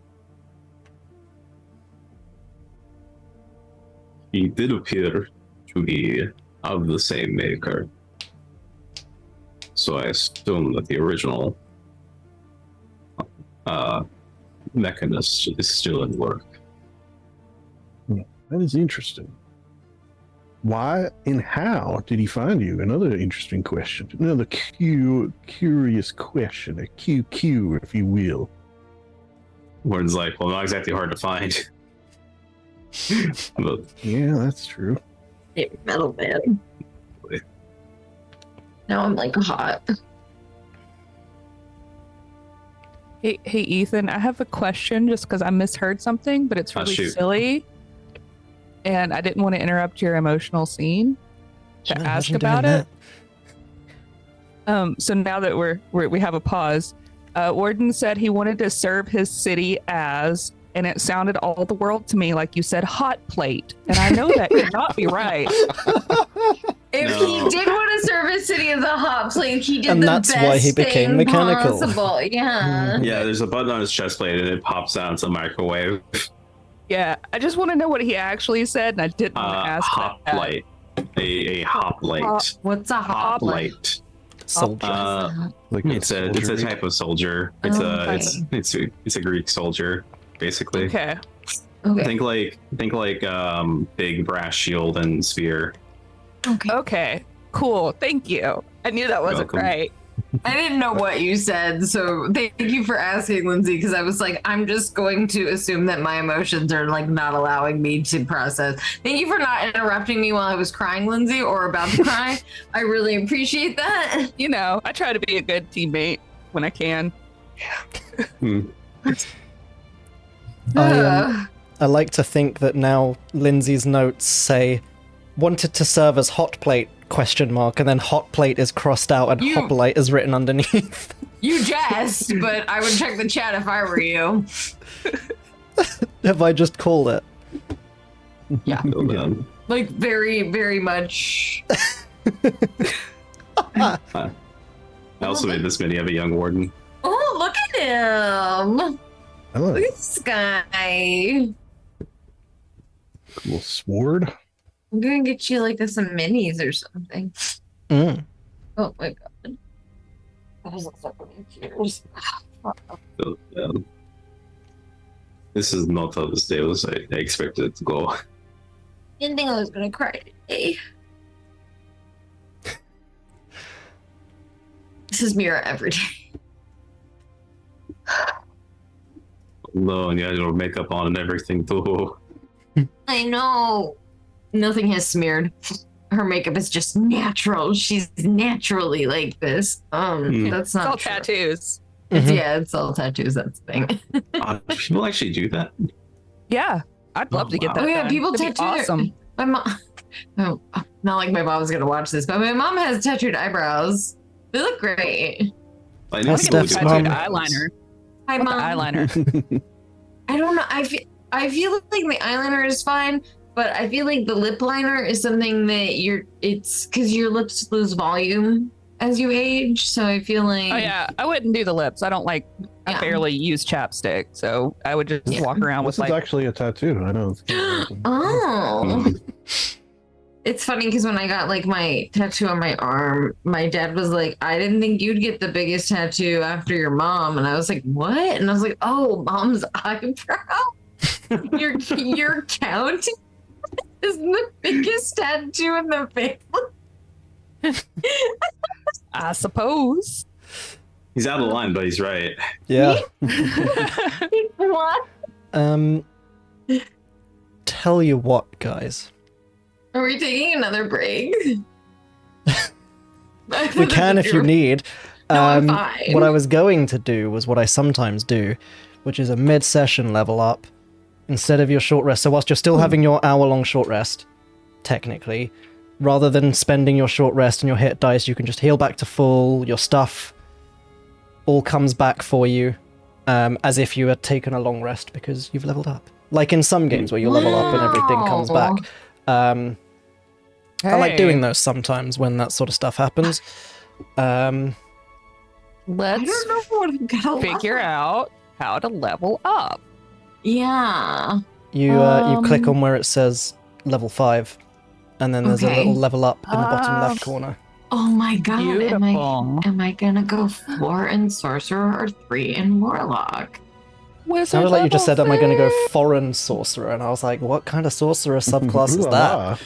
Speaker 5: he did appear to be of the same maker. So I assume that the original mechanist is still at work.
Speaker 2: That is interesting. Why and how did he find you? Another interesting question. Another curious question. A QQ, if you will.
Speaker 5: Warden's like, well, not exactly hard to find. But
Speaker 2: Yeah, that's true.
Speaker 4: Hey, metal man. Now I'm like hot.
Speaker 1: Hey, Ethan, I have a question just because I misheard something, but it's really
Speaker 5: shoot.
Speaker 1: silly. And I didn't want to interrupt your emotional scene to
Speaker 3: Imagine
Speaker 1: ask
Speaker 3: doing
Speaker 1: about it.
Speaker 3: that.
Speaker 1: So now that we have a pause, Warden said he wanted to serve his city as, and it sounded all the world to me like you said hot plate, and I know that could not be right.
Speaker 4: If
Speaker 5: No.
Speaker 4: he did want to serve his city as a hot plate, he did
Speaker 3: And
Speaker 4: the
Speaker 3: that's
Speaker 4: best
Speaker 3: why he became
Speaker 4: thing
Speaker 3: mechanical.
Speaker 4: possible. Yeah.
Speaker 5: yeah, there's a button on his chest plate and it pops out into the microwave.
Speaker 1: Yeah, I just want to know what he actually said, and I didn't want to ask
Speaker 5: Hop
Speaker 1: that.
Speaker 5: light. A hop light.
Speaker 4: What's a hot plate?
Speaker 5: Light.
Speaker 3: Soldier.
Speaker 2: Like
Speaker 5: It's a
Speaker 2: soldiery.
Speaker 5: type of soldier. It's
Speaker 4: Okay.
Speaker 5: it's a Greek soldier, basically.
Speaker 1: Okay.
Speaker 4: Okay.
Speaker 5: Think like big brass shield and spear.
Speaker 4: Okay.
Speaker 1: Okay. Cool. Thank you. I knew that wasn't
Speaker 5: Welcome.
Speaker 1: right.
Speaker 4: I didn't know what you said, so thank you for asking, Lindsay, because I was like, I'm just going to assume that my emotions are like not allowing me to process. Thank you for not interrupting me while I was crying, Lindsay, or about to cry. I really appreciate that.
Speaker 1: You know, I try to be a good teammate when I can.
Speaker 3: I like to think that now Lindsay's notes say wanted to serve as hot plate ? And then hot plate is crossed out and
Speaker 4: You-
Speaker 3: hoplite is written underneath.
Speaker 4: You jest, but I would check the chat if I were you.
Speaker 3: Have I just called it?
Speaker 4: Yeah.
Speaker 2: Yeah.
Speaker 4: Like very, very much.
Speaker 5: I also made this mini of a young warden.
Speaker 4: Oh, look at him.
Speaker 2: Oh,
Speaker 4: Look at this guy.
Speaker 2: cool sword.
Speaker 4: I'm gonna get you like some minis or something.
Speaker 3: Mm.
Speaker 4: Oh my god. That was like tears.
Speaker 5: So, this is not how this day was. I expected it to go.
Speaker 4: Didn't think I was gonna cry today. This is Mira every day.
Speaker 5: No, and you had your makeup on and everything too.
Speaker 4: I know. Nothing has smeared. Her makeup is just natural. She's naturally like this. That's
Speaker 1: It's all
Speaker 4: not true.
Speaker 1: tattoos.
Speaker 4: It's,
Speaker 3: Mhm.
Speaker 4: yeah, it's all tattoos. That's the thing.
Speaker 5: People actually do that.
Speaker 1: Yeah, I'd love
Speaker 5: Oh,
Speaker 1: to get
Speaker 5: wow.
Speaker 1: that.
Speaker 4: Oh yeah,
Speaker 1: done.
Speaker 4: people
Speaker 1: That'd be
Speaker 4: tattoo their-
Speaker 1: awesome.
Speaker 4: My mom. Oh, not like my mom's gonna watch this, but my mom has tattooed eyebrows. They look great.
Speaker 5: I
Speaker 3: That's
Speaker 5: people
Speaker 3: Steph's
Speaker 5: do
Speaker 3: mom.
Speaker 5: that.
Speaker 1: Eyeliner.
Speaker 4: Hi,
Speaker 1: What the
Speaker 4: mom.
Speaker 1: eyeliner?
Speaker 4: I don't know. I feel like the eyeliner is fine, but I feel like the lip liner is something that it's because your lips lose volume as you age. So I feel like
Speaker 1: Oh yeah, I wouldn't do the lips. I don't like. I
Speaker 4: Yeah.
Speaker 1: barely use chapstick, so I would just
Speaker 4: Yeah.
Speaker 1: walk around
Speaker 2: This
Speaker 1: with
Speaker 2: is
Speaker 1: like.
Speaker 2: actually a tattoo. I know.
Speaker 4: Oh. It's funny because when I got like my tattoo on my arm, my dad was like, I didn't think you'd get the biggest tattoo after your mom. And I was like, what? And I was like, oh, mom's eyebrow? your count is the biggest tattoo in the family.
Speaker 1: I suppose.
Speaker 5: He's out of line, but he's right.
Speaker 3: Yeah.
Speaker 4: What?
Speaker 3: Tell you what, guys.
Speaker 4: Are we taking another break?
Speaker 3: We can if you need.
Speaker 4: No, I'm fine.
Speaker 3: What I was going to do was what I sometimes do, which is a mid-session level up, instead of your short rest, so whilst you're still having your hour-long short rest, technically, rather than spending your short rest and your hit dice, you can just heal back to full, your stuff all comes back for you, as if you had taken a long rest because you've leveled up. Like in some games where you level up and everything comes back. I like doing those sometimes when that sort of stuff happens.
Speaker 1: Let's
Speaker 4: I don't know what I'm gonna
Speaker 1: figure out how to level up.
Speaker 4: Yeah.
Speaker 3: You click on where it says level 5, and then there's a
Speaker 4: Okay.
Speaker 3: little level up in the bottom left corner.
Speaker 4: Oh my god.
Speaker 1: Beautiful.
Speaker 4: Am I gonna go 4 in sorcerer or 3 in warlock?
Speaker 3: Sounded like you just said, am I going to go foreign sorcerer? And I was like, what kind of sorcerer subclass is that?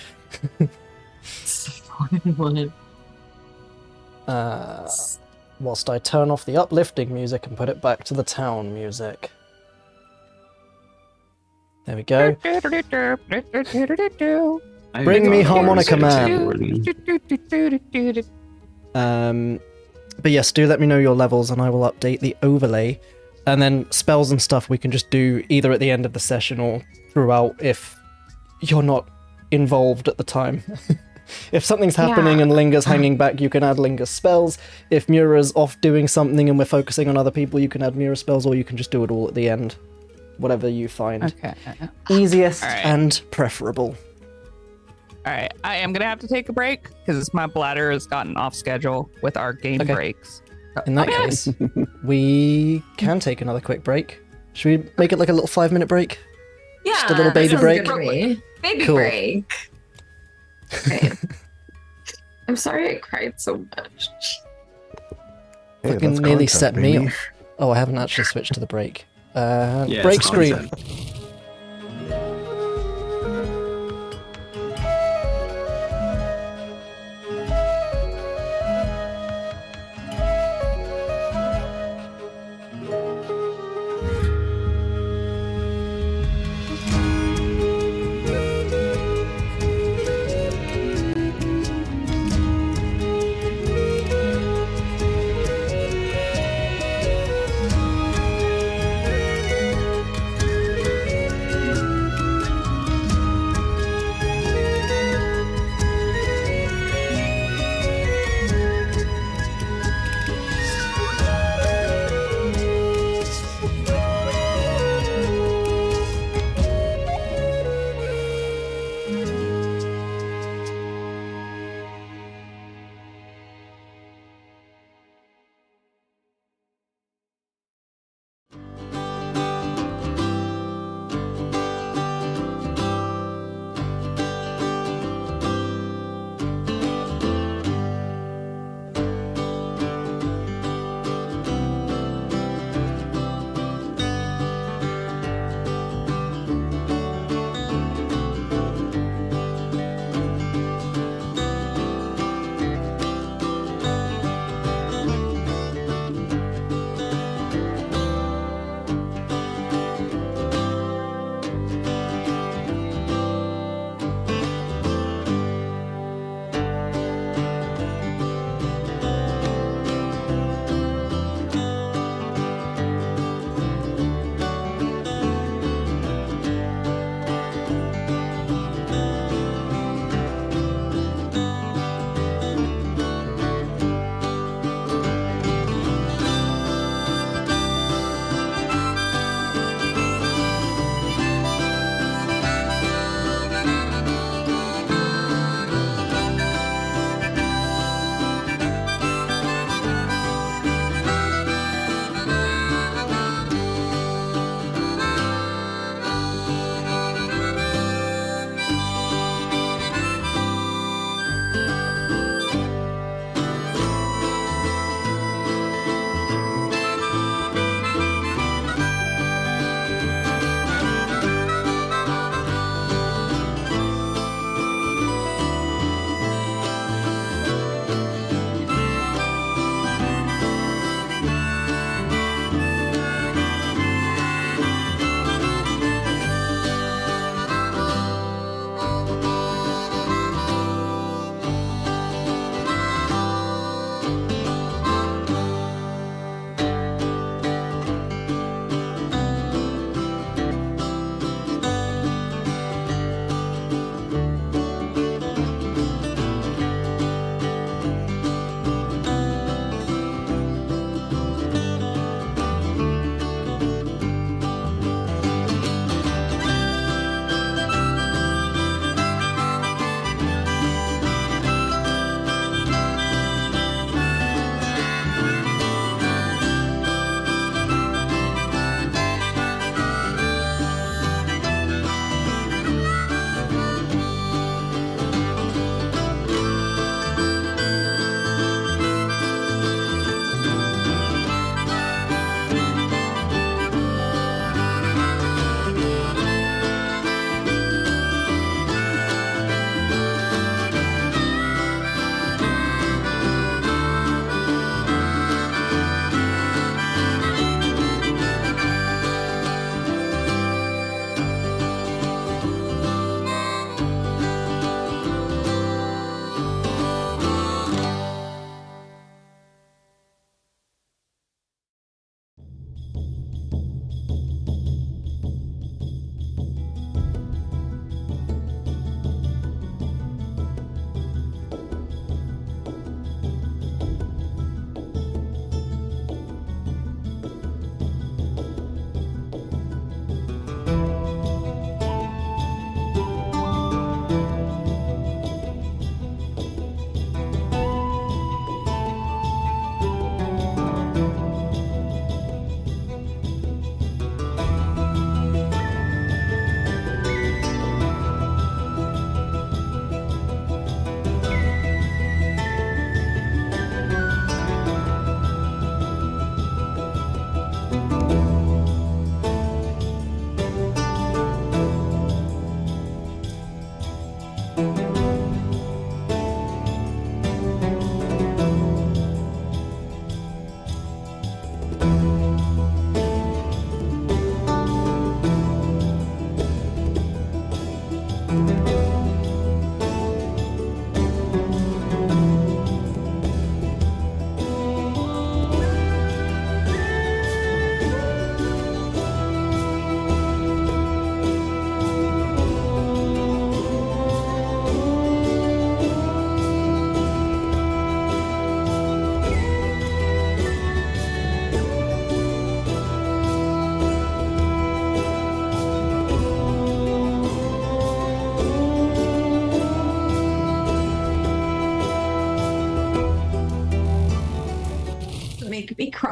Speaker 3: Whilst I turn off the uplifting music and put it back to the town music. There we go. Bring me harmonica man. But yes, do let me know your levels and I will update the overlay. And then spells and stuff we can just do either at the end of the session or throughout if you're not involved at the time. If something's happening and Linger's hanging back, you can add Linger spells. If Mura's off doing something and we're focusing on other people, you can add Mura spells, or you can just do it all at the end. Whatever you find easiest and preferable.
Speaker 1: Alright, I am gonna have to take a break because my bladder has gotten off schedule with our game breaks.
Speaker 3: In that case, we can take another quick break. Should we make it like a little 5-minute break?
Speaker 4: Yeah.
Speaker 3: Just a little baby
Speaker 4: that sounds
Speaker 3: break?
Speaker 4: good to me. Baby
Speaker 3: Cool.
Speaker 4: break. Okay. I'm sorry I cried so much.
Speaker 3: Fucking nearly set me off. Oh, I haven't actually switched to the break. Break
Speaker 5: it's
Speaker 3: screen.
Speaker 5: content.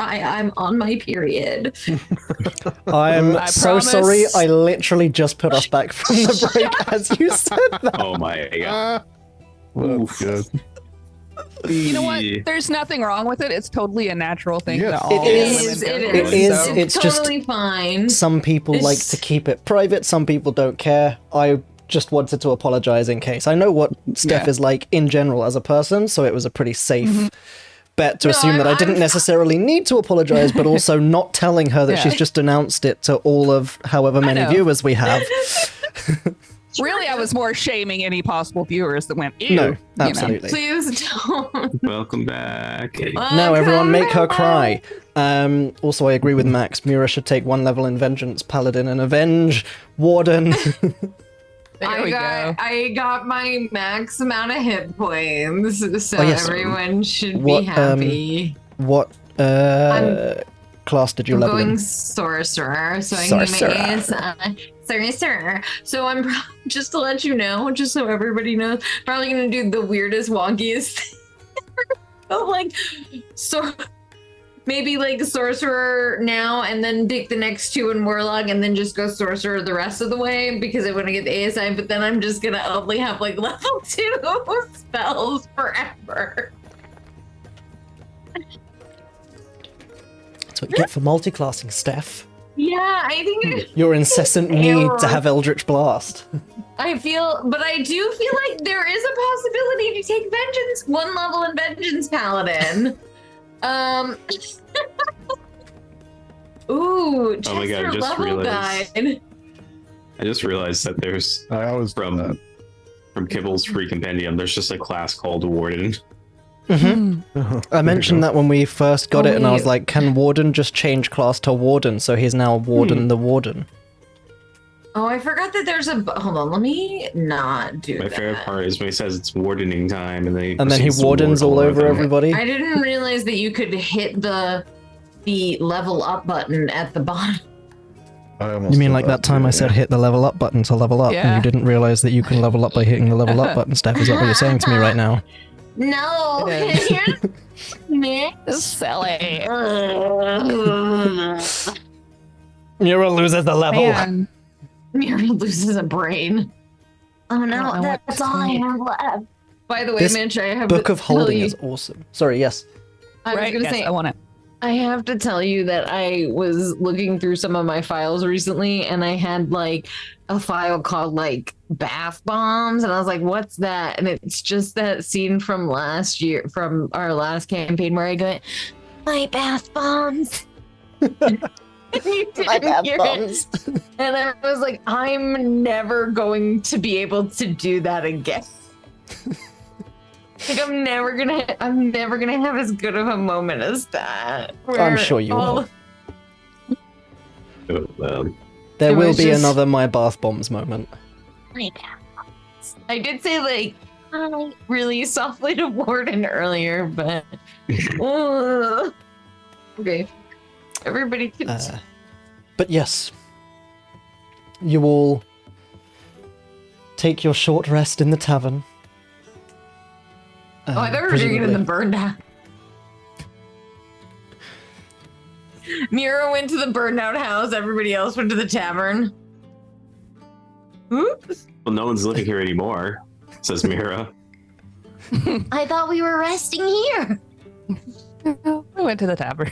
Speaker 4: cry. I'm on my period.
Speaker 3: I'm
Speaker 1: I
Speaker 3: so
Speaker 1: promise.
Speaker 3: sorry. I literally just put us back from the break as you said that.
Speaker 5: Oh my god.
Speaker 2: That's good.
Speaker 1: You know what? There's nothing wrong with it. It's totally a natural thing
Speaker 2: Yes.
Speaker 1: that all
Speaker 3: It is.
Speaker 1: women go
Speaker 4: It
Speaker 1: through,
Speaker 3: It is.
Speaker 1: so-
Speaker 3: It's just
Speaker 4: totally fine.
Speaker 3: some people like
Speaker 4: It's-
Speaker 3: to keep it private. Some people don't care. I just wanted to apologize in case. I know what Steph
Speaker 1: Yeah.
Speaker 3: is like in general as a person, so it was a pretty safe bet to
Speaker 4: No,
Speaker 3: assume that I didn't
Speaker 4: I'm-
Speaker 3: necessarily need to apologize, but also not telling her that
Speaker 1: Yeah.
Speaker 3: she's just announced it to all of however many
Speaker 1: know.
Speaker 3: viewers we have.
Speaker 1: Really, I was more shaming any possible viewers that went, ew.
Speaker 3: No,
Speaker 1: you know.
Speaker 3: absolutely.
Speaker 4: Please don't.
Speaker 5: Welcome back.
Speaker 3: No, everyone make her
Speaker 4: Welcome
Speaker 3: cry. Also, I agree with Max. Mira should take 1 level in Vengeance Paladin and avenge Warden.
Speaker 1: There we go.
Speaker 4: I got my max amount of hit points, so
Speaker 3: Oh, yes.
Speaker 4: everyone should
Speaker 3: What,
Speaker 4: be happy.
Speaker 3: What class did you
Speaker 4: I'm
Speaker 3: level
Speaker 4: going
Speaker 3: in?
Speaker 4: sorcerer, so I can do
Speaker 3: Sorcerer.
Speaker 4: my ASI. Sorcerer. So I'm just to let you know, just so everybody knows, probably gonna do the weirdest, wonkiest thing ever. But like, so maybe like sorcerer now, and then pick the next 2 in warlock, and then just go sorcerer the rest of the way because I want to get the ASI. But then I'm just gonna only have like level 2 spells forever.
Speaker 3: That's what you get for multiclassing, Steph.
Speaker 4: Yeah, I think.
Speaker 3: Your incessant need to have Eldritch Blast.
Speaker 4: I feel, but I do feel like there is a possibility to take vengeance 1 level in vengeance paladin. Ooh,
Speaker 5: Oh my God, I
Speaker 4: Chester
Speaker 5: just
Speaker 4: level
Speaker 5: realized.
Speaker 4: guide.
Speaker 5: I just realized that there's
Speaker 2: I always do that.
Speaker 5: from Kibble's free compendium, there's just a class called Warden.
Speaker 3: I mentioned that when we first got it, and I was
Speaker 4: wait.
Speaker 3: like, can Warden just change class to Warden? So he's now Warden the Warden.
Speaker 4: Oh, I forgot that there's a. Hold on, let me not do
Speaker 5: My
Speaker 4: that.
Speaker 5: favorite part is when he says it's wardening time, and then he
Speaker 3: And then he
Speaker 5: proceeds to
Speaker 3: Wardens
Speaker 5: ward
Speaker 3: all over
Speaker 5: them.
Speaker 3: everybody.
Speaker 4: I didn't realize that you could hit the level up button at the bottom.
Speaker 2: I almost
Speaker 3: You mean
Speaker 2: did
Speaker 3: like that time
Speaker 2: too,
Speaker 3: I said
Speaker 2: yeah.
Speaker 3: hit the level up button to level up, and
Speaker 1: Yeah.
Speaker 3: you didn't realize that you can level up by hitting the level up button, Steph? Is that what you're saying to me right now?
Speaker 4: No,
Speaker 1: Yeah.
Speaker 4: here's
Speaker 1: It's silly.
Speaker 3: Mira loses the level.
Speaker 1: Man.
Speaker 4: Mira loses a brain.
Speaker 6: Oh
Speaker 1: don't
Speaker 6: no,
Speaker 1: know what
Speaker 6: that's
Speaker 1: to
Speaker 6: all I
Speaker 1: say.
Speaker 6: have left.
Speaker 4: By the way,
Speaker 3: This
Speaker 4: Mitch, I have
Speaker 3: Book
Speaker 4: to
Speaker 3: of Holding
Speaker 4: tell
Speaker 3: is
Speaker 4: you,
Speaker 3: awesome. Sorry, yes.
Speaker 4: I was
Speaker 1: Right?
Speaker 4: gonna
Speaker 1: Yes,
Speaker 4: say,
Speaker 1: I want it.
Speaker 4: I have to tell you that I was looking through some of my files recently, and I had like a file called like bath bombs, and I was like, "What's that?" And it's just that scene from last year, from our last campaign, where I go, "My bath bombs." You didn't hear it. And I was like, I'm never going to be able to do that again. Like I'm never gonna have as good of a moment as that.
Speaker 3: I'm
Speaker 4: where
Speaker 3: sure you
Speaker 4: all-
Speaker 3: will.
Speaker 5: Oh,
Speaker 3: There
Speaker 4: It
Speaker 3: will
Speaker 4: was
Speaker 3: be
Speaker 4: just-
Speaker 3: another My Bath Bombs moment.
Speaker 6: My bath.
Speaker 4: I did say like hi really softly to Warden earlier, but okay. Everybody can
Speaker 3: But yes, you all take your short rest in the tavern.
Speaker 4: Oh, I thought we were doing it in the
Speaker 3: presumably-
Speaker 4: burn down. Mira went to the burned out house, everybody else went to the tavern. Oops.
Speaker 5: well, no one's living here anymore, says Mira.
Speaker 6: I thought we were resting here.
Speaker 1: I went to the tavern.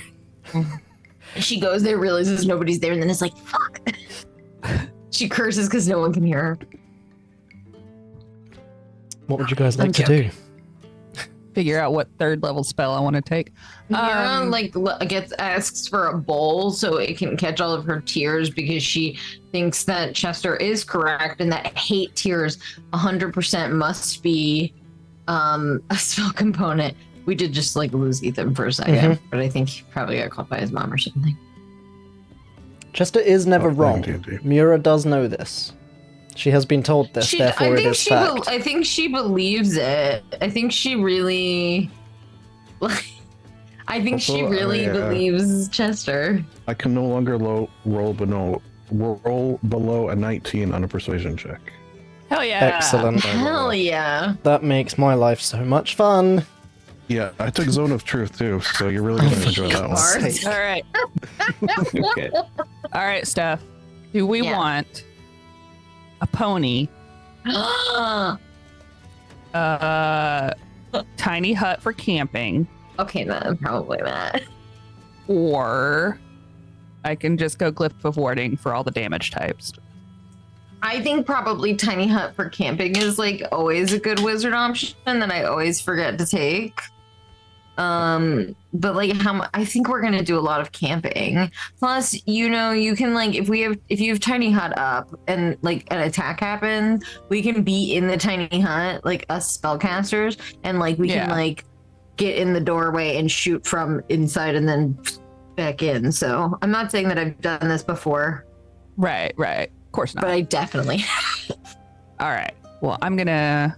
Speaker 4: She goes there, realizes nobody's there, and then it's like, fuck. She curses because no one can hear her.
Speaker 3: What would you guys like
Speaker 4: I'm
Speaker 3: to do?
Speaker 1: Figure out what 3rd level spell I want to take.
Speaker 4: Mira asks for a bowl so it can catch all of her tears because she thinks that Chester is correct and that hate tears 100% must be a spell component. We did just like lose Ethan for a second, but I think he probably got caught by his mom or something.
Speaker 3: Chester is never
Speaker 2: Oh,
Speaker 3: wrong.
Speaker 2: indeed.
Speaker 3: Mira does know this. She has been told this, therefore it is fact.
Speaker 4: I think she believes it. I think she really, I think she
Speaker 2: Also,
Speaker 4: really believes Chester.
Speaker 2: I can no longer roll below a 19 on a persuasion check.
Speaker 1: Hell yeah.
Speaker 3: Excellent.
Speaker 4: Hell yeah!
Speaker 3: That makes my life so much fun.
Speaker 2: Yeah, I took Zone of Truth too, so you're really gonna enjoy that one.
Speaker 3: Sake.
Speaker 1: All right.
Speaker 5: Okay.
Speaker 1: All right, Steph. Do we
Speaker 4: Yeah.
Speaker 1: want a pony, tiny hut for camping,
Speaker 4: Okay, then probably not.
Speaker 1: or I can just go glyph of warding for all the damage types?
Speaker 4: I think probably tiny hut for camping is like always a good wizard option that I always forget to take. But like I think we're gonna do a lot of camping. Plus, you know, you can like if you have tiny hut up and like an attack happens, we can be in the tiny hut, like us spellcasters, and like we can like get in the doorway and shoot from inside and then back in. So I'm not saying that I've done this before,
Speaker 1: Right. Of course not.
Speaker 4: but I definitely
Speaker 1: All right. Well, I'm gonna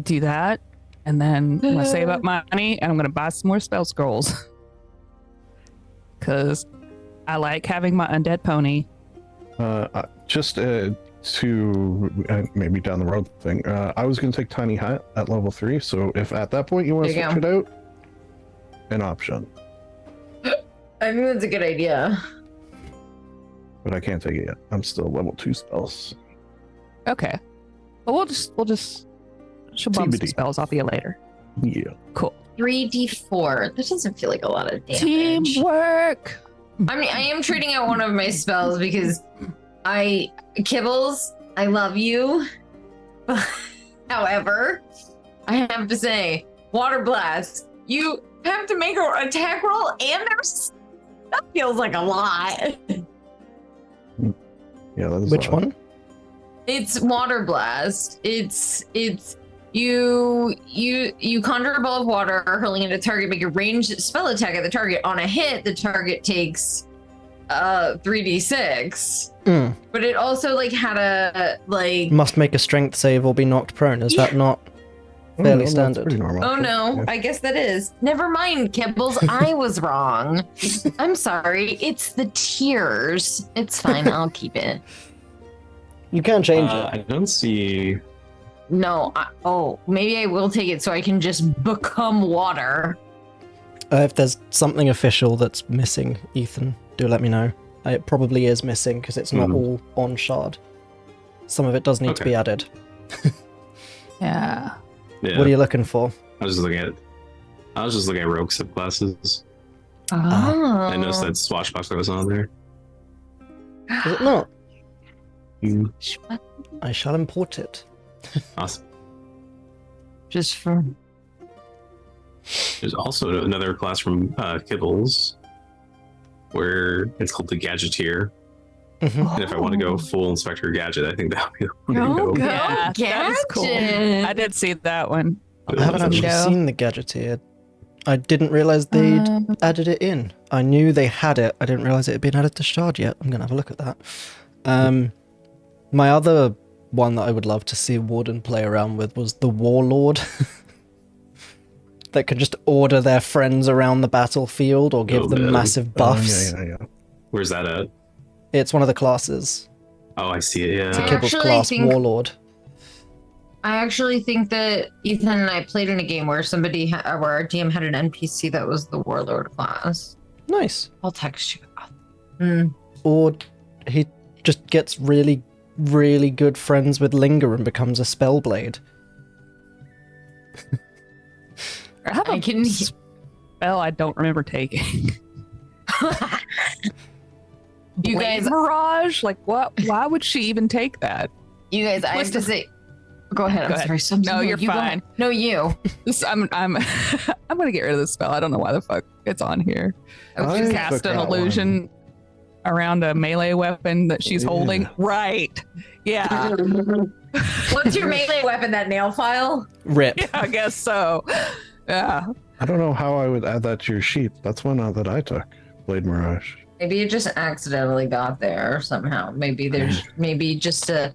Speaker 1: do that, and then I'm gonna save up money, and I'm gonna buy some more spell scrolls, because I like having my undead pony.
Speaker 2: Just to maybe down the road thing, I was going to take Tiny Hut at level 3, so if at that point you want to
Speaker 4: There you
Speaker 2: switch it out, an option.
Speaker 4: I think that's a good idea.
Speaker 2: But I can't take it yet. I'm still level 2 spells.
Speaker 1: Okay. Well, we'll just she'll bump some
Speaker 2: TBD.
Speaker 1: spells off you later.
Speaker 2: Yeah.
Speaker 1: Cool.
Speaker 4: 3d4. That doesn't feel like a lot of damage.
Speaker 1: Teamwork.
Speaker 4: I mean, I am trading out one of my spells because Kibbles, I love you. However, I have to say, Water Blast, you have to make an attack roll and that feels like a lot.
Speaker 2: Yeah, that is
Speaker 3: Which one?
Speaker 4: It's Water Blast. It's you conjure a ball of water, hurling it at a target, make a ranged spell attack at the target. On a hit, the target takes 3d6. But it also like had a like
Speaker 3: Must make a strength save or be knocked prone. Is that not fairly
Speaker 2: that's
Speaker 3: standard?
Speaker 2: pretty normal.
Speaker 4: oh no,
Speaker 2: Yeah.
Speaker 4: I guess that is. Never mind, Kibbles. I was wrong. I'm sorry. It's the tears. It's fine. I'll keep it.
Speaker 3: You can change it.
Speaker 5: I don't see.
Speaker 4: No. Maybe I will take it so I can just become water.
Speaker 3: If there's something official that's missing, Ethan, do let me know. It probably is missing because it's not all on shard. Some of it does need to
Speaker 5: Okay.
Speaker 3: be added.
Speaker 1: Yeah.
Speaker 5: Yeah,
Speaker 3: What are you looking for?
Speaker 5: I was just looking at rogue subclasses.
Speaker 4: Oh.
Speaker 5: I noticed that swashbuckler was on there.
Speaker 3: Is it not?
Speaker 5: Mm,
Speaker 3: I shall import it.
Speaker 5: Awesome.
Speaker 4: Just for
Speaker 5: There's also another class from Kibbles where it's called the Gadgeteer.
Speaker 3: Mhm.
Speaker 5: And if I want to go full Inspector Gadget, I think that would be the way to
Speaker 4: Go,
Speaker 5: go.
Speaker 4: go.
Speaker 1: Yeah, that is cool.
Speaker 4: Gadget.
Speaker 1: I did see that one.
Speaker 3: I haven't actually
Speaker 1: Window.
Speaker 3: seen the Gadgeteer. I didn't realize they'd added it in. I knew they had it. I didn't realize it had been added to shard yet. I'm gonna have a look at that. My other one that I would love to see Warden play around with was the Warlord. That can just order their friends around the battlefield or give
Speaker 5: Oh,
Speaker 3: them
Speaker 5: man.
Speaker 3: massive buffs.
Speaker 2: Yeah.
Speaker 5: Where's that at?
Speaker 3: It's one of the classes.
Speaker 5: Oh, I see it.
Speaker 3: It's a
Speaker 4: I
Speaker 5: Yeah.
Speaker 3: Kibble's
Speaker 4: actually
Speaker 3: class
Speaker 4: think-
Speaker 3: Warlord.
Speaker 4: I actually think that Ethan and I played in a game where where our DM had an NPC that was the Warlord class.
Speaker 3: Nice.
Speaker 4: I'll text you. Mm.
Speaker 3: Or he just gets really, really good friends with Linger and becomes a Spellblade.
Speaker 1: I have
Speaker 4: I
Speaker 1: a
Speaker 4: can-
Speaker 1: spell I don't remember taking.
Speaker 4: You
Speaker 1: Blade
Speaker 4: guys-
Speaker 1: Mirage? Like what? Why would she even take that?
Speaker 4: You guys, I have to say. Go ahead.
Speaker 1: Go
Speaker 4: I'm
Speaker 1: ahead.
Speaker 4: sorry.
Speaker 1: No, you're
Speaker 4: you go
Speaker 1: fine.
Speaker 4: ahead. No, you.
Speaker 1: I'm I'm gonna get rid of this spell. I don't know why the fuck it's on here.
Speaker 2: I
Speaker 1: Just
Speaker 2: took
Speaker 1: cast an
Speaker 2: that
Speaker 1: illusion around a melee weapon that she's holding.
Speaker 2: Yeah.
Speaker 1: Right. Yeah.
Speaker 4: What's your melee weapon? That nail file?
Speaker 3: Rip.
Speaker 1: Yeah, I guess so. Yeah.
Speaker 2: I don't know how I would add that to your sheet. That's one that I took. Blade Mirage.
Speaker 4: Maybe it just accidentally got there somehow. Maybe there's maybe just a.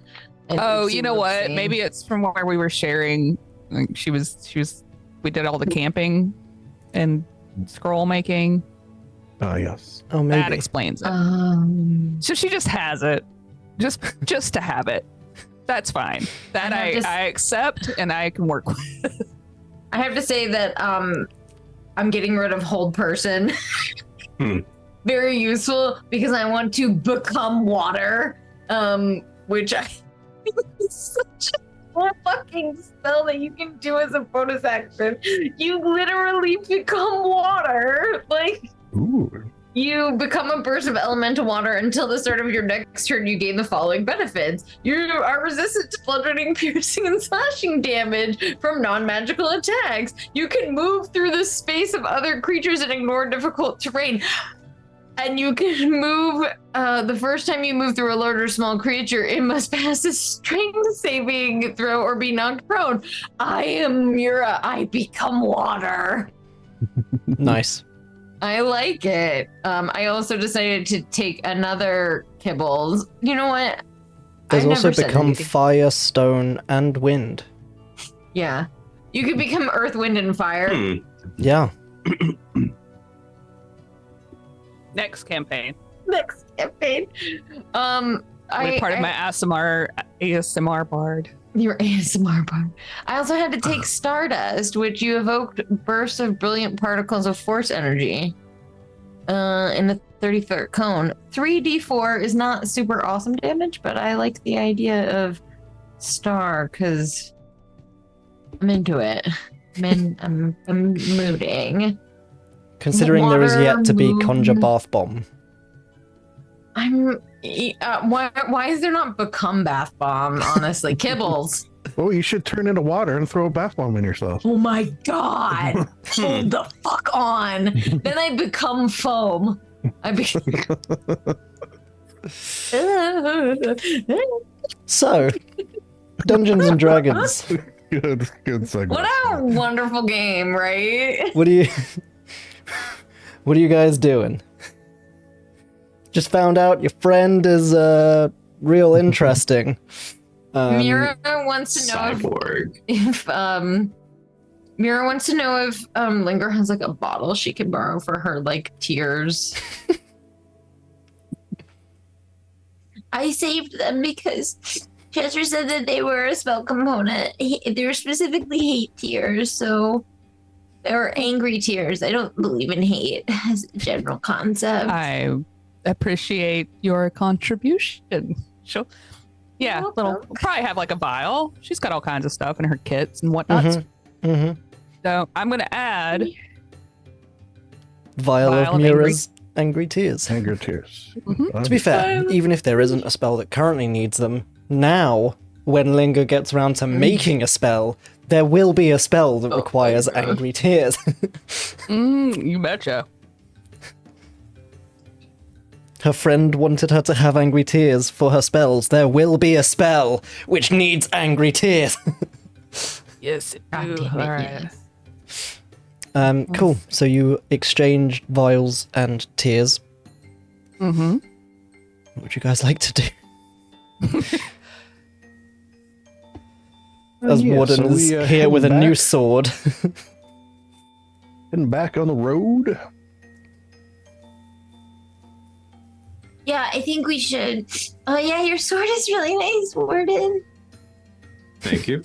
Speaker 1: Oh, you know what? Maybe it's from where we were sharing. Like she was. We did all the camping and scroll making.
Speaker 2: Yes.
Speaker 3: Oh,
Speaker 1: That
Speaker 3: maybe.
Speaker 1: explains it.
Speaker 4: So
Speaker 1: So she just has it, just to have it. That's fine. That
Speaker 4: I
Speaker 1: I
Speaker 4: have to
Speaker 1: accept and I can work with.
Speaker 4: I have to say that I'm getting rid of hold person. Very useful because I want to become water, which I think is such a cool fucking spell that you can do as a bonus action. You literally become water. Like,
Speaker 2: Ooh.
Speaker 4: you become a burst of elemental water until the start of your next turn. You gain the following benefits. You are resistant to bludgeoning, piercing, and slashing damage from non-magical attacks. You can move through the space of other creatures and ignore difficult terrain. And you can move, the first time you move through a large or small creature, it must pass a strength saving throw or be knocked prone. I am Mira. I become water.
Speaker 3: Nice.
Speaker 4: I like it. I also decided to take another kibbles. You know what?
Speaker 3: There's
Speaker 4: I've
Speaker 3: also
Speaker 4: never said
Speaker 3: become
Speaker 4: anything.
Speaker 3: fire, stone, and wind.
Speaker 4: Yeah. You could become earth, wind, and fire.
Speaker 3: Yeah.
Speaker 1: Next campaign.
Speaker 4: Next campaign.
Speaker 1: Part of my ASMR bard.
Speaker 4: Your ASMR bar. I also had to take Stardust, which you evoked bursts of brilliant particles of force energy in the 30-foot cone. 3d4 is not super awesome damage, but I like the idea of star because I'm into it. I'm mooding.
Speaker 3: Considering there is yet to be Conjure
Speaker 4: Water
Speaker 3: Bath Bomb.
Speaker 4: why is there not become bath bomb? Honestly, kibbles.
Speaker 2: Well, you should turn into water and throw a bath bomb in yourself.
Speaker 4: Oh my god! Hold the fuck on. Then I become foam.
Speaker 3: So, Dungeons and Dragons.
Speaker 2: Good segue.
Speaker 4: What a wonderful game, right?
Speaker 3: What are you guys doing? Just found out your friend is real interesting.
Speaker 4: Mira wants to know
Speaker 5: Cyborg.
Speaker 4: if Mira wants to know if Linger has like a bottle she can borrow for her like tears.
Speaker 6: I saved them because Chester said that they were a spell component. They were specifically hate tears, so they were angry tears. I don't believe in hate as a general concept.
Speaker 1: I appreciate your contribution. Sure. Yeah,
Speaker 6: You're
Speaker 1: little.
Speaker 6: welcome.
Speaker 1: We'll probably have like a vial. She's got all kinds of stuff in her kits and whatnot. So I'm gonna add
Speaker 3: Vial
Speaker 1: Vial
Speaker 3: of
Speaker 1: of
Speaker 3: Mira's angry tears.
Speaker 2: Anger tears.
Speaker 3: To be fair, even if there isn't a spell that currently needs them, now, when Linger gets around to making a spell, there will be a spell that requires angry tears.
Speaker 1: you betcha.
Speaker 3: Her friend wanted her to have angry tears for her spells. There will be a spell which needs angry tears.
Speaker 1: Yes, it
Speaker 4: God
Speaker 1: do.
Speaker 4: damn it,
Speaker 1: All right.
Speaker 4: yes.
Speaker 3: Cool. So you exchanged vials and tears.
Speaker 1: Mm-hmm.
Speaker 3: What would you guys like to do? As Warden is here with a new sword.
Speaker 2: Heading back on the road.
Speaker 6: Yeah, I think we should. Oh yeah, your sword is really nice, Warden.
Speaker 5: Thank you.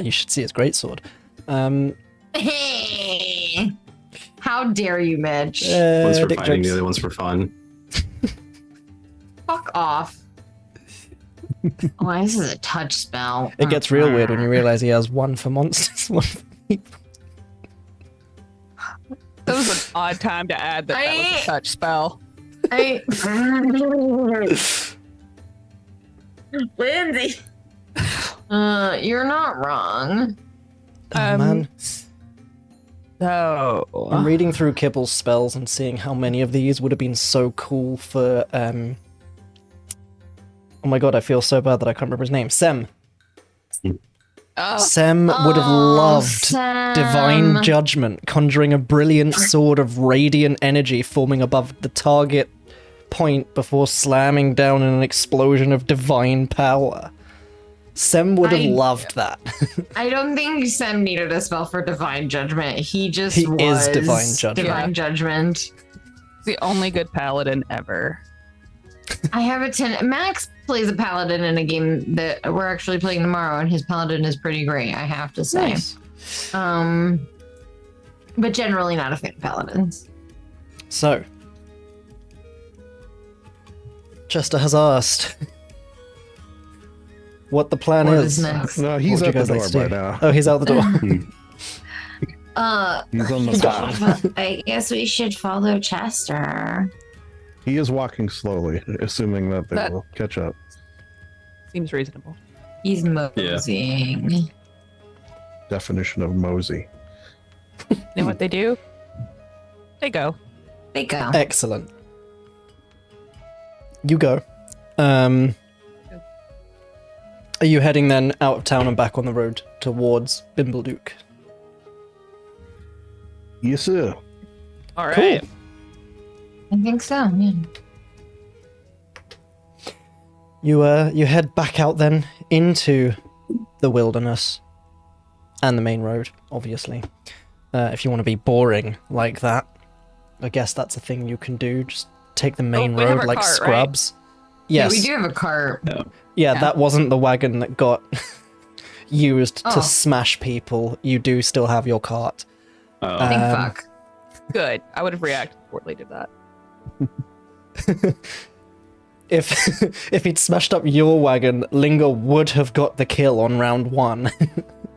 Speaker 3: You should see his greatsword.
Speaker 4: Hey, how dare you, Mitch?
Speaker 5: One's for
Speaker 3: Dick
Speaker 5: fighting,
Speaker 3: jokes.
Speaker 5: the other one's for fun.
Speaker 4: Fuck off. Oh, this is a touch spell.
Speaker 3: It gets real weird when you realize he has one for monsters, one for people.
Speaker 1: That was an odd time to add that was a touch spell.
Speaker 4: Lindsay. You're not wrong.
Speaker 3: Oh, man.
Speaker 1: So
Speaker 3: I'm reading through Kibble's spells and seeing how many of these would have been so cool for, oh my god, I feel so bad that I can't remember his name. Sem. Sem would have loved
Speaker 4: Sam.
Speaker 3: Divine Judgment, conjuring a brilliant sword of radiant energy forming above the target point before slamming down in an explosion of divine power. Sem would have loved that.
Speaker 4: I don't think Sam needed a spell for Divine Judgment. He just
Speaker 3: He
Speaker 4: was
Speaker 3: is Divine Judgment.
Speaker 4: Divine
Speaker 1: Yeah.
Speaker 4: Judgment.
Speaker 1: the only good paladin ever.
Speaker 4: I have a 10. Max plays a paladin in a game that we're actually playing tomorrow, and his paladin is pretty great, I have to say.
Speaker 3: Nice.
Speaker 4: But generally not a fan of paladins.
Speaker 3: So, Chester has asked what the plan
Speaker 4: What
Speaker 3: is.
Speaker 4: is next?
Speaker 2: No, he's
Speaker 3: What
Speaker 2: at
Speaker 3: would
Speaker 2: the
Speaker 3: you
Speaker 2: door
Speaker 3: guys like
Speaker 2: by
Speaker 3: to do?
Speaker 2: now.
Speaker 3: Oh, he's out the door.
Speaker 2: He's on the path.
Speaker 6: I guess we should follow Chester.
Speaker 2: He is walking slowly, assuming that they
Speaker 1: That-
Speaker 2: will catch up.
Speaker 1: Seems reasonable.
Speaker 4: He's moseying.
Speaker 2: Definition of mosey.
Speaker 1: You know what they do? They go.
Speaker 4: They go.
Speaker 3: Excellent. You go. Are you heading then out of town and back on the road towards Bimbleduke?
Speaker 2: Yes, sir.
Speaker 1: All
Speaker 3: Cool.
Speaker 1: right.
Speaker 4: I think so, yeah.
Speaker 3: You head back out then into the wilderness and the main road, obviously. If you want to be boring like that, I guess that's a thing you can do. Just take the main
Speaker 1: we have
Speaker 3: road
Speaker 1: our
Speaker 3: like
Speaker 1: cart, right?
Speaker 3: scrubs. Yes.
Speaker 4: Yeah, we do have a cart.
Speaker 3: Yeah,
Speaker 1: Yeah.
Speaker 3: that wasn't the wagon that got used
Speaker 4: Oh.
Speaker 3: to smash people. You do still have your cart.
Speaker 5: Oh,
Speaker 4: Think
Speaker 3: Um,
Speaker 4: fuck.
Speaker 1: Good. I would have reacted poorly to that.
Speaker 3: If if he'd smashed up your wagon, Linger would have got the kill on round 1.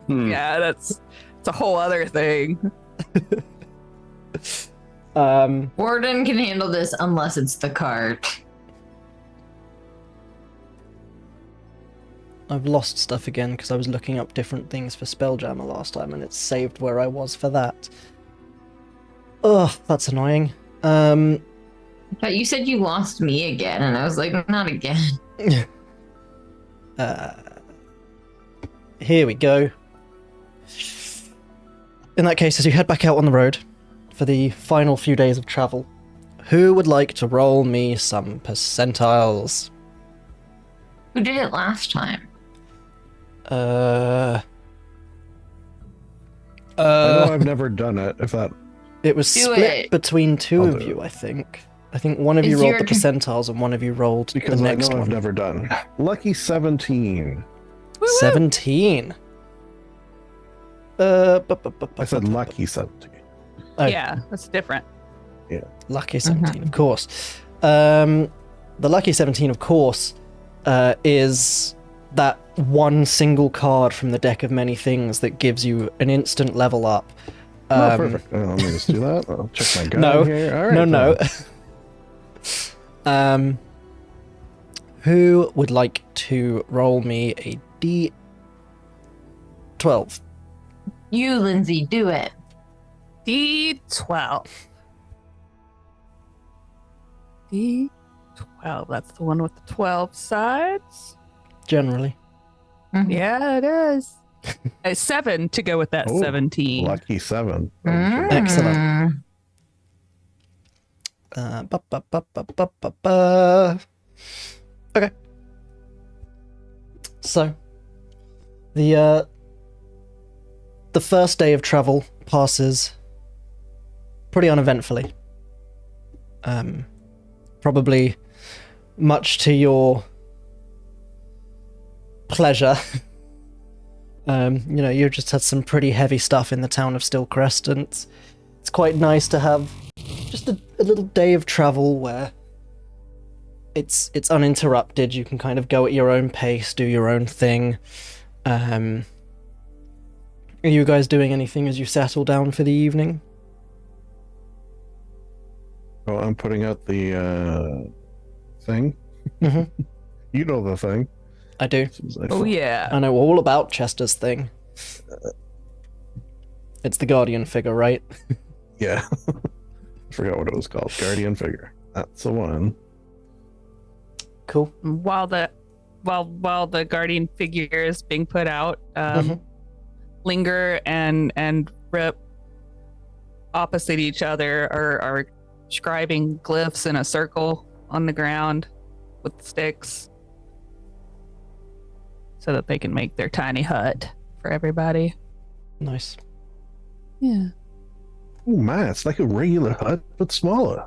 Speaker 1: Yeah, it's a whole other thing.
Speaker 4: Warden can handle this unless it's the cart.
Speaker 3: I've lost stuff again because I was looking up different things for Spelljammer last time, and it's saved where I was for that. Ugh, that's annoying.
Speaker 4: But you said you lost me again, and I was like, not again.
Speaker 3: Here we go. In that case, as you head back out on the road for the final few days of travel, who would like to roll me some percentiles?
Speaker 4: Who did it last time?
Speaker 2: I know I've never done it. If that
Speaker 3: It was
Speaker 4: Do
Speaker 3: split
Speaker 4: it.
Speaker 3: between two
Speaker 2: I'll
Speaker 3: of
Speaker 2: do
Speaker 3: you,
Speaker 2: it.
Speaker 3: I think. I think one of you
Speaker 4: Is
Speaker 3: rolled
Speaker 4: your
Speaker 3: the
Speaker 4: turn?
Speaker 3: percentiles and one of you rolled
Speaker 2: because
Speaker 3: the
Speaker 2: I
Speaker 3: next
Speaker 2: know I've
Speaker 3: one.
Speaker 2: never done. Lucky 17.
Speaker 3: 17.
Speaker 2: I said lucky 17.
Speaker 3: Oh.
Speaker 1: Yeah, that's different.
Speaker 3: Lucky 17, of course. The Lucky 17, of course, is that one single card from the deck of many things that gives you an instant level up.
Speaker 2: Oh, perfect. Let me just do that. I'll check my gun
Speaker 3: No,
Speaker 2: here. All right,
Speaker 3: no.
Speaker 2: then.
Speaker 3: Who would like to roll me a D12?
Speaker 4: You, Lindsay, do it.
Speaker 1: D12. D12. That's the one with the 12 sides.
Speaker 3: Generally.
Speaker 1: Yeah, it is. A 7 to go with that
Speaker 2: Oh,
Speaker 1: 17.
Speaker 2: Lucky 7.
Speaker 3: Excellent. Okay. So, the first day of travel passes pretty uneventfully. Probably much to your pleasure. You just had some pretty heavy stuff in the town of Syldaris, and it's quite nice to have just a little day of travel where it's uninterrupted. You can kind of go at your own pace, do your own thing. Are you guys doing anything as you settle down for the evening?
Speaker 2: Oh, I'm putting out the thing.
Speaker 3: Mhm.
Speaker 2: You know the thing.
Speaker 3: I do.
Speaker 1: Oh, yeah.
Speaker 3: I know all about Chester's thing. It's the Guardian figure, right?
Speaker 2: Yeah. I forgot what it was called. Guardian figure. That's the one.
Speaker 3: Cool.
Speaker 1: While the guardian figure is being put out,
Speaker 3: Mhm.
Speaker 1: Linger and Rip opposite each other are scribing glyphs in a circle on the ground with sticks so that they can make their tiny hut for everybody.
Speaker 3: Nice.
Speaker 1: Yeah.
Speaker 2: Oh man, it's like a regular hut, but smaller.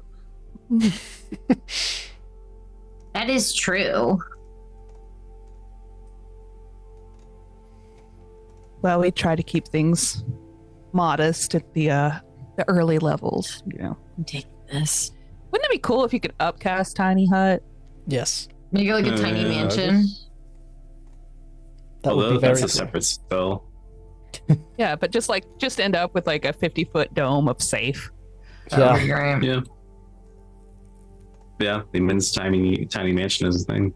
Speaker 4: That is true.
Speaker 1: Well, we try to keep things modest at the early levels, you know.
Speaker 4: Take this.
Speaker 1: Wouldn't it be cool if you could upcast Tiny Hut?
Speaker 3: Yes.
Speaker 4: Make it like a tiny mansion.
Speaker 3: That would
Speaker 5: Although
Speaker 3: be very
Speaker 5: that's a
Speaker 3: cool.
Speaker 5: separate spell.
Speaker 1: Yeah, but just end up with like a 50-foot dome of safe.
Speaker 4: That would
Speaker 3: Yeah.
Speaker 4: be great.
Speaker 5: Yeah. Yeah, the immense tiny mansion is a thing.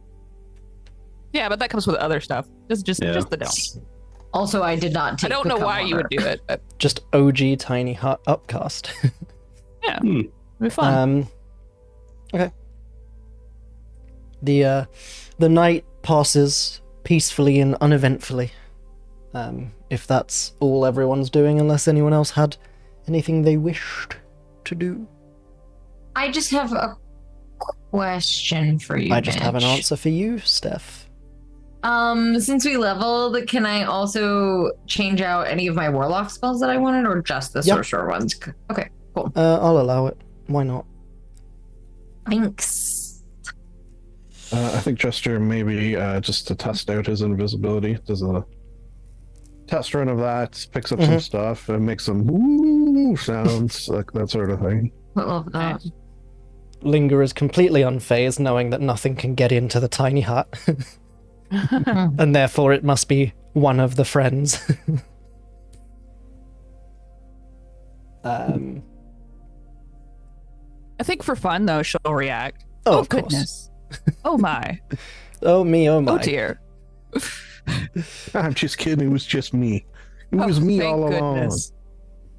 Speaker 1: Yeah, but that comes with other stuff. Just
Speaker 5: Yeah.
Speaker 1: the dome.
Speaker 4: Also, I did not
Speaker 1: I
Speaker 4: take
Speaker 1: don't
Speaker 4: the
Speaker 1: know why you would
Speaker 4: cover.
Speaker 1: do it, but
Speaker 3: Just OG Tiny Hut upcast.
Speaker 1: yeah,
Speaker 5: Hmm.
Speaker 1: it'd be fun.
Speaker 3: Okay. The night passes peacefully and uneventfully. If that's all everyone's doing, unless anyone else had anything they wished to do.
Speaker 4: I just have a question for you.
Speaker 3: I just have an
Speaker 4: Mitch.
Speaker 3: answer for you, Steph.
Speaker 4: Since we leveled, can I also change out any of my warlock spells that I wanted, or just the
Speaker 3: Yep.
Speaker 4: sorcerer ones? Okay, cool.
Speaker 3: I'll allow it. Why not?
Speaker 4: Thanks.
Speaker 2: I think Jester maybe just to test out his invisibility does a test run of that, picks up some stuff, and makes some woo sounds, like that sort of thing.
Speaker 4: I love that.
Speaker 3: Linger is completely unfazed, knowing that nothing can get into the tiny hut, and therefore it must be one of the friends.
Speaker 1: I think for fun though, she'll react.
Speaker 3: Oh, of course.
Speaker 1: Goodness. Oh my.
Speaker 3: Oh me, oh my.
Speaker 1: Oh dear.
Speaker 2: I'm just kidding, it was just me. It
Speaker 1: Oh,
Speaker 2: was me
Speaker 1: thank
Speaker 2: all
Speaker 1: goodness.
Speaker 2: along.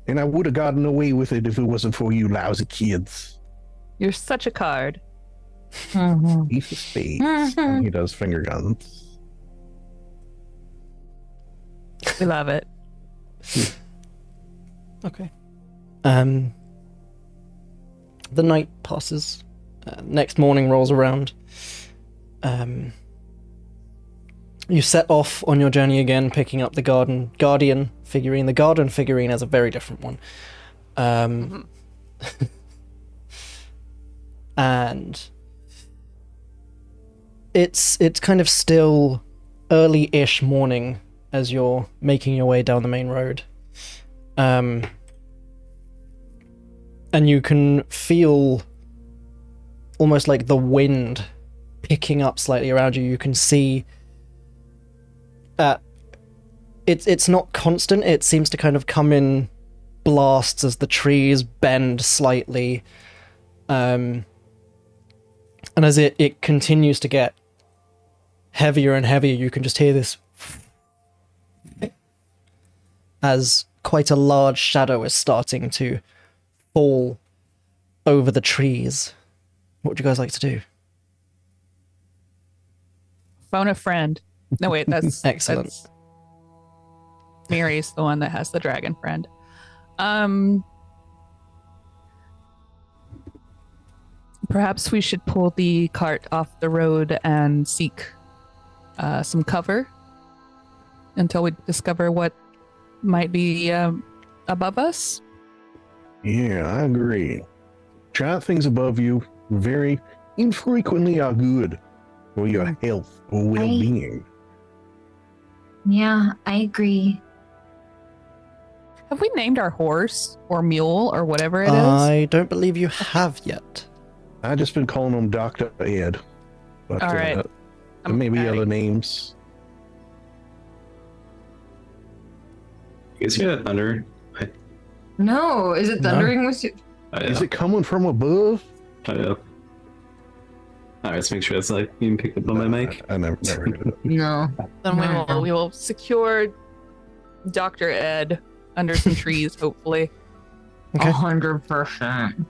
Speaker 2: And I would have gotten away with it if it wasn't for you lousy kids.
Speaker 1: You're such a card.
Speaker 4: Mhm.
Speaker 2: Ace of spades. And he does finger guns.
Speaker 1: We love it.
Speaker 3: Okay. The night passes. Next morning rolls around. You set off on your journey again, picking up the guardian figurine. The garden figurine is a very different one. And it's kind of still early-ish morning as you're making your way down the main road. And you can feel almost like the wind picking up slightly around you. You can see it's not constant. It seems to kind of come in blasts as the trees bend slightly. And as it continues to get heavier and heavier, you can just hear this as quite a large shadow is starting to fall over the trees. What would you guys like to do?
Speaker 1: Phone a friend. No, wait, that's
Speaker 3: Excellent.
Speaker 1: That's Mary's the one that has the dragon friend. Perhaps we should pull the cart off the road and seek some cover until we discover what might be above us.
Speaker 2: Yeah, I agree. Giant things above you very infrequently are good for your health or well-being.
Speaker 4: Yeah, I agree.
Speaker 1: Have we named our horse or mule or whatever it is?
Speaker 3: I don't believe you have yet.
Speaker 2: I've just been calling him Dr. Ed. But,
Speaker 1: All right. I'm
Speaker 2: maybe
Speaker 1: adding-
Speaker 2: other names.
Speaker 5: You guys hear that thunder?
Speaker 4: No, is it
Speaker 3: No.
Speaker 4: thundering with you?
Speaker 2: Is it coming from above?
Speaker 5: I know. All right, let's make sure that's like being picked up on my mic.
Speaker 2: I never did it.
Speaker 4: No.
Speaker 1: Then
Speaker 4: No.
Speaker 1: we will secure Dr. Ed under some trees, hopefully.
Speaker 3: Okay.
Speaker 4: 100%.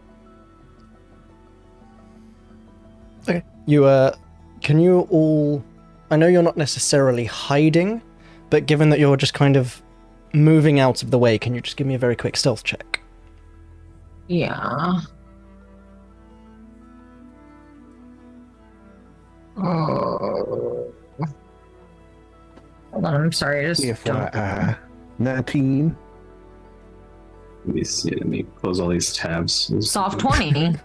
Speaker 3: Okay. You can you all? I know you're not necessarily hiding, but given that you're just kind of moving out of the way, can you just give me a very quick stealth check?
Speaker 4: Yeah. Oh. Hold on, I'm sorry. I just don't.
Speaker 2: FYI. 19.
Speaker 5: Let me see. Let me close all these tabs.
Speaker 4: Soft 20.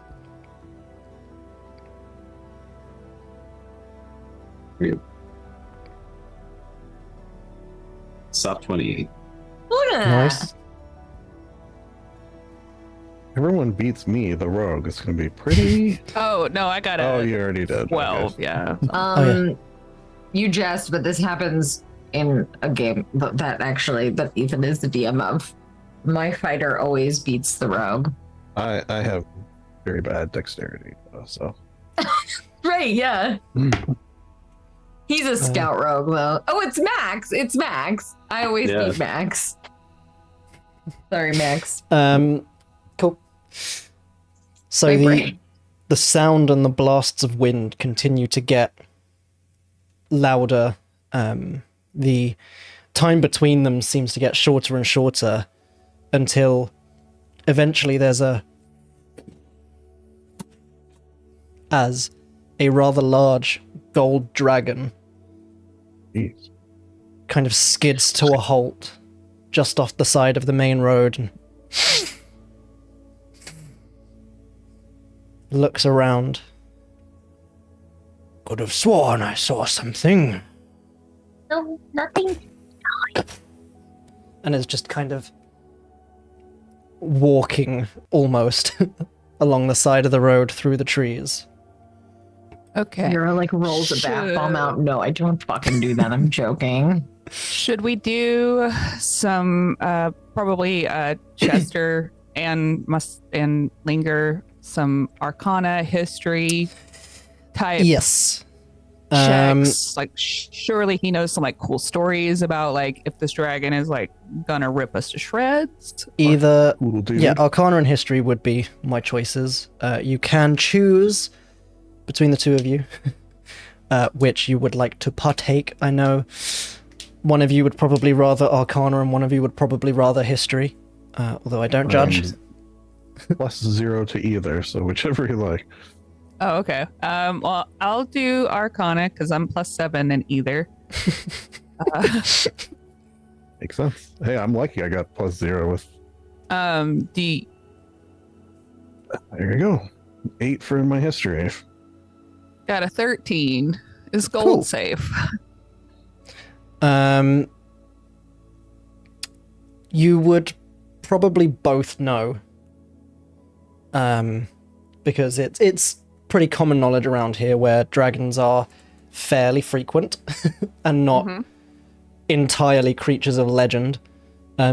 Speaker 5: Stop 28.
Speaker 4: Luna.
Speaker 3: Nice.
Speaker 2: Everyone beats me, the rogue. It's going to be pretty.
Speaker 1: Oh no, I got
Speaker 2: Oh,
Speaker 1: a
Speaker 2: you already did.
Speaker 1: 12.
Speaker 2: Okay.
Speaker 1: Yeah.
Speaker 3: yeah.
Speaker 4: You jest, but this happens in a game that Ethan is the DM of. My fighter always beats the rogue.
Speaker 2: I have very bad dexterity, though, so.
Speaker 4: Right, yeah. He's a scout rogue, though. Oh, it's Max. It's Max. I always beat Max. Sorry, Max.
Speaker 3: Cool. So
Speaker 4: My
Speaker 3: the
Speaker 4: brain.
Speaker 3: the sound and the blasts of wind continue to get louder. The time between them seems to get shorter and shorter until eventually there's a rather large gold dragon
Speaker 2: Jeez.
Speaker 3: kind of skids to a halt just off the side of the main road and looks around. Could have sworn I saw something.
Speaker 6: No, nothing.
Speaker 3: And is just kind of walking almost along the side of the road through the trees.
Speaker 1: Okay.
Speaker 4: Mira like rolls a bath bomb out. No, I don't fucking do that. I'm joking.
Speaker 1: Should we do some probably Chester and Linger some Arcana history type
Speaker 3: Yes.
Speaker 1: checks? Like surely he knows some like cool stories about like if this dragon is like gonna rip us to shreds.
Speaker 3: Either
Speaker 2: Cool dude.
Speaker 3: yeah, Arcana and History would be my choices. You can choose between the two of you which you would like to partake. I know one of you would probably rather Arcana and one of you would probably rather History, although I don't judge.
Speaker 2: +0 to either, so whichever you like.
Speaker 1: Oh, okay. Well, I'll do Arcana because I'm +7 in either.
Speaker 2: Makes sense. Hey, I'm lucky I got +0 with.
Speaker 1: The
Speaker 2: There you go. 8 for my history.
Speaker 1: got a 13. Is gold
Speaker 3: Cool.
Speaker 1: safe?
Speaker 3: You would probably both know, because it's pretty common knowledge around here where dragons are fairly frequent and not entirely creatures of legend.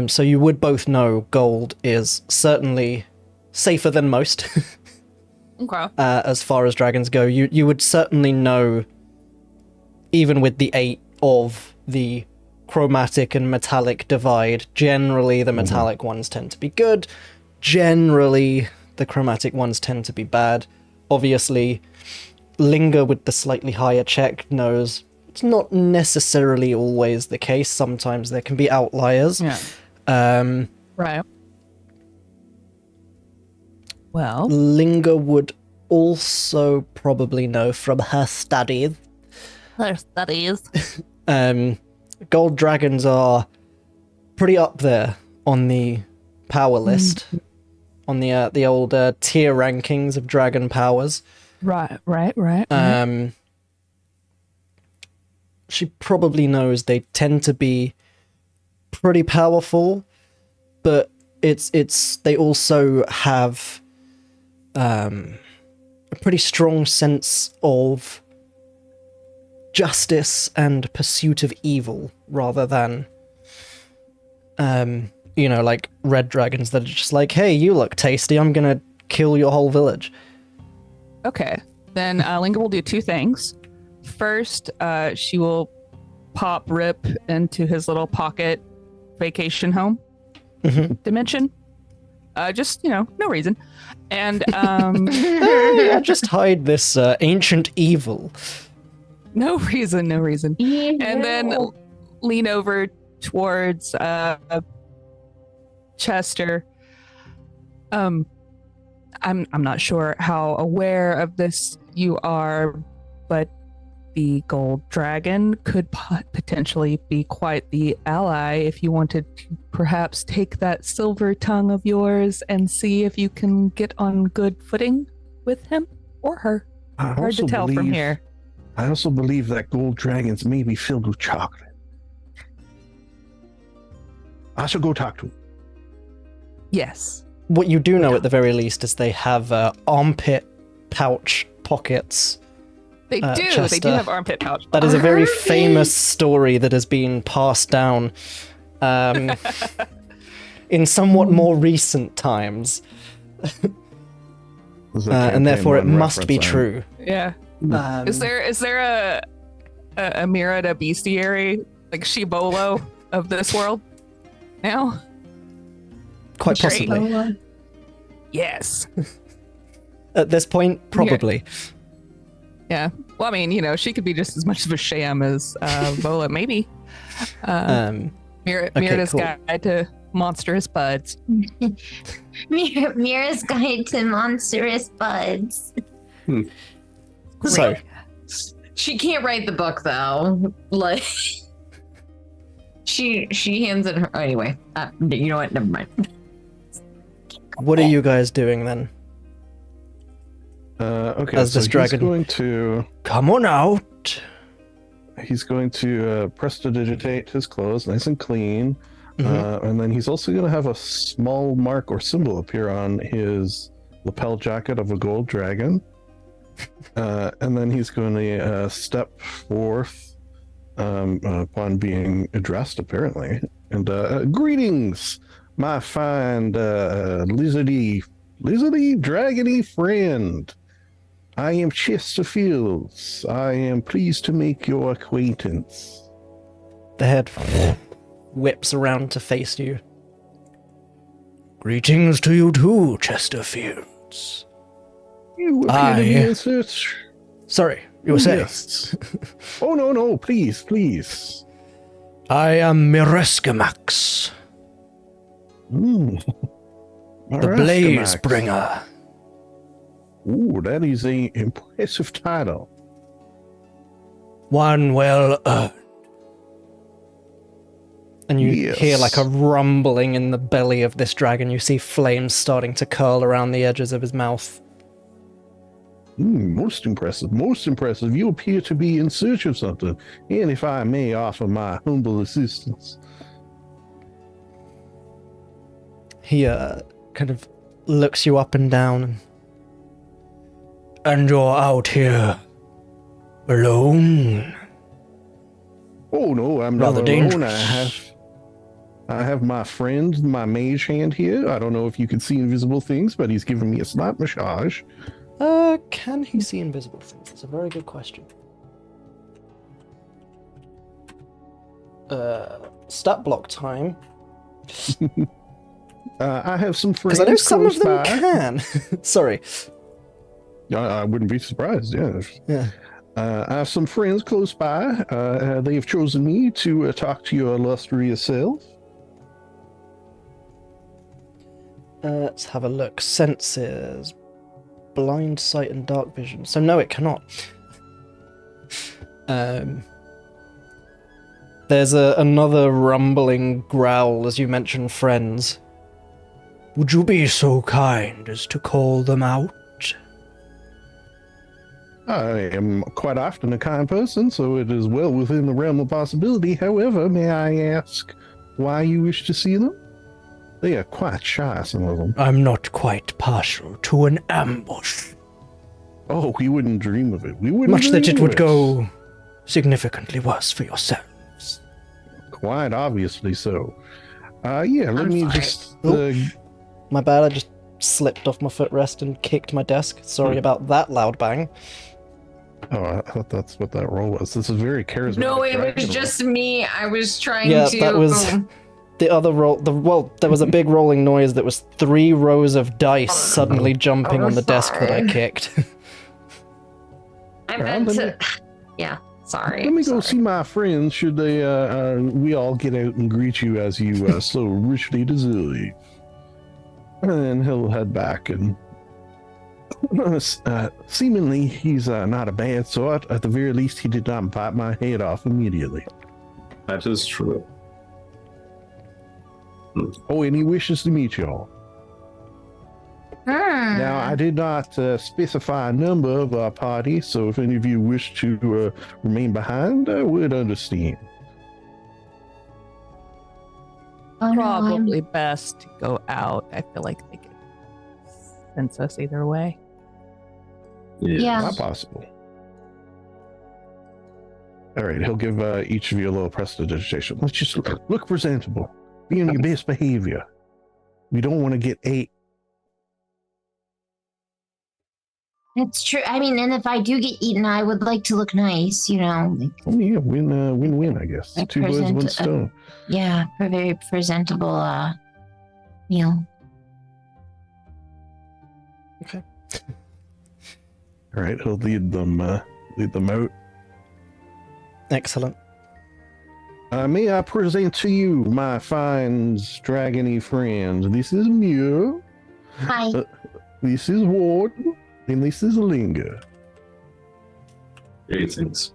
Speaker 3: So you would both know gold is certainly safer than most.
Speaker 1: Okay.
Speaker 3: As far as dragons go, you would certainly know, even with the 8 of the chromatic and metallic divide, generally the metallic ones tend to be good, generally the chromatic ones tend to be bad. Obviously, Linger with the slightly higher check knows it's not necessarily always the case. Sometimes there can be outliers.
Speaker 1: Yeah. Right. Well,
Speaker 3: Linger would also probably know from her studies.
Speaker 1: her studies.
Speaker 3: Gold dragons are pretty up there on the power list, on the old tier rankings of dragon powers.
Speaker 1: Right.
Speaker 3: She probably knows they tend to be pretty powerful, but they also have a pretty strong sense of justice and pursuit of evil rather than like red dragons that are just like, hey, you look tasty, I'm gonna kill your whole village.
Speaker 1: Okay. Then Linger will do two things. First, she will pop Rip into his little pocket vacation home dimension. Just, no reason. And
Speaker 3: I'll just hide this ancient evil.
Speaker 1: no reason. And then lean over towards Chester. I'm not sure how aware of this you are, but the gold dragon could potentially be quite the ally if you wanted to perhaps take that silver tongue of yours and see if you can get on good footing with him or her.
Speaker 2: I
Speaker 1: Hard to
Speaker 2: also
Speaker 1: tell from
Speaker 2: believe
Speaker 1: here.
Speaker 2: I also believe that gold dragons may be filled with chocolate. I shall go talk to him.
Speaker 1: Yes.
Speaker 3: What you do know at the very least is they have armpit pouch pockets.
Speaker 1: They do. They do
Speaker 3: Chester.
Speaker 1: have armpit pouch.
Speaker 3: That is a very
Speaker 4: Armpit.
Speaker 3: famous story that has been passed down in somewhat more recent times, and therefore it must be true.
Speaker 1: Yeah.
Speaker 3: Um,
Speaker 1: Is there a mirrored bestiary like Shibolo of this world now?
Speaker 3: quite
Speaker 1: Straight.
Speaker 3: possibly.
Speaker 1: Yes.
Speaker 3: At this point, probably.
Speaker 1: Yeah. Well, I mean, she could be just as much of a sham as Vola, maybe. Mira's
Speaker 3: cool.
Speaker 1: guide to monstrous buds.
Speaker 6: Mira's Guide to Monstrous Buds.
Speaker 3: So,
Speaker 4: She can't write the book though. Like she hands it her anyway. You know what? Never mind.
Speaker 3: what are you guys doing then?
Speaker 2: Okay,
Speaker 3: As this dragon- Come on out.
Speaker 2: He's going to prestidigitate his clothes nice and clean.
Speaker 3: Mhm.
Speaker 2: And then he's also going to have a small mark or symbol appear on his lapel jacket of a gold dragon. And then he's going to step forth upon being addressed, apparently. And greetings, my fine lizardy, dragony friend. I am Chester Fields. I am pleased to make your acquaintance.
Speaker 3: The head whips around to face you. Greetings to you too, Chesterfields.
Speaker 2: You appear to be
Speaker 3: I-
Speaker 2: in search.
Speaker 3: Sorry, you were saying?
Speaker 2: Yes. Oh, no, please.
Speaker 3: I am Mireskamax, the Blaze Bringer.
Speaker 2: Ooh, that is a impressive title.
Speaker 3: One well earned. And you
Speaker 2: Yes.
Speaker 3: hear like a rumbling in the belly of this dragon. You see flames starting to curl around the edges of his mouth.
Speaker 2: Most impressive. You appear to be in search of something, and if I may offer my humble assistance.
Speaker 3: He kind of looks you up and down. And you're out here alone?
Speaker 2: Oh no, I'm not
Speaker 3: Rather
Speaker 2: alone.
Speaker 3: dangerous.
Speaker 2: I have my friend, my mage hand here. I don't know if you can see invisible things, but he's giving me a slight massage.
Speaker 3: Can he see invisible things? That's a very good question. Stat block time.
Speaker 2: I have some friends
Speaker 3: Because I know some of
Speaker 2: close
Speaker 3: them
Speaker 2: by.
Speaker 3: can. Sorry.
Speaker 2: I wouldn't be surprised, yeah.
Speaker 3: Yeah.
Speaker 2: I have some friends close by. They have chosen me to talk to your illustrious self.
Speaker 3: Let's have a look. Senses. Blind sight and dark vision. So no, it cannot. There's another rumbling growl as you mention friends. Would you be so kind as to call them out?
Speaker 2: I am quite often a kind person, so it is well within the realm of possibility. However, may I ask why you wish to see them? They are quite shy, some of them.
Speaker 3: I'm not quite partial to an ambush.
Speaker 2: Oh, we wouldn't dream of it. We wouldn't
Speaker 3: Much that
Speaker 2: dream
Speaker 3: it
Speaker 2: of
Speaker 3: would go significantly worse for yourselves.
Speaker 2: Quite obviously so. Yeah, let
Speaker 4: I'm
Speaker 2: me
Speaker 4: sorry.
Speaker 2: just...
Speaker 3: My bad, I just slipped off my footrest and kicked my desk. Sorry about that loud bang.
Speaker 2: Oh, I thought that's what that roll was. This is very charismatic.
Speaker 4: No, it
Speaker 2: dragon
Speaker 4: was
Speaker 2: roll.
Speaker 4: just me. I was trying
Speaker 3: Yeah,
Speaker 4: to.
Speaker 3: that was the other roll. There was a big rolling noise that was 3 rows of dice suddenly jumping on the desk that I
Speaker 4: sorry.
Speaker 3: kicked.
Speaker 4: I
Speaker 2: Well,
Speaker 4: meant
Speaker 2: let
Speaker 4: to. Yeah, sorry.
Speaker 2: Let me go
Speaker 4: sorry.
Speaker 2: see my friends. Should they? We all get out and greet you as you so richly deserve. And then he'll head back and. Seemingly, he's not a bad sort. At the very least, he did not bite my head off immediately.
Speaker 5: That is true.
Speaker 2: Oh, and he wishes to meet you all. Now, I did not specify a number of our party, so if any of you wish to remain behind, I would understand.
Speaker 6: Oh, no,
Speaker 1: Probably best to go out. I feel like they could sense us either way.
Speaker 6: Yeah.
Speaker 2: Not possible. All right, he'll give each of you a little prestidigitation. Let's just look presentable. Be on your best behavior. We don't want to get ate.
Speaker 6: It's true. I mean, and if I do get eaten, I would like to look nice, you know. Like,
Speaker 2: Oh, yeah, win-win, I guess.
Speaker 6: A
Speaker 2: Two birds, one
Speaker 6: present-
Speaker 2: stone.
Speaker 6: yeah, a very presentable meal.
Speaker 3: Okay.
Speaker 2: All right, he'll lead them out.
Speaker 3: Excellent.
Speaker 2: May I present to you my fine dragony friends? This is Muir,
Speaker 6: Hi.
Speaker 2: this is Warden, and this is Linger.
Speaker 5: Greetings.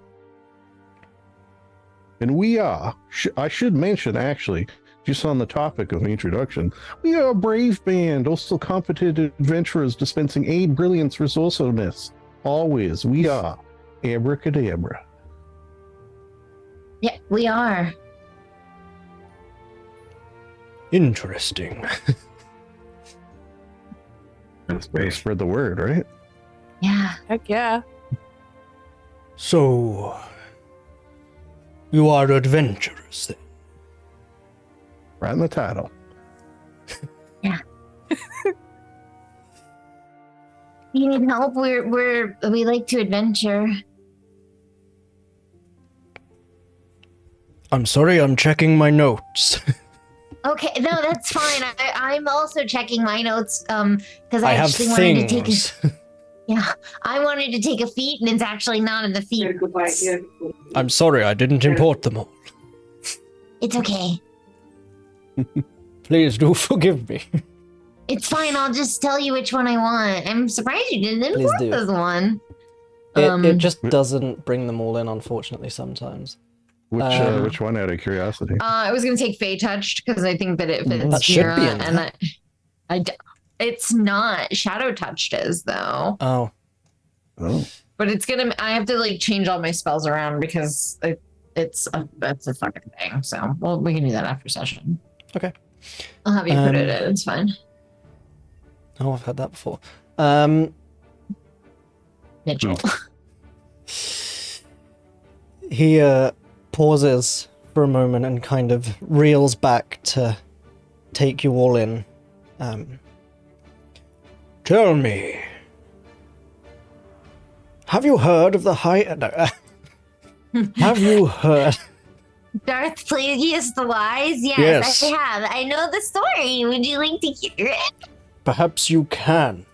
Speaker 2: And we are, I should mention actually, just on the topic of introduction, we are a brave band, also competent adventurers dispensing aid, brilliance, resourcefulness. Always, we are ABBACADABRA.
Speaker 6: Yeah, we are.
Speaker 3: Interesting.
Speaker 5: That's
Speaker 2: Way to
Speaker 5: great.
Speaker 2: spread the word, right?
Speaker 6: Yeah.
Speaker 1: Heck yeah.
Speaker 3: So, you are adventurers then?
Speaker 2: Right in the title.
Speaker 6: You need help? We like to adventure.
Speaker 3: I'm sorry, I'm checking my notes.
Speaker 6: Okay, no, that's fine. I'm also checking my notes because I
Speaker 3: I have
Speaker 6: actually wanted to take
Speaker 3: things.
Speaker 6: I wanted to take a feat and it's actually not in the feat.
Speaker 3: I'm sorry, I didn't import them all.
Speaker 6: It's okay.
Speaker 3: Please do forgive me.
Speaker 6: It's fine. I'll just tell you which one I want. I'm surprised you didn't
Speaker 3: Please
Speaker 6: import
Speaker 3: do.
Speaker 6: this one.
Speaker 3: It just doesn't bring them all in, unfortunately, sometimes.
Speaker 2: Which one out of curiosity?
Speaker 4: I was gonna take Fey Touched because I think that it fits
Speaker 3: That should
Speaker 4: Mira,
Speaker 3: be in
Speaker 4: and
Speaker 3: there.
Speaker 4: it's not. Shadow Touched is though,
Speaker 3: Oh,
Speaker 2: Oh,
Speaker 4: but it's gonna. I have to like change all my spells around because it's a fucking thing. So we can do that after session.
Speaker 3: Okay.
Speaker 4: I'll have you put it in. It's fine.
Speaker 3: oh, I've had that before.
Speaker 4: Mitchell.
Speaker 3: He pauses for a moment and kind of reels back to take you all in. Tell me, have you heard of the have you heard?
Speaker 6: Darth Plagueis the Wise? Yes,
Speaker 3: Yes.
Speaker 6: I have. I know the story. Would you like to hear it?
Speaker 3: Perhaps you can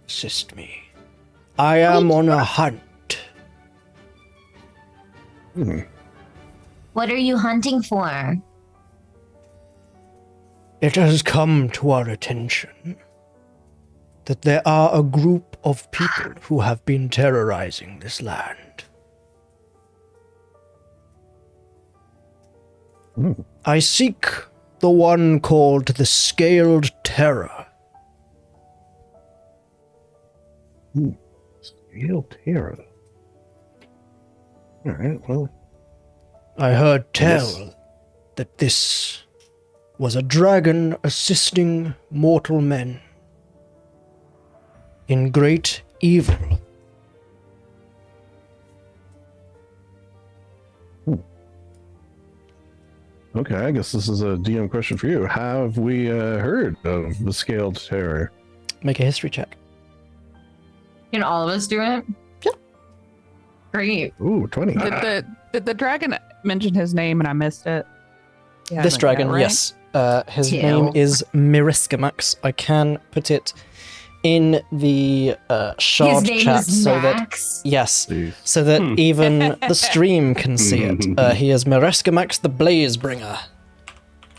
Speaker 3: assist me. I am on a hunt.
Speaker 6: What are you hunting for?
Speaker 3: It has come to our attention that there are a group of people who have been terrorizing this land. I seek the one called the Scaled Terror.
Speaker 2: Scale terror. All right, well,
Speaker 3: I heard tell
Speaker 2: Yes.
Speaker 3: that this was a dragon assisting mortal men in great evil.
Speaker 2: okay, I guess this is a DM question for you. Have we heard of the Scaled Terror?
Speaker 3: Make a history check.
Speaker 4: Can all of us do it?
Speaker 3: Yeah.
Speaker 4: Great.
Speaker 2: Ooh, 20.
Speaker 1: Did the dragon mention his name and I missed it? Yeah,
Speaker 3: This
Speaker 1: I think
Speaker 3: dragon,
Speaker 1: that, right?
Speaker 3: yes. His
Speaker 4: Two.
Speaker 3: name is Miriskamax. I can put it in the shard
Speaker 6: His name
Speaker 3: chat
Speaker 6: is
Speaker 3: so that
Speaker 6: Max.
Speaker 3: yes,
Speaker 2: Jeez.
Speaker 3: so that even the stream can see it. He is Miriskamax the Blazebringer.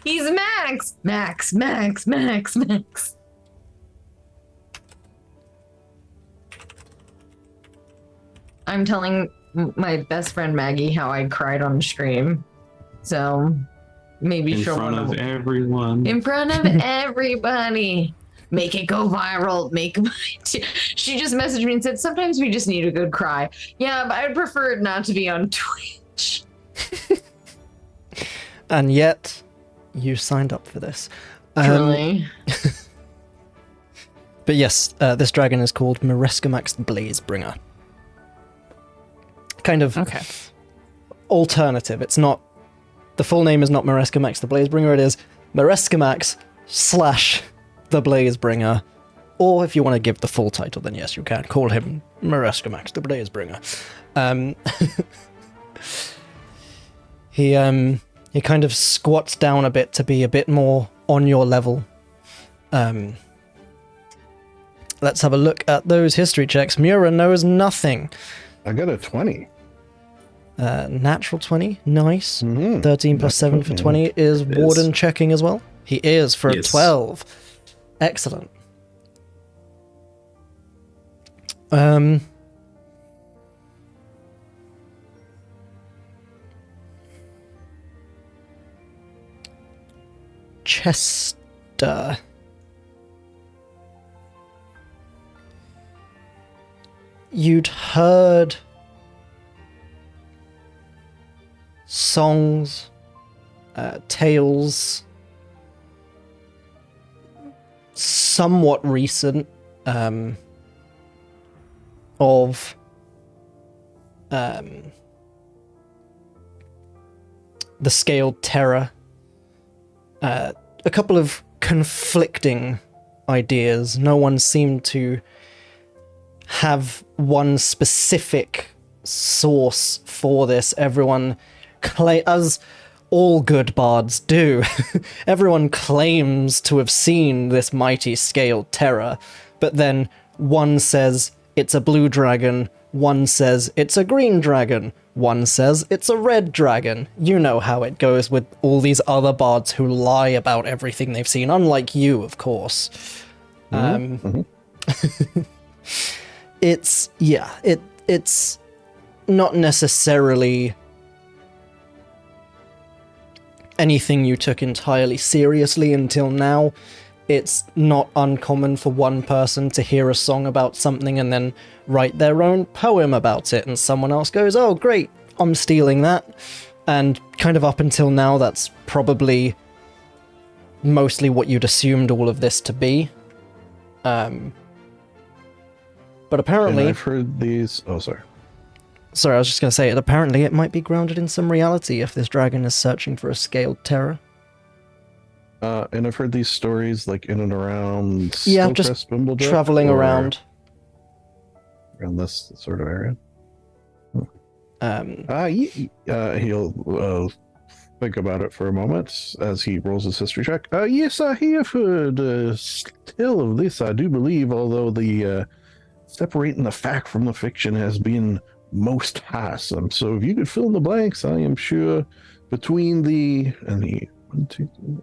Speaker 4: He's Max. Max. Max. Max. Max. I'm telling my best friend Maggie how I cried on stream. So maybe
Speaker 5: In
Speaker 4: she'll
Speaker 5: front
Speaker 4: want
Speaker 5: of
Speaker 4: to.
Speaker 5: everyone.
Speaker 4: In front of everybody. make it go viral. She just messaged me and said, sometimes we just need a good cry. Yeah, but I'd prefer it not to be on Twitch.
Speaker 3: And yet, you signed up for this.
Speaker 4: Truly.
Speaker 3: But yes, this dragon is called Mareskamax the Blazebringer. Kind of
Speaker 1: Okay.
Speaker 3: alternative. It's not... The full name is not Mareskamax the Blazebringer, it is Mareskamax / the Blazebringer. Or if you want to give the full title, then yes, you can call him Mareskamax the Blazebringer. He kind of squats down a bit to be a bit more on your level. Let's have a look at those history checks. Mura knows nothing.
Speaker 2: I got a 20.
Speaker 3: Natural 20, nice.
Speaker 2: Mhm.
Speaker 3: 13 plus 7 for 20 is
Speaker 5: It is.
Speaker 3: Warden checking as well. He is for a
Speaker 5: Yes.
Speaker 3: 12. Excellent. Chester. You'd heard songs, tales, somewhat recent, of the Scaled Terror. A couple of conflicting ideas. No one seemed to have one specific source for this. Everyone, as all good bards do, everyone claims to have seen this mighty Scaled Terror, but then one says it's a blue dragon, one says it's a green dragon, one says it's a red dragon. You know how it goes with all these other bards who lie about everything they've seen, unlike you, of course. It's not necessarily anything you took entirely seriously until now. It's not uncommon for one person to hear a song about something and then write their own poem about it, and someone else goes, oh great, I'm stealing that. And kind of up until now, that's probably mostly what you'd assumed all of this to be. But apparently...
Speaker 2: And I've heard these... Oh, sorry.
Speaker 3: Sorry, I was just going to say, apparently it might be grounded in some reality if this dragon is searching for a Scaled Terror.
Speaker 2: And I've heard these stories like in and around
Speaker 3: Yeah, just
Speaker 2: Syldaris, Wimbledon,
Speaker 3: traveling
Speaker 2: or
Speaker 3: around.
Speaker 2: around this sort of area.
Speaker 3: Um,
Speaker 2: He'll think about it for a moment as he rolls his history check. Yes, I have heard tell of this, I do believe, although the separating the fact from the fiction has been most tiresome. So if you could fill in the blanks, I am sure between the... And he... 1, 2, 3,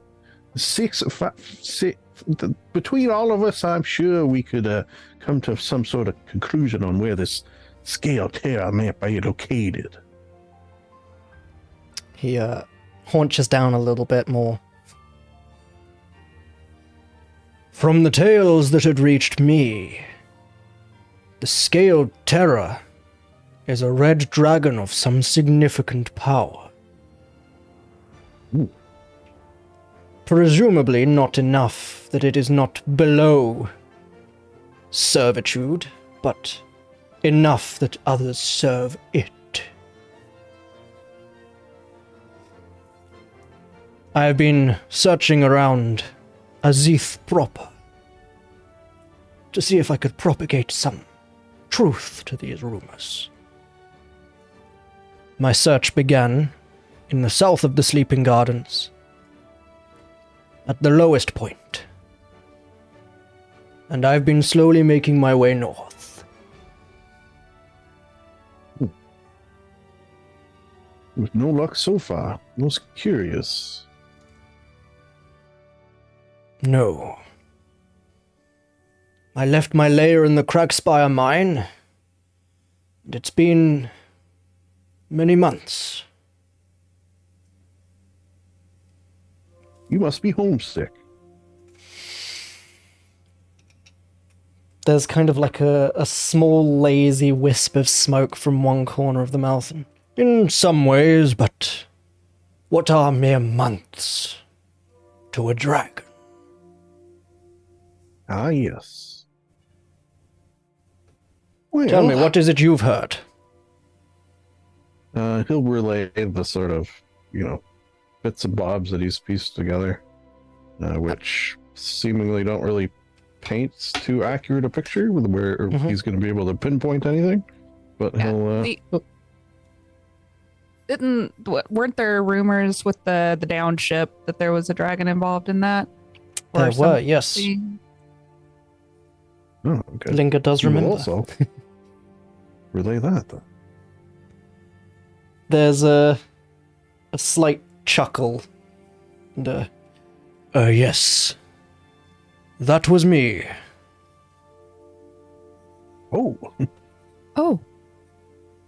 Speaker 2: 6, 5, 6... Between all of us, I'm sure we could come to some sort of conclusion on where this Scaled Terror may be located.
Speaker 3: he haunches down a little bit more. From the tales that had reached me, the Scaled Terror is a red dragon of some significant power.
Speaker 2: Ooh.
Speaker 3: Presumably not enough that it is not below servitude, but enough that others serve it. I have been searching around Azith proper to see if I could propagate some truth to these rumors. My search began in the south of the Sleeping Gardens, at the lowest point, and I've been slowly making my way north.
Speaker 2: With no luck so far. Most curious.
Speaker 3: No. I left my lair in the Crackspire mine, and it's been many months.
Speaker 2: You must be homesick.
Speaker 3: There's kind of like a small, lazy wisp of smoke from one corner of the mouth. In some ways, but what are mere months to a dragon?
Speaker 2: Ah, yes. Well,
Speaker 3: Tell me, what is it you've heard?
Speaker 2: He'll relay the sort of, bits and bobs that he's pieced together, which seemingly don't really paint too accurate a picture with where he's going to be able to pinpoint anything. But
Speaker 1: weren't there rumors with the down ship that there was a dragon involved in that?
Speaker 3: There were, yes.
Speaker 2: Oh, okay.
Speaker 3: Linga does
Speaker 2: You will
Speaker 3: remember.
Speaker 2: also relay that, then.
Speaker 3: There's a slight chuckle. And yes. That was me.
Speaker 2: Oh,
Speaker 1: Oh,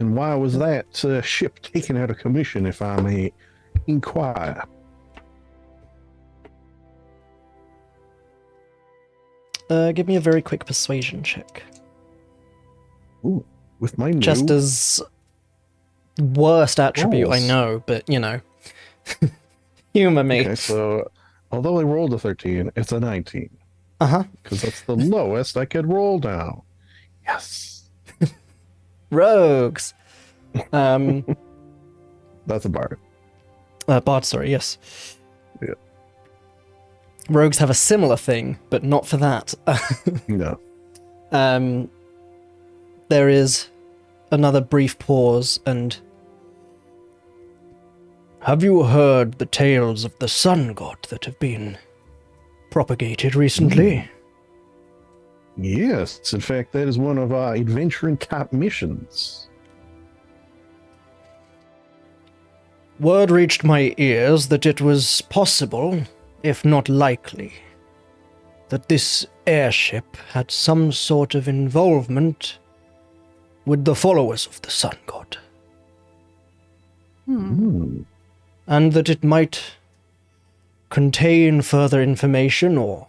Speaker 2: and why was that ship taken out of commission, if I may inquire?
Speaker 3: Give me a very quick persuasion check.
Speaker 2: Ooh, with my
Speaker 3: Just
Speaker 2: new
Speaker 3: as worst attribute, I
Speaker 2: rolls.
Speaker 3: know, but humor me.
Speaker 2: Okay, so although I rolled a 13, it's a 19.
Speaker 3: Uh-huh.
Speaker 2: Because that's the lowest I could roll now. Yes.
Speaker 3: Rogues.
Speaker 2: That's a bard.
Speaker 3: Bard, sorry, yes.
Speaker 2: Yeah.
Speaker 3: Rogues have a similar thing, but not for that.
Speaker 2: No.
Speaker 3: There is another brief pause, and... Have you heard the tales of the sun god that have been propagated recently?
Speaker 2: Yes, in fact, that is one of our adventuring type missions.
Speaker 3: Word reached my ears that it was possible, if not likely, that this airship had some sort of involvement with the followers of the sun god, and that it might contain further information or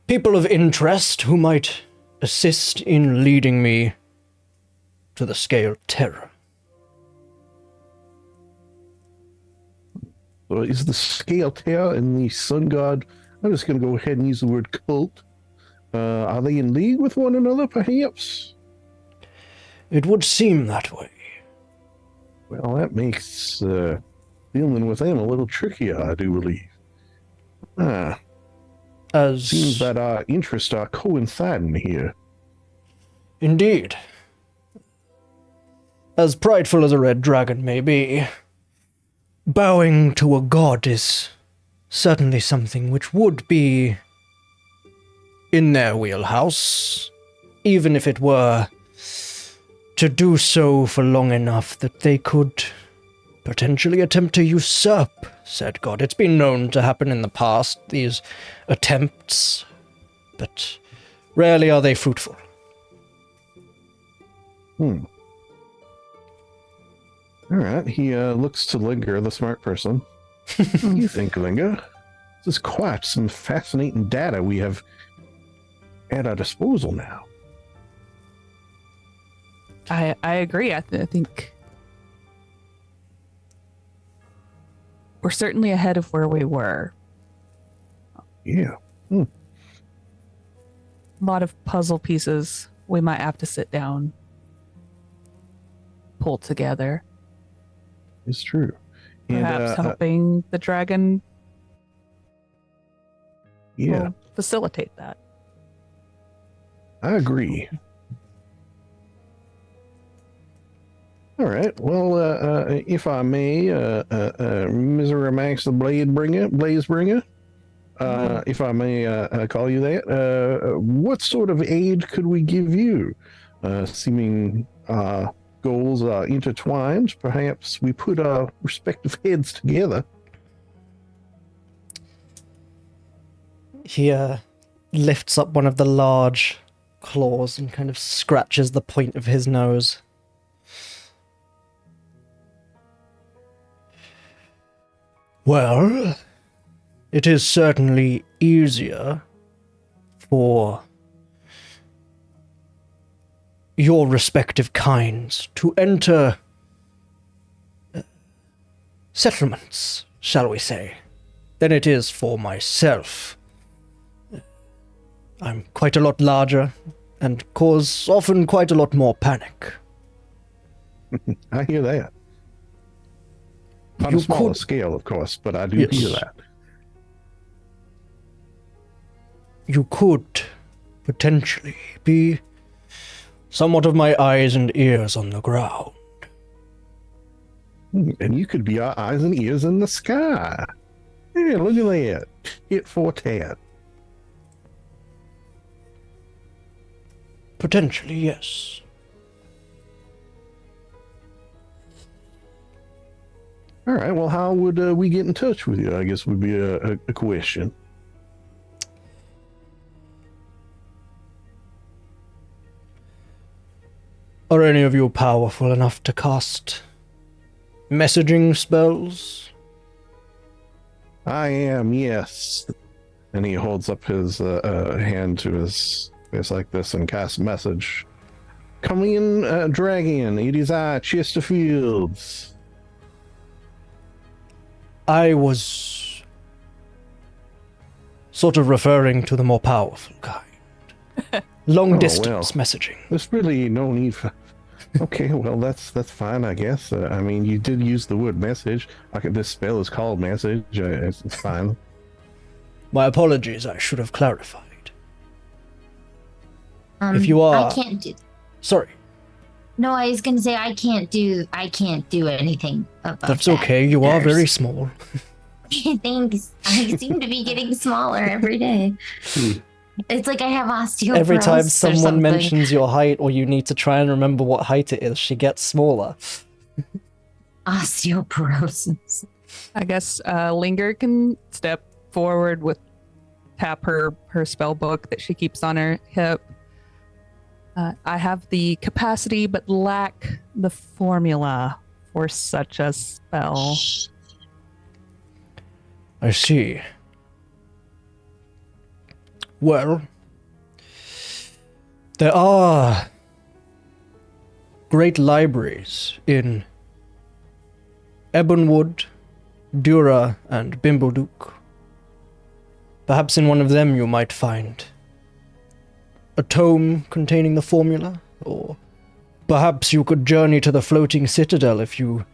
Speaker 3: people of interest who might assist in leading me to the scaled terror.
Speaker 2: So is the scale tail and the sun god, I'm just going to go ahead and use the word cult. Are they in league with one another, perhaps?
Speaker 3: It would seem that way.
Speaker 2: Well, that makes dealing with them a little trickier, I do believe. Seems that our interests are coinciding here.
Speaker 3: Indeed. As prideful as a red dragon may be, bowing to a god is certainly something which would be in their wheelhouse, even if it were to do so for long enough that they could potentially attempt to usurp said god. It's been known to happen in the past, these attempts, but rarely are they fruitful.
Speaker 2: All right, he looks to Linger, the smart person. What do you think, Linger? This is quite some fascinating data we have at our disposal now.
Speaker 1: I agree. I think we're certainly ahead of where we were.
Speaker 2: Yeah.
Speaker 1: A lot of puzzle pieces we might have to sit down, pull together.
Speaker 2: It's true.
Speaker 1: Perhaps helping the dragon
Speaker 2: Yeah,
Speaker 1: will facilitate that.
Speaker 2: I agree. All right. Well, if I may, Mr. Max the Blaze Bringer, if I may call you that, what sort of aid could we give you? Seeming goals are intertwined, perhaps we put our respective heads together.
Speaker 3: He lifts up one of the large claws and kind of scratches the point of his nose. Well, it is certainly easier for your respective kinds to enter settlements, shall we say, than it is for myself. I'm quite a lot larger and cause often quite a lot more panic.
Speaker 2: I hear that. On
Speaker 3: You
Speaker 2: a smaller
Speaker 3: could-
Speaker 2: scale, of course, but I do
Speaker 3: Yes.
Speaker 2: hear that.
Speaker 3: You could potentially be somewhat of my eyes and ears on the ground.
Speaker 2: And you could be our eyes and ears in the sky. Yeah, look at that. Tit for tat.
Speaker 3: Potentially, yes.
Speaker 2: All right, well, how would we get in touch with you? I guess would be a question.
Speaker 3: Are any of you powerful enough to cast messaging spells?
Speaker 2: I am, yes. And he holds up his hand to his face like this and casts message. Come in, dragon. It is I, Chesterfields.
Speaker 3: I was sort of referring to the more powerful kind. Long distance messaging.
Speaker 2: There's really no need for. Okay, well that's fine, I guess. I mean, you did use the word message. This spell is called message. It's fine.
Speaker 3: My apologies, I should have clarified. If you are-
Speaker 6: I can't do.
Speaker 3: Sorry,
Speaker 6: No, I was gonna say I can't do anything about
Speaker 3: that's
Speaker 6: that.
Speaker 3: okay. You are very
Speaker 6: There's-
Speaker 3: small.
Speaker 6: Thanks. I seem to be getting smaller every day. It's like I have osteoporosis.
Speaker 3: Every time
Speaker 6: or
Speaker 3: someone
Speaker 6: something.
Speaker 3: mentions your height or you need to try and remember what height it is, she gets smaller.
Speaker 6: Osteoporosis.
Speaker 1: I guess Linger can step forward with tap her spell book that she keeps on her hip. I have the capacity but lack the formula for such a spell.
Speaker 3: I see. Well, there are great libraries in Ebonwood, Dura, and Bimbleduk. Perhaps in one of them you might find a tome containing the formula, or perhaps you could journey to the floating citadel if you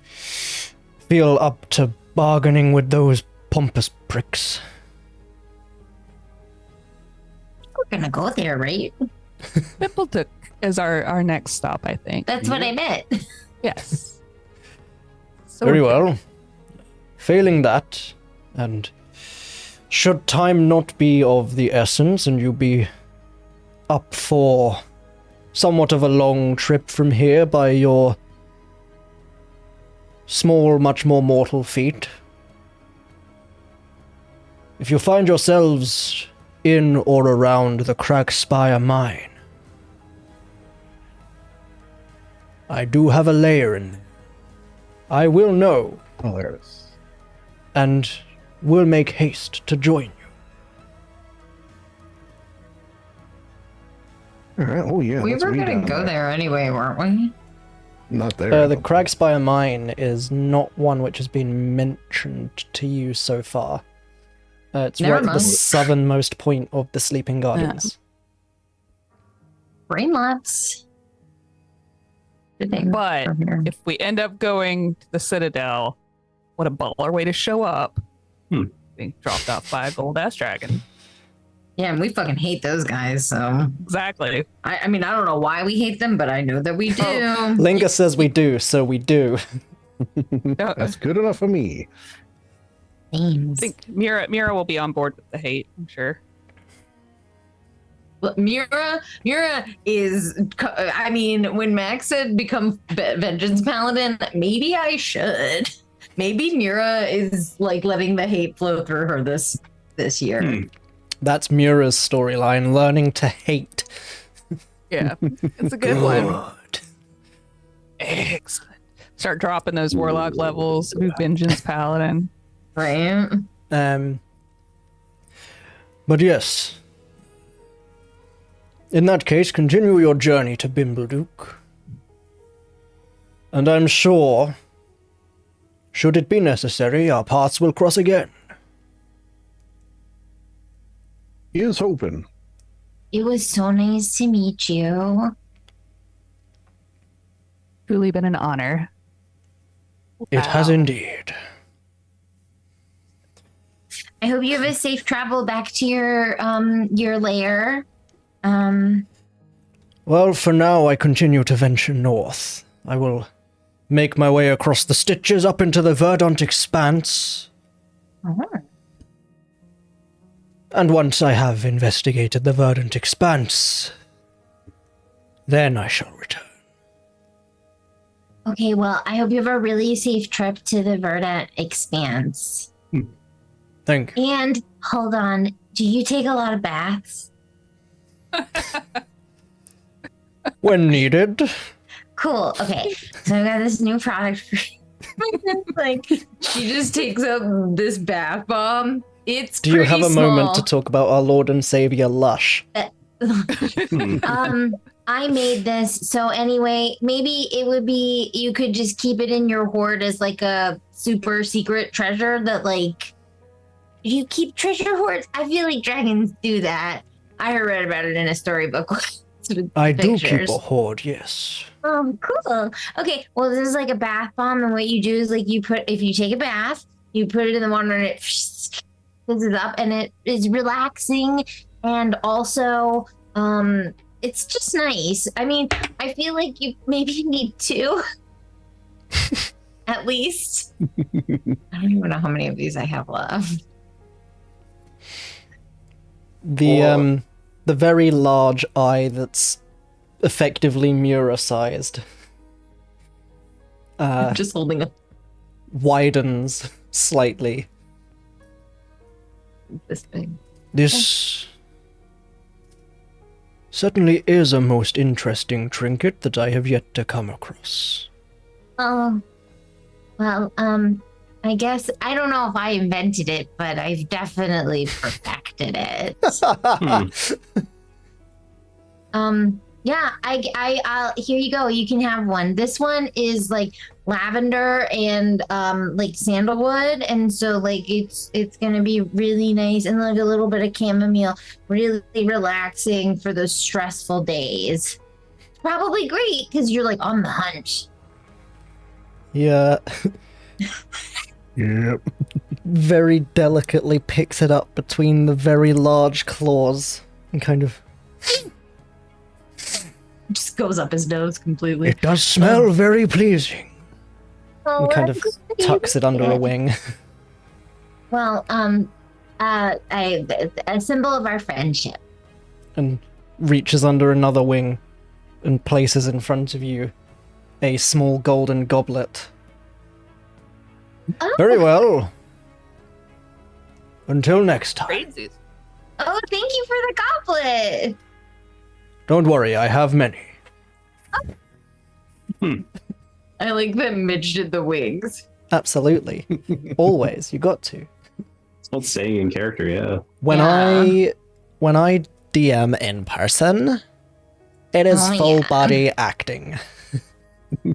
Speaker 3: feel up to bargaining with those pompous pricks.
Speaker 6: We're gonna go there, right?
Speaker 1: Bimbleduk is our next stop, I think.
Speaker 6: That's what I meant.
Speaker 1: Yes. So
Speaker 3: Very
Speaker 1: we're-
Speaker 3: well. Failing that, and should time not be of the essence and you be up for somewhat of a long trip from here by your small, much more mortal feet, if you find yourselves in or around the Crackspire mine, I do have a lair in there. I will know,
Speaker 2: Hilarious.
Speaker 3: and will make haste to join you.
Speaker 2: All right. Oh yeah.
Speaker 4: We
Speaker 2: that's
Speaker 4: were
Speaker 2: way
Speaker 4: gonna
Speaker 2: down
Speaker 4: go there anyway, weren't we?
Speaker 2: Not there.
Speaker 3: The
Speaker 2: though.
Speaker 3: Crackspire mine is not one which has been mentioned to you so far. It's
Speaker 4: Never
Speaker 3: right at the
Speaker 4: mind.
Speaker 3: southernmost point of the Sleeping Gardens.
Speaker 6: Brain lapse.
Speaker 4: Good thing
Speaker 1: But
Speaker 4: from here.
Speaker 1: if we end up going to the Citadel, what a baller way to show up. Being dropped off by a gold ass dragon.
Speaker 4: Yeah, and we fucking hate those guys, so
Speaker 1: Exactly.
Speaker 4: I mean I don't know why we hate them, but I know that we do.
Speaker 3: Linga says we do, so we do.
Speaker 1: No,
Speaker 2: That's good enough for me.
Speaker 1: I
Speaker 6: Names.
Speaker 1: think Mira will be on board with the hate, I'm sure.
Speaker 4: But Mira is. I mean, when Max said become Vengeance Paladin, maybe I should. Maybe Mira is like letting the hate flow through her this year.
Speaker 3: That's Mura's storyline, learning to hate.
Speaker 1: Yeah, it's a good one. Excellent. Start dropping those warlock levels. Be Vengeance Paladin.
Speaker 4: Right?
Speaker 3: But yes, In that case, continue your journey to Bimbleduke. And I'm sure, should it be necessary, our paths will cross again.
Speaker 2: He is hoping.
Speaker 6: It was so nice to meet you.
Speaker 1: Truly been an honor.
Speaker 3: It has indeed.
Speaker 6: I hope you have a safe travel back to your lair.
Speaker 3: Well, for now, I continue to venture north. I will make my way across the stitches up into the verdant expanse. And once I have investigated the verdant expanse, then I shall return.
Speaker 6: Okay, well, I hope you have a really safe trip to the verdant expanse.
Speaker 3: Thank you.
Speaker 6: And hold on, do you take a lot of baths?
Speaker 3: When needed.
Speaker 6: Cool. Okay, so I got this new product for
Speaker 4: Like, she just takes up this bath bomb. It's
Speaker 3: Do you have a
Speaker 4: pretty
Speaker 3: moment to
Speaker 4: small.
Speaker 3: talk about our Lord and Savior Lush?
Speaker 6: I made this, so anyway, maybe it would be you could just keep it in your hoard as like a super secret treasure that like you keep treasure hoards. I feel like dragons do that. I read about it in a storybook. with
Speaker 3: I do keep
Speaker 6: pictures.
Speaker 3: a hoard, yes.
Speaker 6: Cool. Okay, well, this is like a bath bomb, and what you do is like if you take a bath, you put it in the water and it fizzes up, and it is relaxing, and also it's just nice. I mean, I feel like you maybe need two at least. I don't even know how many of these I have left.
Speaker 3: The very large eye that's effectively Mura-sized
Speaker 4: Just holding up
Speaker 3: widens slightly.
Speaker 4: this thing.
Speaker 3: This certainly is a most interesting trinket that I have yet to come across.
Speaker 6: Oh, well, I guess I don't know if I invented it, but I've definitely perfected it. Yeah, I'll here you go. You can have one. This one is like lavender and like sandalwood, and so like it's gonna be really nice, and like a little bit of chamomile, really relaxing for those stressful days. Probably great because you're like on the hunt.
Speaker 3: Yeah,
Speaker 2: Yep.
Speaker 3: very delicately picks it up between the very large claws and kind of.
Speaker 4: Just goes up his nose completely.
Speaker 3: It does smell very pleasing.
Speaker 6: Oh,
Speaker 3: And kind
Speaker 6: I'm
Speaker 3: of
Speaker 6: glad you
Speaker 3: tucks it under a
Speaker 6: like
Speaker 3: wing.
Speaker 6: Well, a symbol of our friendship.
Speaker 3: And reaches under another wing and places in front of you a small golden goblet.
Speaker 6: Oh,
Speaker 3: Very well. Until next time.
Speaker 1: Crazy.
Speaker 6: Oh, thank you for the goblet.
Speaker 3: Don't worry, I have many.
Speaker 4: I like that Mitch did the wings.
Speaker 3: Absolutely. Always, you got to.
Speaker 5: It's called staying in character, yeah.
Speaker 3: When I DM in person, it is
Speaker 6: Oh,
Speaker 3: full
Speaker 6: yeah.
Speaker 3: body acting.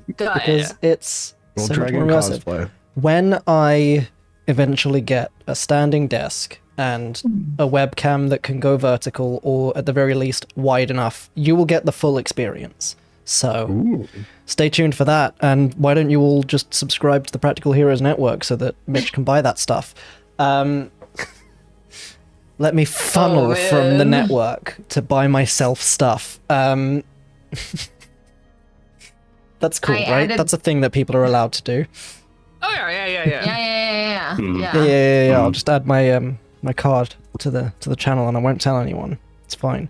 Speaker 3: Because it's
Speaker 2: Well,
Speaker 3: so much
Speaker 2: dragon
Speaker 3: more immersive.
Speaker 2: cosplay.
Speaker 3: When I eventually get a standing desk and a webcam that can go vertical, or at the very least wide enough, you will get the full experience. So
Speaker 2: Ooh.
Speaker 3: stay tuned for that, and why don't you all just subscribe to the Practical Heroes Network so that Mitch can buy that stuff. Let me funnel from the
Speaker 4: man.
Speaker 3: network to buy myself stuff. That's cool,
Speaker 6: I
Speaker 3: right?
Speaker 6: added-
Speaker 3: That's a thing that people are allowed to do.
Speaker 1: Oh yeah.
Speaker 6: Yeah.
Speaker 5: Hmm.
Speaker 3: Yeah. I'll just add my my card to the channel, and I won't tell anyone. It's fine.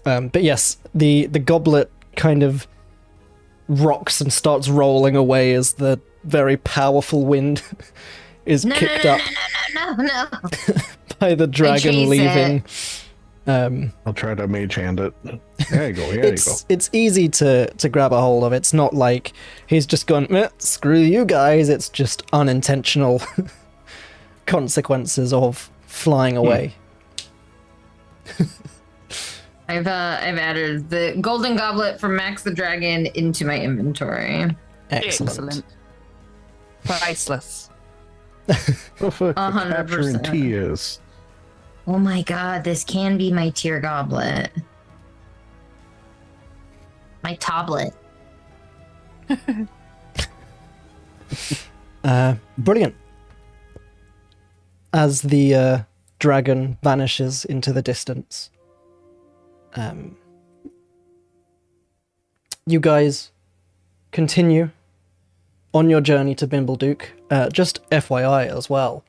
Speaker 3: But yes, the goblet kind of rocks and starts rolling away as the very powerful wind is kicked up
Speaker 6: No.
Speaker 3: by the dragon
Speaker 6: chase
Speaker 3: leaving.
Speaker 2: I'll try to mage hand it. There you go. There you go.
Speaker 3: It's easy to grab a hold of. It's not like he's just gone, screw you guys. It's just unintentional consequences of flying away.
Speaker 4: I've added the golden goblet from Max the Dragon into my inventory.
Speaker 3: Excellent.
Speaker 1: Priceless.
Speaker 2: Perfect for
Speaker 4: 100%.
Speaker 2: capturing tears.
Speaker 4: Oh my god, this can be my tear goblet. My tablet.
Speaker 3: Brilliant. As the dragon vanishes into the distance, you guys continue on your journey to Bimbleduke. Just FYI as well.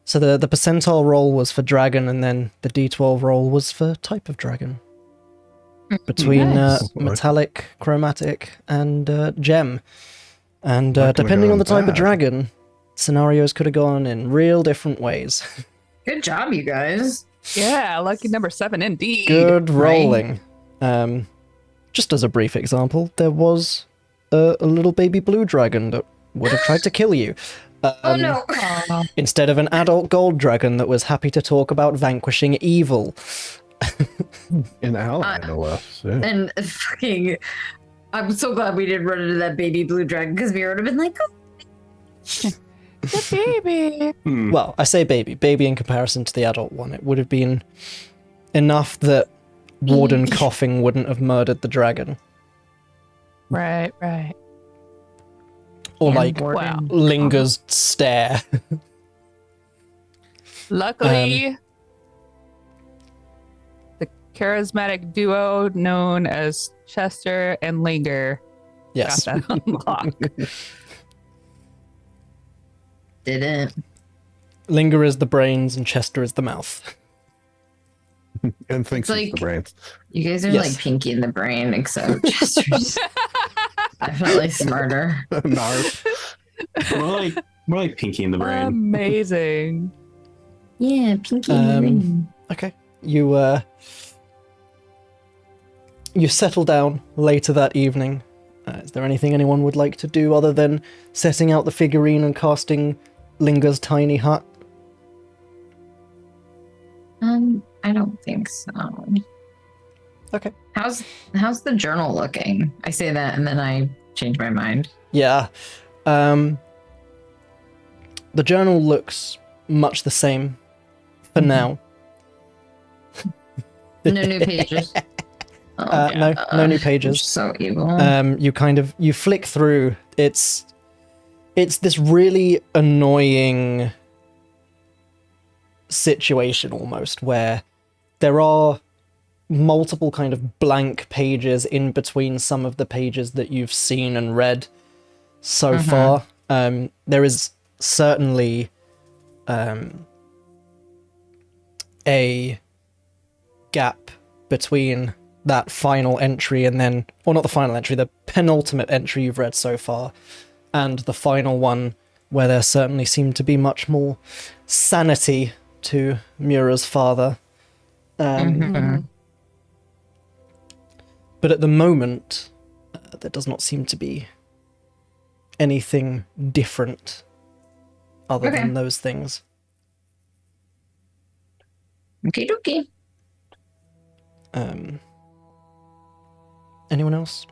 Speaker 3: So the percentile roll was for dragon, and then the D12 roll was for type of dragon. Between
Speaker 1: Nice.
Speaker 3: metallic, chromatic, and gem. And
Speaker 2: Not gonna
Speaker 3: depending
Speaker 2: go
Speaker 3: on the type of
Speaker 2: bad.
Speaker 3: dragon, scenarios could have gone in real different ways.
Speaker 4: Good job, you guys.
Speaker 1: Yeah, lucky number 7 indeed.
Speaker 3: Good
Speaker 4: right?
Speaker 3: rolling. Just as a brief example, there was a little baby blue dragon that would have tried to kill you.
Speaker 4: Oh no.
Speaker 3: Instead of an adult gold dragon that was happy to talk about vanquishing evil.
Speaker 2: An ally, no less. Yeah.
Speaker 4: And fucking, I'm so glad we didn't run into that baby blue dragon because we would have been like, oh.
Speaker 1: The baby.
Speaker 3: Well, I say baby in comparison to the adult one. It would have been enough that Warden coughing wouldn't have murdered the dragon.
Speaker 1: Right, right.
Speaker 3: Or
Speaker 4: And
Speaker 3: like
Speaker 4: Warden.
Speaker 1: Wow.
Speaker 3: Linger's stare.
Speaker 1: Luckily, the charismatic duo known as Chester and Linger
Speaker 3: Yes.
Speaker 1: got that unlocked.
Speaker 4: Didn't.
Speaker 3: Linger is the brains and Chester is the mouth.
Speaker 2: And thinks
Speaker 4: It's
Speaker 2: it's
Speaker 4: like-
Speaker 2: the brains.
Speaker 4: You guys are
Speaker 3: Yes.
Speaker 4: like Pinky in the brain, except Chester's definitely smarter.
Speaker 2: Narf.
Speaker 5: More like Pinky in the brain.
Speaker 1: Amazing.
Speaker 4: Yeah, Pinky in the brain.
Speaker 3: Okay. You settle down later that evening. Is there anything anyone would like to do other than setting out the figurine and casting Linger's tiny hut?
Speaker 4: I don't think so.
Speaker 3: Okay.
Speaker 4: How's the journal looking? I say that and then I change my mind.
Speaker 3: Yeah. The journal looks much the same for now.
Speaker 4: No new pages. Oh,
Speaker 3: No new pages.
Speaker 4: So evil.
Speaker 3: You flick through. It's this really annoying situation almost where there are multiple kind of blank pages in between some of the pages that you've seen and read so far. There is certainly a gap between that final entry and then, or not the final entry, the penultimate entry you've read so far, and the final one, where there certainly seemed to be much more sanity to Mura's father. But at the moment, there does not seem to be anything different other than those things.
Speaker 4: Okay, dokie.
Speaker 3: Anyone else?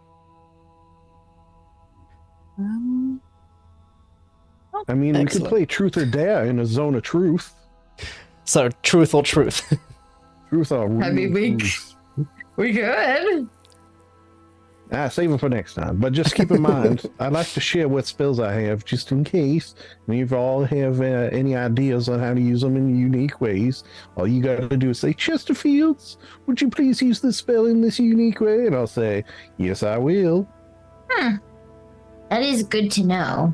Speaker 2: I mean, we
Speaker 3: Excellent.
Speaker 2: could play truth or dare in a zone of truth.
Speaker 3: So, truth or truth?
Speaker 2: Truth or
Speaker 4: I mean, we could.
Speaker 2: Save them for next time. But just keep in mind, I like to share what spells I have just in case. And if you all have any ideas on how to use them in unique ways, all you got to do is say, Chesterfields, would you please use this spell in this unique way? And I'll say, yes, I will.
Speaker 6: That is good to know.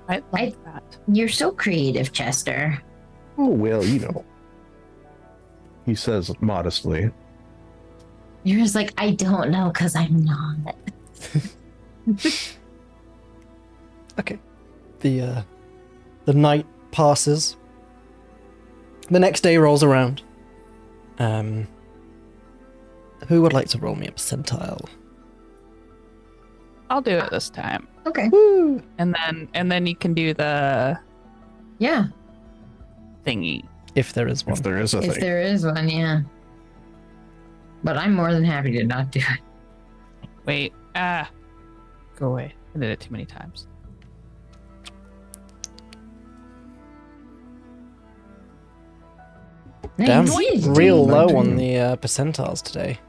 Speaker 1: I like that.
Speaker 6: You're so creative, Chester.
Speaker 2: Oh, well, you know. He says modestly.
Speaker 6: You're just like, I don't know because I'm not.
Speaker 3: Okay. The night passes. The next day rolls around. Who would like to roll me a percentile?
Speaker 1: I'll do it this time.
Speaker 4: Okay.
Speaker 3: Woo!
Speaker 1: And then you can do the
Speaker 4: Yeah.
Speaker 1: thingy.
Speaker 3: If there is one.
Speaker 2: If there is a
Speaker 4: If
Speaker 2: thing.
Speaker 4: there is one, yeah. but I'm more than happy to not do it.
Speaker 1: Wait. Go away. I did it too many times.
Speaker 3: Damn,
Speaker 4: 19.
Speaker 3: real low
Speaker 2: 19.
Speaker 3: on the percentiles today.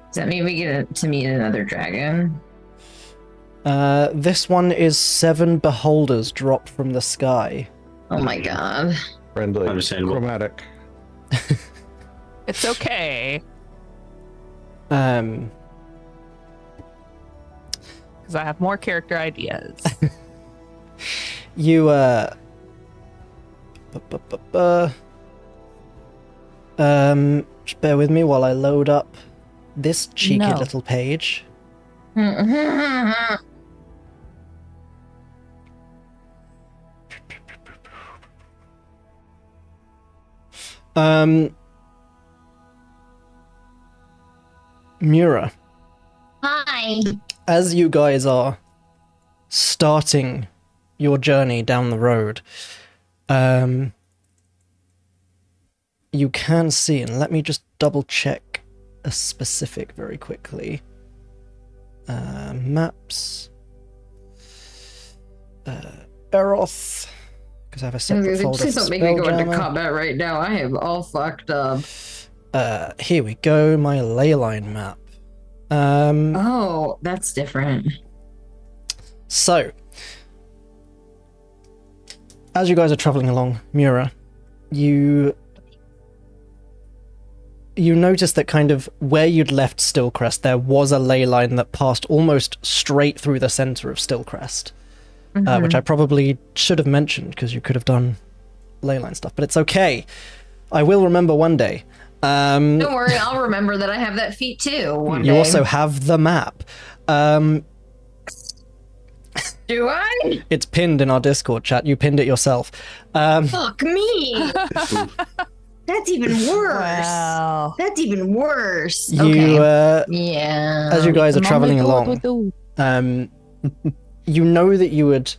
Speaker 4: Does that mean we get to meet another dragon?
Speaker 3: This one is 7 beholders dropped from the sky.
Speaker 4: Oh my god.
Speaker 2: Friendly.
Speaker 5: Understandable.
Speaker 2: Chromatic.
Speaker 1: It's okay.
Speaker 3: Um,
Speaker 1: Because I have more character ideas.
Speaker 3: you just bear with me while I load up this cheeky
Speaker 1: No.
Speaker 3: little page. Mura,
Speaker 6: Hi.
Speaker 3: as you guys are starting your journey down the road, you can see, and let me just double check a specific very quickly. Maps. Eroth, because I have a separate folder
Speaker 4: Please
Speaker 3: for
Speaker 4: don't make me go into
Speaker 3: Spelljammer.
Speaker 4: combat right now. I am all fucked up.
Speaker 3: Here we go, my leyline map.
Speaker 4: Oh, that's different.
Speaker 3: So, as you guys are traveling along, Mura, you notice that kind of where you'd left Stillcrest, there was a ley line that passed almost straight through the center of Stillcrest, which I probably should have mentioned because you could have done ley line stuff, but it's okay. I will remember one day.
Speaker 4: Don't worry, I'll remember that I have that feat too. One
Speaker 3: You
Speaker 4: day.
Speaker 3: also have the map.
Speaker 4: Do I?
Speaker 3: It's pinned in our Discord chat. You pinned it yourself.
Speaker 4: Fuck me. That's even worse.
Speaker 1: Wow.
Speaker 4: That's even worse.
Speaker 3: You,
Speaker 4: Okay. Yeah.
Speaker 3: as you guys are
Speaker 1: Mom,
Speaker 3: traveling
Speaker 1: we
Speaker 3: along,
Speaker 1: do.
Speaker 3: you know that you had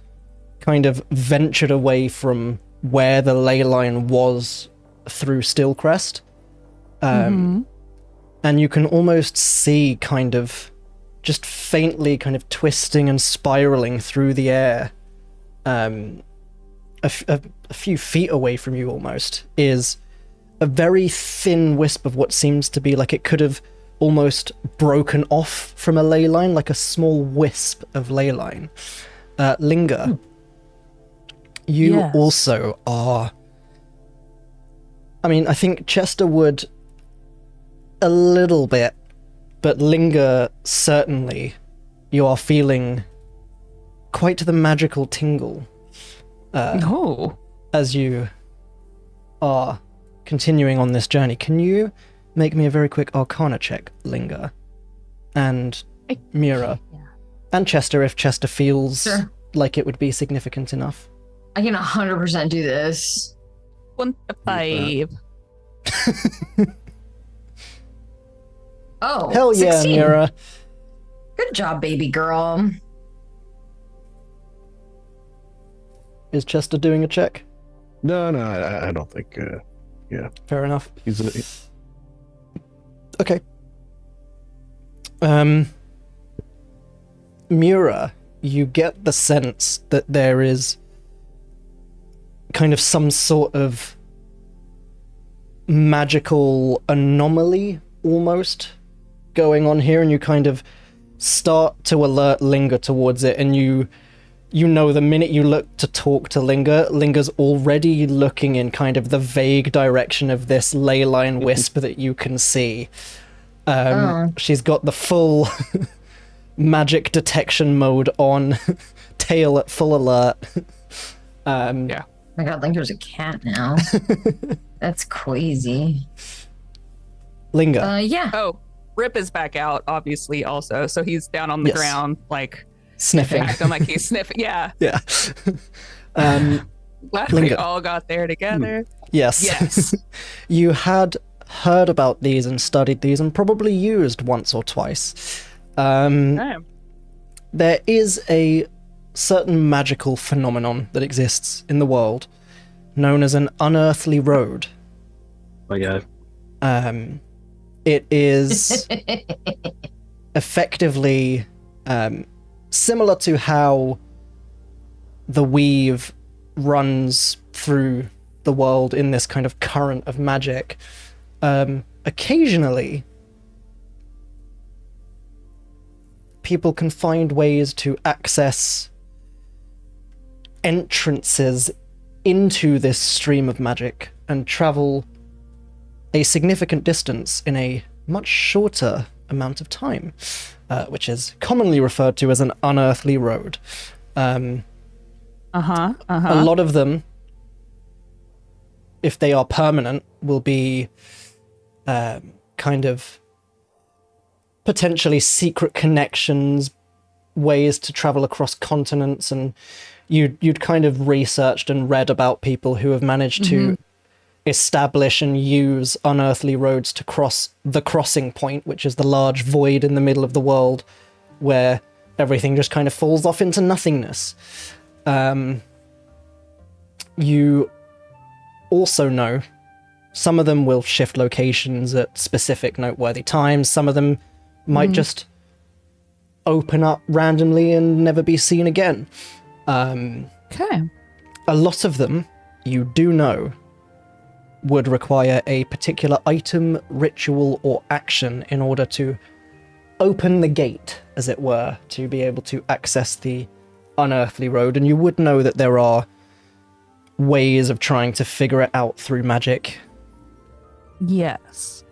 Speaker 3: kind of ventured away from where the ley line was through Stillcrest. And you can almost see kind of just faintly kind of twisting and spiraling through the air. A few feet away from you almost is a very thin wisp of what seems to be like it could have almost broken off from a ley line, like a small wisp of ley line. Linger, you
Speaker 1: Yes.
Speaker 3: also are... I mean, I think Chester would a little bit, but Linger, certainly, you are feeling quite the magical tingle
Speaker 1: Oh.
Speaker 3: as you are continuing on this journey. Can you make me a very quick Arcana check, Linger? And Mira.
Speaker 1: Yeah.
Speaker 3: And Chester, if Chester feels
Speaker 4: Sure.
Speaker 3: like it would be significant enough.
Speaker 4: I can 100% do this.
Speaker 1: 1 to 5.
Speaker 4: Oh,
Speaker 3: Hell yeah,
Speaker 4: 16.
Speaker 3: Mira.
Speaker 4: Good job, baby girl.
Speaker 3: Is Chester doing a check?
Speaker 2: No, I don't think.
Speaker 3: Fair enough.
Speaker 2: He's
Speaker 3: Okay. Mura, you get the sense that there is kind of some sort of magical anomaly almost going on here, and you kind of start to alert Linger towards it, and you know the minute you look to talk to Linger, Linger's already looking in kind of the vague direction of this ley line wisp that you can see. She's got the full magic detection mode on, tail at full alert.
Speaker 1: Yeah.
Speaker 4: Oh my god, Linger's a cat now. That's crazy.
Speaker 3: Linger,
Speaker 4: Yeah.
Speaker 1: Oh, Rip is back out, obviously, also. So he's down on the
Speaker 3: Yes.
Speaker 1: ground, like,
Speaker 3: sniffing.
Speaker 1: acting like he's sniffing. Yeah.
Speaker 3: Yeah.
Speaker 1: Glad we
Speaker 3: Linger.
Speaker 1: all got there together.
Speaker 3: Yes.
Speaker 1: Yes.
Speaker 3: You had heard about these and studied these and probably used once or twice.
Speaker 1: Okay.
Speaker 3: There is a certain magical phenomenon that exists in the world known as an unearthly road.
Speaker 5: Oh yeah.
Speaker 3: It is effectively similar to how the weave runs through the world in this kind of current of magic. Occasionally, people can find ways to access entrances into this stream of magic and travel a significant distance in a much shorter amount of time, which is commonly referred to as an unearthly road. A lot of them, if they are permanent, will be kind of potentially secret connections, ways to travel across continents, and you'd kind of researched and read about people who have managed to establish and use unearthly roads to cross the crossing point, which is the large void in the middle of the world where everything just kind of falls off into nothingness. You also know some of them will shift locations at specific noteworthy times. Some of them might just open up randomly and never be seen again.
Speaker 1: Okay.
Speaker 3: A lot of them, you do know, would require a particular item, ritual, or action in order to open the gate, as it were, to be able to access the unearthly road. And you would know that there are ways of trying to figure it out through magic.
Speaker 1: Yes.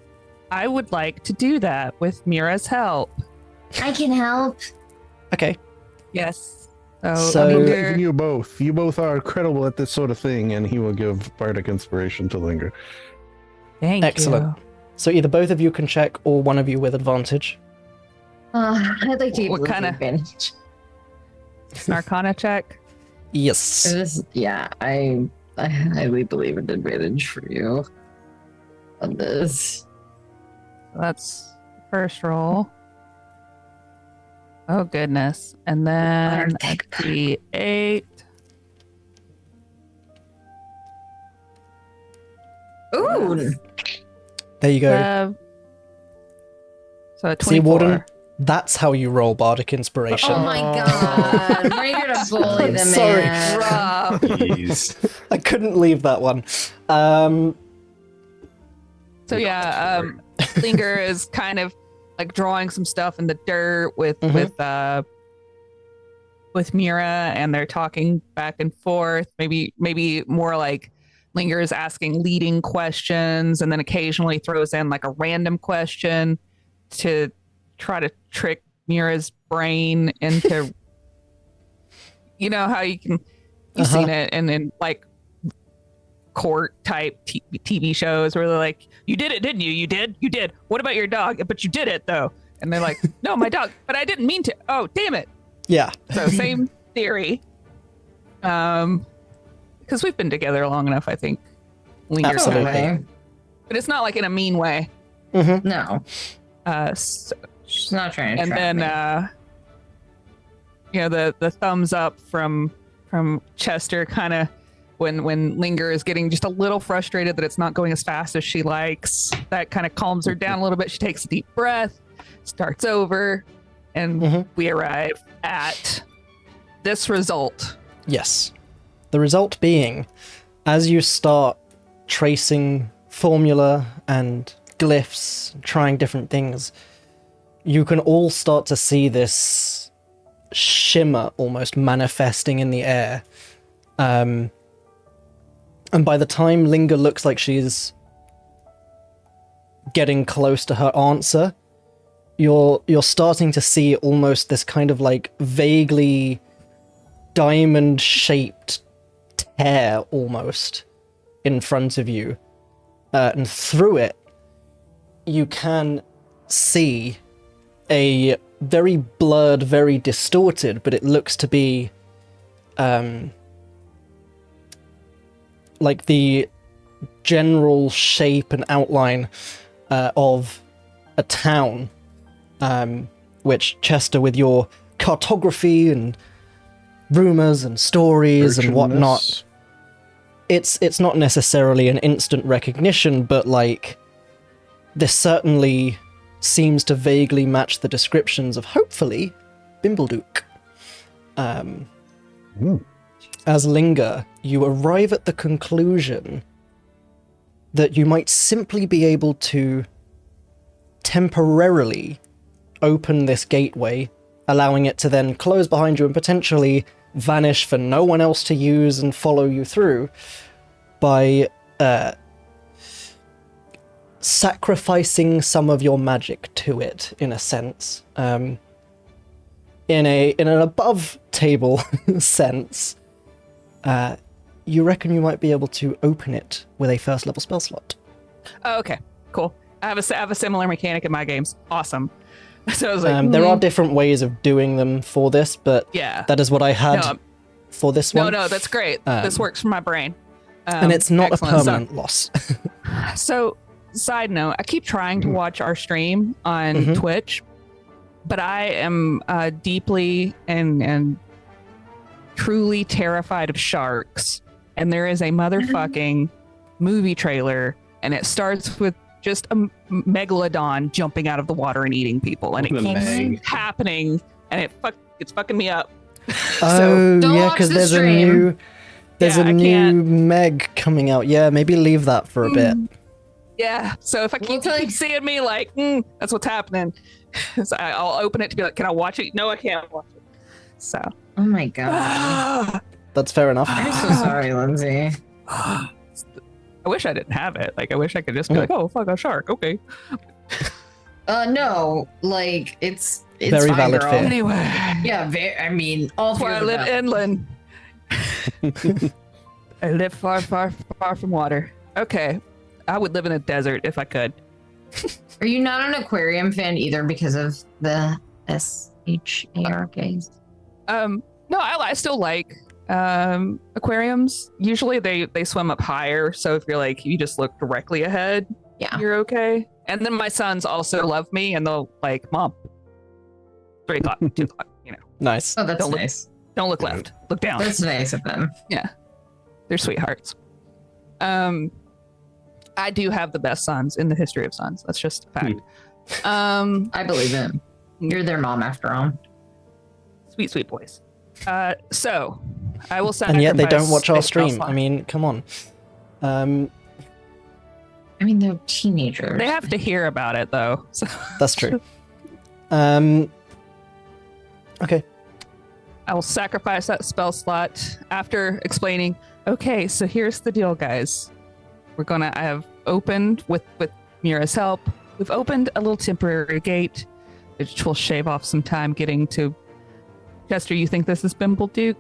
Speaker 1: I would like to do that with Mira's help.
Speaker 6: I can help.
Speaker 3: Okay.
Speaker 1: Yes.
Speaker 3: So-
Speaker 2: I
Speaker 1: Linger-
Speaker 2: believe in you both. You both are credible at this sort of thing, and he will give bardic inspiration to Linger.
Speaker 1: Thank
Speaker 3: Excellent.
Speaker 1: you.
Speaker 3: So either both of you can check, or one of you with advantage.
Speaker 4: I'd like to give
Speaker 1: What
Speaker 4: you
Speaker 1: kinda-
Speaker 4: advantage.
Speaker 1: It's an Arcana check.
Speaker 3: Yes.
Speaker 4: I highly believe in advantage for you on this.
Speaker 1: That's the first roll. Oh goodness. And then a D8.
Speaker 4: Ooh,
Speaker 3: There you go.
Speaker 1: So a 24.
Speaker 3: See, Warden, that's how you roll bardic inspiration.
Speaker 4: oh my god! We're gonna bully the
Speaker 3: Sorry.
Speaker 4: man.
Speaker 1: Rough.
Speaker 5: Jeez.
Speaker 3: I couldn't leave that one.
Speaker 1: So yeah, Linger is kind of like drawing some stuff in the dirt with Mira, and they're talking back and forth. Maybe more like Linger is asking leading questions, and then occasionally throws in like a random question to try to trick Mira's brain into. You know how you've seen it, and then like court type TV shows where they're like, you did it, didn't you? You did. What about your dog? But you did it though. And they're like, no, my dog, but I didn't mean to. Oh, damn it.
Speaker 3: Yeah.
Speaker 1: So same theory. Because we've been together long enough, I think. Linger
Speaker 3: Absolutely.
Speaker 4: Okay.
Speaker 1: But it's not like in a mean way.
Speaker 4: No,
Speaker 1: So,
Speaker 4: she's not trying to.
Speaker 1: and
Speaker 4: trap
Speaker 1: then
Speaker 4: me.
Speaker 1: the thumbs up from Chester kind of when Linger is getting just a little frustrated that it's not going as fast as she likes. That kind of calms her down a little bit. She takes a deep breath, starts over, and we arrive at this result.
Speaker 3: Yes. The result being, as you start tracing formula and glyphs, trying different things, you can all start to see this shimmer almost manifesting in the air. And by the time Linger looks like she's getting close to her answer, you're starting to see almost this kind of like vaguely diamond-shaped tear almost in front of you. And through it, you can see a very blurred, very distorted, but it looks to be like the general shape and outline of a town, which Chester, with your cartography and rumors and stories and whatnot, it's not necessarily an instant recognition, but like this certainly seems to vaguely match the descriptions of, hopefully, Bimbledook. As Linger, you arrive at the conclusion that you might simply be able to temporarily open this gateway, allowing it to then close behind you and potentially vanish for no one else to use and follow you through by sacrificing some of your magic to it, in a sense. In an above table sense, you reckon you might be able to open it with a first level spell slot.
Speaker 1: Oh, okay, cool. I have a similar mechanic in my games. Awesome. So I was like,
Speaker 3: there are different ways of doing them for this, but
Speaker 1: yeah,
Speaker 3: that is what I had for this one.
Speaker 1: No, that's great. This works for my brain.
Speaker 3: And it's not
Speaker 1: excellent.
Speaker 3: a permanent loss.
Speaker 1: So, side note, I keep trying to watch our stream on Twitch, but I am deeply and truly terrified of sharks. And there is a motherfucking movie trailer, and it starts with just a megalodon jumping out of the water and eating people, and it keeps happening, and it's fucking me up.
Speaker 3: Oh,
Speaker 4: Don't
Speaker 3: yeah,
Speaker 4: watch
Speaker 3: because
Speaker 4: the
Speaker 3: there's
Speaker 4: stream.
Speaker 3: a new Meg coming out. Yeah, maybe leave that for a bit.
Speaker 1: Yeah, so if I keep seeing me like, that's what's happening. So I'll open it to be like, can I watch it? No, I can't watch it. So.
Speaker 4: Oh my god.
Speaker 3: That's fair enough.
Speaker 4: I'm so sorry, Lindsay.
Speaker 1: I wish I didn't have it. Like, I wish I could just be like, oh, fuck, a shark. Okay.
Speaker 4: No, like, it's
Speaker 3: very
Speaker 4: fine,
Speaker 3: valid
Speaker 4: girl.
Speaker 3: fear.
Speaker 1: Anyway.
Speaker 4: Yeah, I mean, all
Speaker 1: That's why I
Speaker 4: fear
Speaker 1: live
Speaker 4: of that.
Speaker 1: inland. I live far, far, far from water. Okay. I would live in a desert if I could.
Speaker 4: Are you not an aquarium fan either because of the SHARKs?
Speaker 1: No, I still like aquariums. Usually they swim up higher, so if you're like, you just look directly ahead,
Speaker 4: Yeah.
Speaker 1: you're okay. And then my sons also love me, and they'll like, Mom, 3 o'clock, 2 o'clock, you know.
Speaker 3: Nice.
Speaker 4: Oh, that's
Speaker 1: Don't look-
Speaker 4: nice.
Speaker 1: Don't look left, look down.
Speaker 4: That's nice of them.
Speaker 1: They're sweethearts. I do have the best sons in the history of sons. That's just a fact.
Speaker 4: I believe it. You're their mom after all.
Speaker 1: Sweet, sweet boys. So I will sacrifice.
Speaker 3: And yet they don't watch our
Speaker 1: a spell
Speaker 3: stream.
Speaker 1: slot.
Speaker 3: I mean, come on.
Speaker 4: I mean, they're teenagers.
Speaker 1: They have to hear about it though. So.
Speaker 3: That's true. Okay.
Speaker 1: I will sacrifice that spell slot after explaining. Okay, so here's the deal, guys. I have opened with Mira's help. We've opened a little temporary gate, which will shave off some time getting to. Chester, you think this is Bimbledook?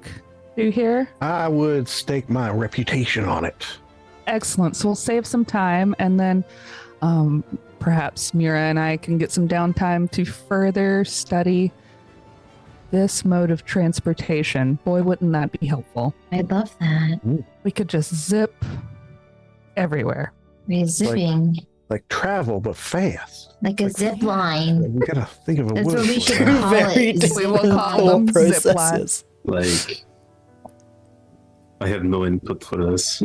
Speaker 1: Do you hear?
Speaker 2: I would stake my reputation on it.
Speaker 1: Excellent. So we'll save some time, and then perhaps Mira and I can get some downtime to further study this mode of transportation. Boy, wouldn't that be helpful?
Speaker 4: I love that.
Speaker 1: We could just zip everywhere.
Speaker 4: We're zipping
Speaker 2: Like travel, but fast.
Speaker 4: like a zip line.
Speaker 2: We gotta think of a
Speaker 4: That's
Speaker 2: word
Speaker 4: what we
Speaker 2: for
Speaker 4: should
Speaker 2: that.
Speaker 4: call
Speaker 3: Very
Speaker 4: it.
Speaker 1: We will
Speaker 3: different
Speaker 1: call
Speaker 3: thought
Speaker 1: them zip
Speaker 3: processes.
Speaker 5: Like, I have no input for this.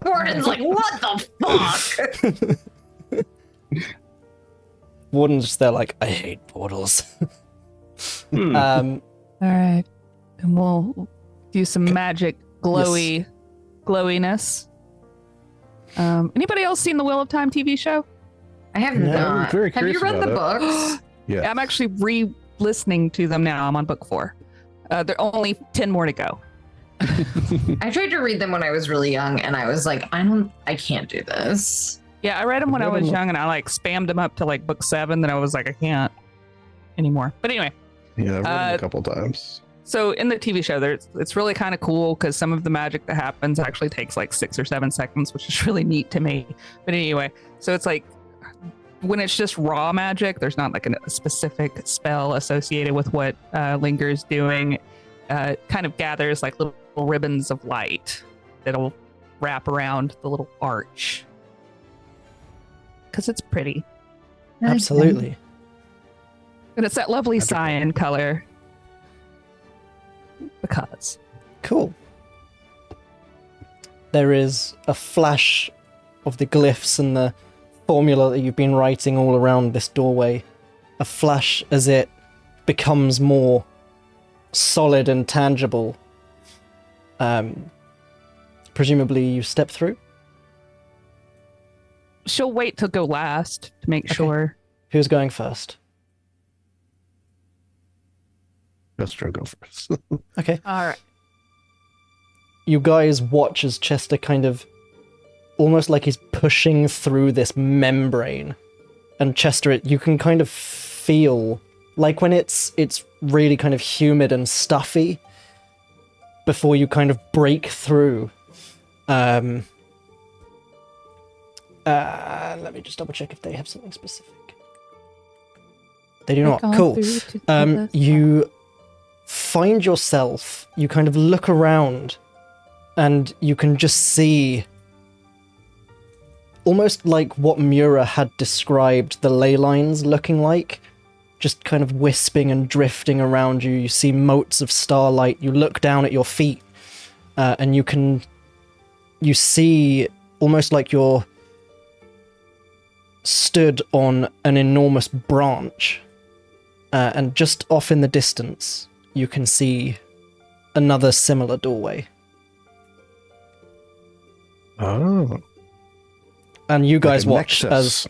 Speaker 4: Warden's like, what the fuck?
Speaker 3: Warden's just there like, I hate portals.
Speaker 5: Hmm.
Speaker 1: All right. And we'll do some magic glowiness. Anybody else seen the Wheel of Time TV show?
Speaker 4: I have
Speaker 2: No, I'm
Speaker 4: not.
Speaker 2: very
Speaker 4: Have you
Speaker 2: curious
Speaker 4: read the
Speaker 2: about
Speaker 4: books?
Speaker 2: Yeah.
Speaker 1: I'm actually re-listening to them now. I'm on book 4. There are only 10 more to go.
Speaker 4: I tried to read them when I was really young, and I was like, I can't do this.
Speaker 1: Yeah, I read them when I
Speaker 2: Read
Speaker 1: was
Speaker 2: 'em-
Speaker 1: young, and I like spammed them up to like book 7. Then I was like, I can't anymore. But anyway,
Speaker 2: Yeah, I've read it a couple times.
Speaker 1: so in the TV show, it's really kind of cool because some of the magic that happens actually takes like 6 or 7 seconds, which is really neat to me. But anyway, so it's like when it's just raw magic, there's not like a specific spell associated with what Linger's doing. Kind of gathers like little ribbons of light that'll wrap around the little arch because it's pretty.
Speaker 3: Absolutely.
Speaker 1: And it's that lovely cyan color. Because.
Speaker 3: Cool. There is a flash of the glyphs and the formula that you've been writing all around this doorway, a flash as it becomes more solid and tangible. Presumably you step through?
Speaker 1: She'll wait to go last to make
Speaker 3: Okay.
Speaker 1: sure.
Speaker 3: Who's going first?
Speaker 2: Chester, go first.
Speaker 3: Okay.
Speaker 1: All right.
Speaker 3: You guys watch as Chester kind of, almost like he's pushing through this membrane. And Chester, you can kind of feel, like when it's really kind of humid and stuffy, before you kind of break through. Let me just double check if they have something specific. They do not. Cool. You find yourself, you kind of look around, and you can just see, almost like what Mura had described the ley lines looking like, just kind of wisping and drifting around you. You see motes of starlight. You look down at your feet, and you see almost like you're stood on an enormous branch, and just off in the distance, you can see another similar doorway.
Speaker 2: Oh.
Speaker 3: And you guys
Speaker 2: Like a
Speaker 3: watch
Speaker 2: nexus.
Speaker 3: as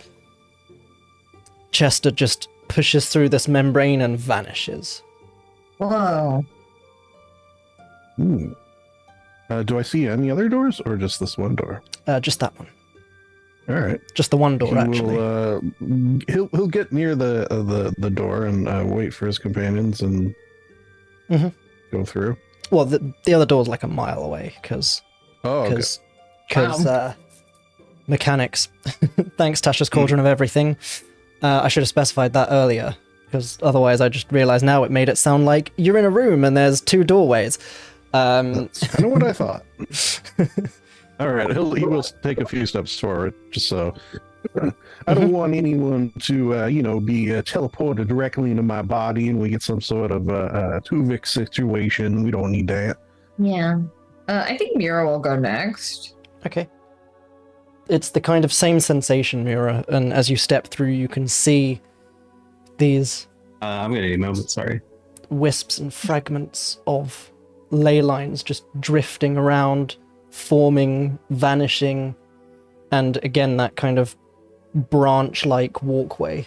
Speaker 3: Chester just pushes through this membrane and vanishes.
Speaker 4: Whoa.
Speaker 2: Do I see any other doors or just this one door?
Speaker 3: Just that one.
Speaker 2: All right.
Speaker 3: Just the one door,
Speaker 2: He
Speaker 3: actually.
Speaker 2: will, he'll get near the door and wait for his companions and
Speaker 3: Mhm.
Speaker 2: go through.
Speaker 3: Well, the other door's like a mile away, because
Speaker 2: Oh, okay.
Speaker 3: Mechanics. Thanks, Tasha's Cauldron of Everything. I should have specified that earlier, because otherwise I just realized now it made it sound like you're in a room and there's two doorways.
Speaker 2: That's kind of what I thought. All right, he will take a few steps forward, just so. I don't want anyone to, be teleported directly into my body and we get some sort of Tuvik situation. We don't need that.
Speaker 4: Yeah. I think Mira will go next.
Speaker 3: Okay. It's the kind of same sensation, Mira, and as you step through, you can see these
Speaker 5: I'm gonna need a moment. Sorry.
Speaker 3: wisps and fragments of ley lines just drifting around, forming, vanishing, and again, that kind of branch-like walkway.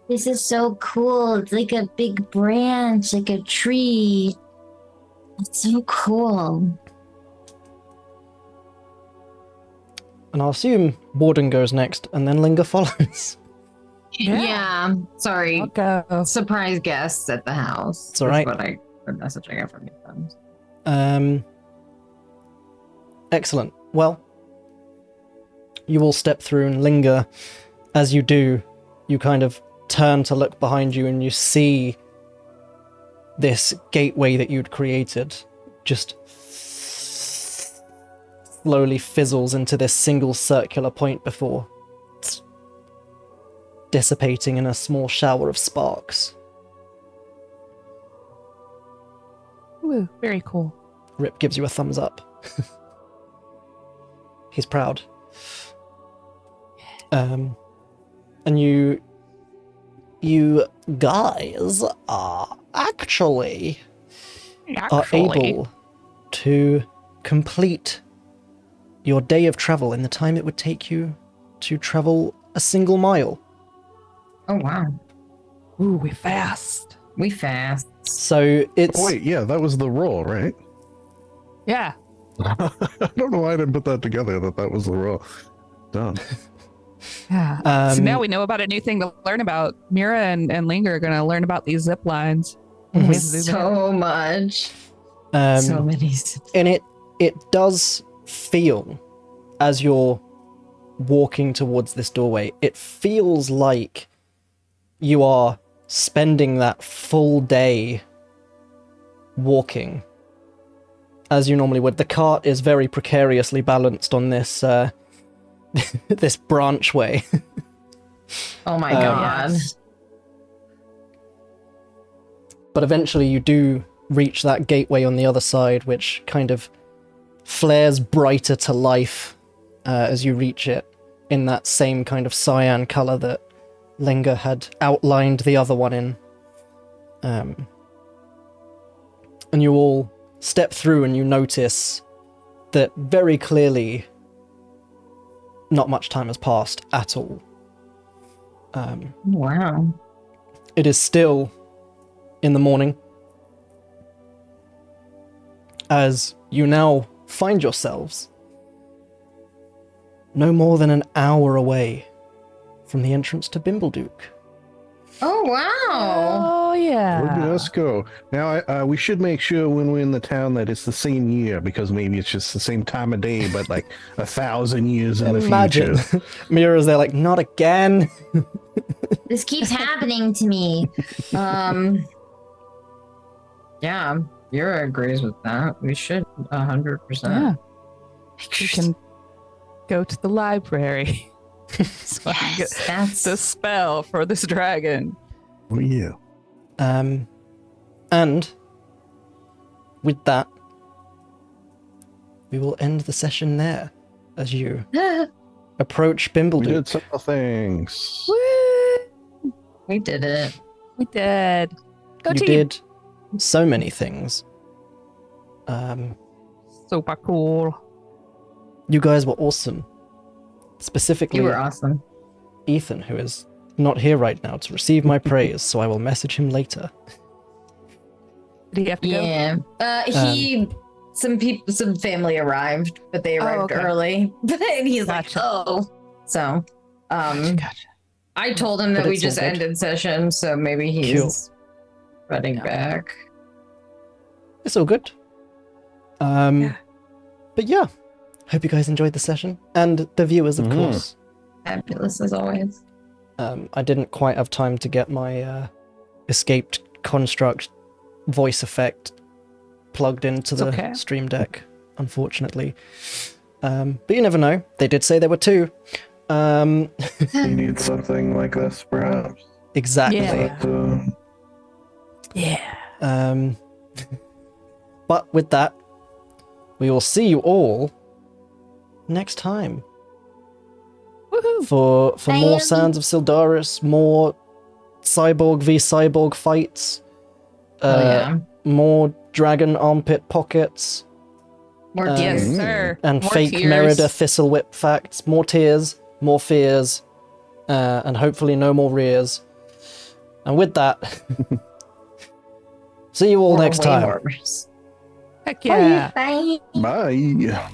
Speaker 6: This is so cool. It's like a big branch, like a tree. It's so cool.
Speaker 3: And I'll assume Warden goes next, and then Linger follows.
Speaker 4: Yeah. Sorry.
Speaker 1: I'll go.
Speaker 4: Surprise guests at the house.
Speaker 3: It's all right.
Speaker 4: That's what the message I got from your friends.
Speaker 3: Excellent. Well, you all step through and linger. As you do, you kind of turn to look behind you and you see this gateway that you'd created just slowly fizzles into this single circular point before dissipating in a small shower of sparks.
Speaker 1: Ooh, very cool.
Speaker 3: Rip gives you a thumbs up. He's proud. And you guys are actually are able to complete your day of travel in the time it would take you to travel a single mile.
Speaker 4: Oh wow.
Speaker 1: Ooh, we fast.
Speaker 4: We fast.
Speaker 3: So it's
Speaker 2: Oh, wait, yeah, that was the roll, right?
Speaker 1: Yeah.
Speaker 2: I don't know why I didn't put that together, that was the roll. Done.
Speaker 1: Yeah. So now we know about a new thing to learn about. Mira and Linger are going to learn about these zip lines.
Speaker 3: Mhm.
Speaker 4: So much. So many.
Speaker 3: and it does feel, as you're walking towards this doorway, it feels like you are spending that full day walking as you normally would. The cart is very precariously balanced on this this branchway.
Speaker 4: Oh my god.
Speaker 3: But eventually you do reach that gateway on the other side, which kind of flares brighter to life as you reach it in that same kind of cyan color that Linger had outlined the other one in. And you all step through and you notice that very clearly not much time has passed at all.
Speaker 4: Wow.
Speaker 3: It is still in the morning as you now find yourselves no more than an hour away from the entrance to Bimbleduke.
Speaker 4: Oh, wow.
Speaker 1: Oh yeah.
Speaker 2: Let's go. Now, we should make sure when we're in the town that it's the same year, because maybe it's just the same time of day, but like 1,000 years in the
Speaker 3: Imagine.
Speaker 2: future.
Speaker 3: Mira's there like, not again.
Speaker 4: This keeps happening to me. Yeah, Yura agrees with that. We should 100%.
Speaker 1: Yeah. We can go to the library. So I can get
Speaker 4: That's
Speaker 1: the spell for this dragon.
Speaker 2: Oh, yeah.
Speaker 3: And with that, we will end the session there as you approach
Speaker 2: We
Speaker 3: Bimbleduke.
Speaker 2: did several things.
Speaker 1: Woo!
Speaker 4: we did it.
Speaker 1: We did. Go
Speaker 3: You
Speaker 1: team.
Speaker 3: did so many things.
Speaker 1: Super cool.
Speaker 3: You guys were awesome. Specifically,
Speaker 4: You were awesome.
Speaker 3: Ethan, who is not here right now to receive my praise, so I will message him later.
Speaker 1: Did he have to go?
Speaker 4: Yeah. Some family arrived, but they arrived
Speaker 1: okay.
Speaker 4: early. And he's
Speaker 1: Gotcha.
Speaker 4: like, oh. So,
Speaker 1: Gotcha.
Speaker 4: I told him that
Speaker 3: But
Speaker 4: we
Speaker 3: it's all
Speaker 4: just
Speaker 3: good.
Speaker 4: ended session, so maybe he's running
Speaker 1: Yeah.
Speaker 4: back.
Speaker 3: It's all good.
Speaker 1: Yeah.
Speaker 3: But yeah, hope you guys enjoyed the session, and the viewers, of
Speaker 2: Mhm.
Speaker 3: course.
Speaker 4: Fabulous as always.
Speaker 3: I didn't quite have time to get my escaped construct voice effect plugged into
Speaker 1: It's
Speaker 3: the
Speaker 1: okay.
Speaker 3: stream deck, unfortunately. But you never know. They did say there were two.
Speaker 2: You need something like this, perhaps.
Speaker 3: Exactly.
Speaker 1: Yeah.
Speaker 2: But,
Speaker 1: Yeah.
Speaker 3: But with that, we will see you all next time
Speaker 1: Woohoo.
Speaker 3: for more
Speaker 6: Bye.
Speaker 3: Sands of Syldaris, more cyborg v cyborg fights,
Speaker 4: Oh yeah.
Speaker 3: more dragon armpit pockets,
Speaker 4: More
Speaker 1: Yes,
Speaker 2: Mm.
Speaker 1: sir.
Speaker 3: and
Speaker 1: More
Speaker 3: fake
Speaker 1: tears.
Speaker 3: Merida Thistlewhip facts, more tears, more fears, and hopefully no more rears. And with that, see you all next
Speaker 4: Way
Speaker 3: time.
Speaker 4: more.
Speaker 1: Heck yeah.
Speaker 6: Bye.
Speaker 2: bye.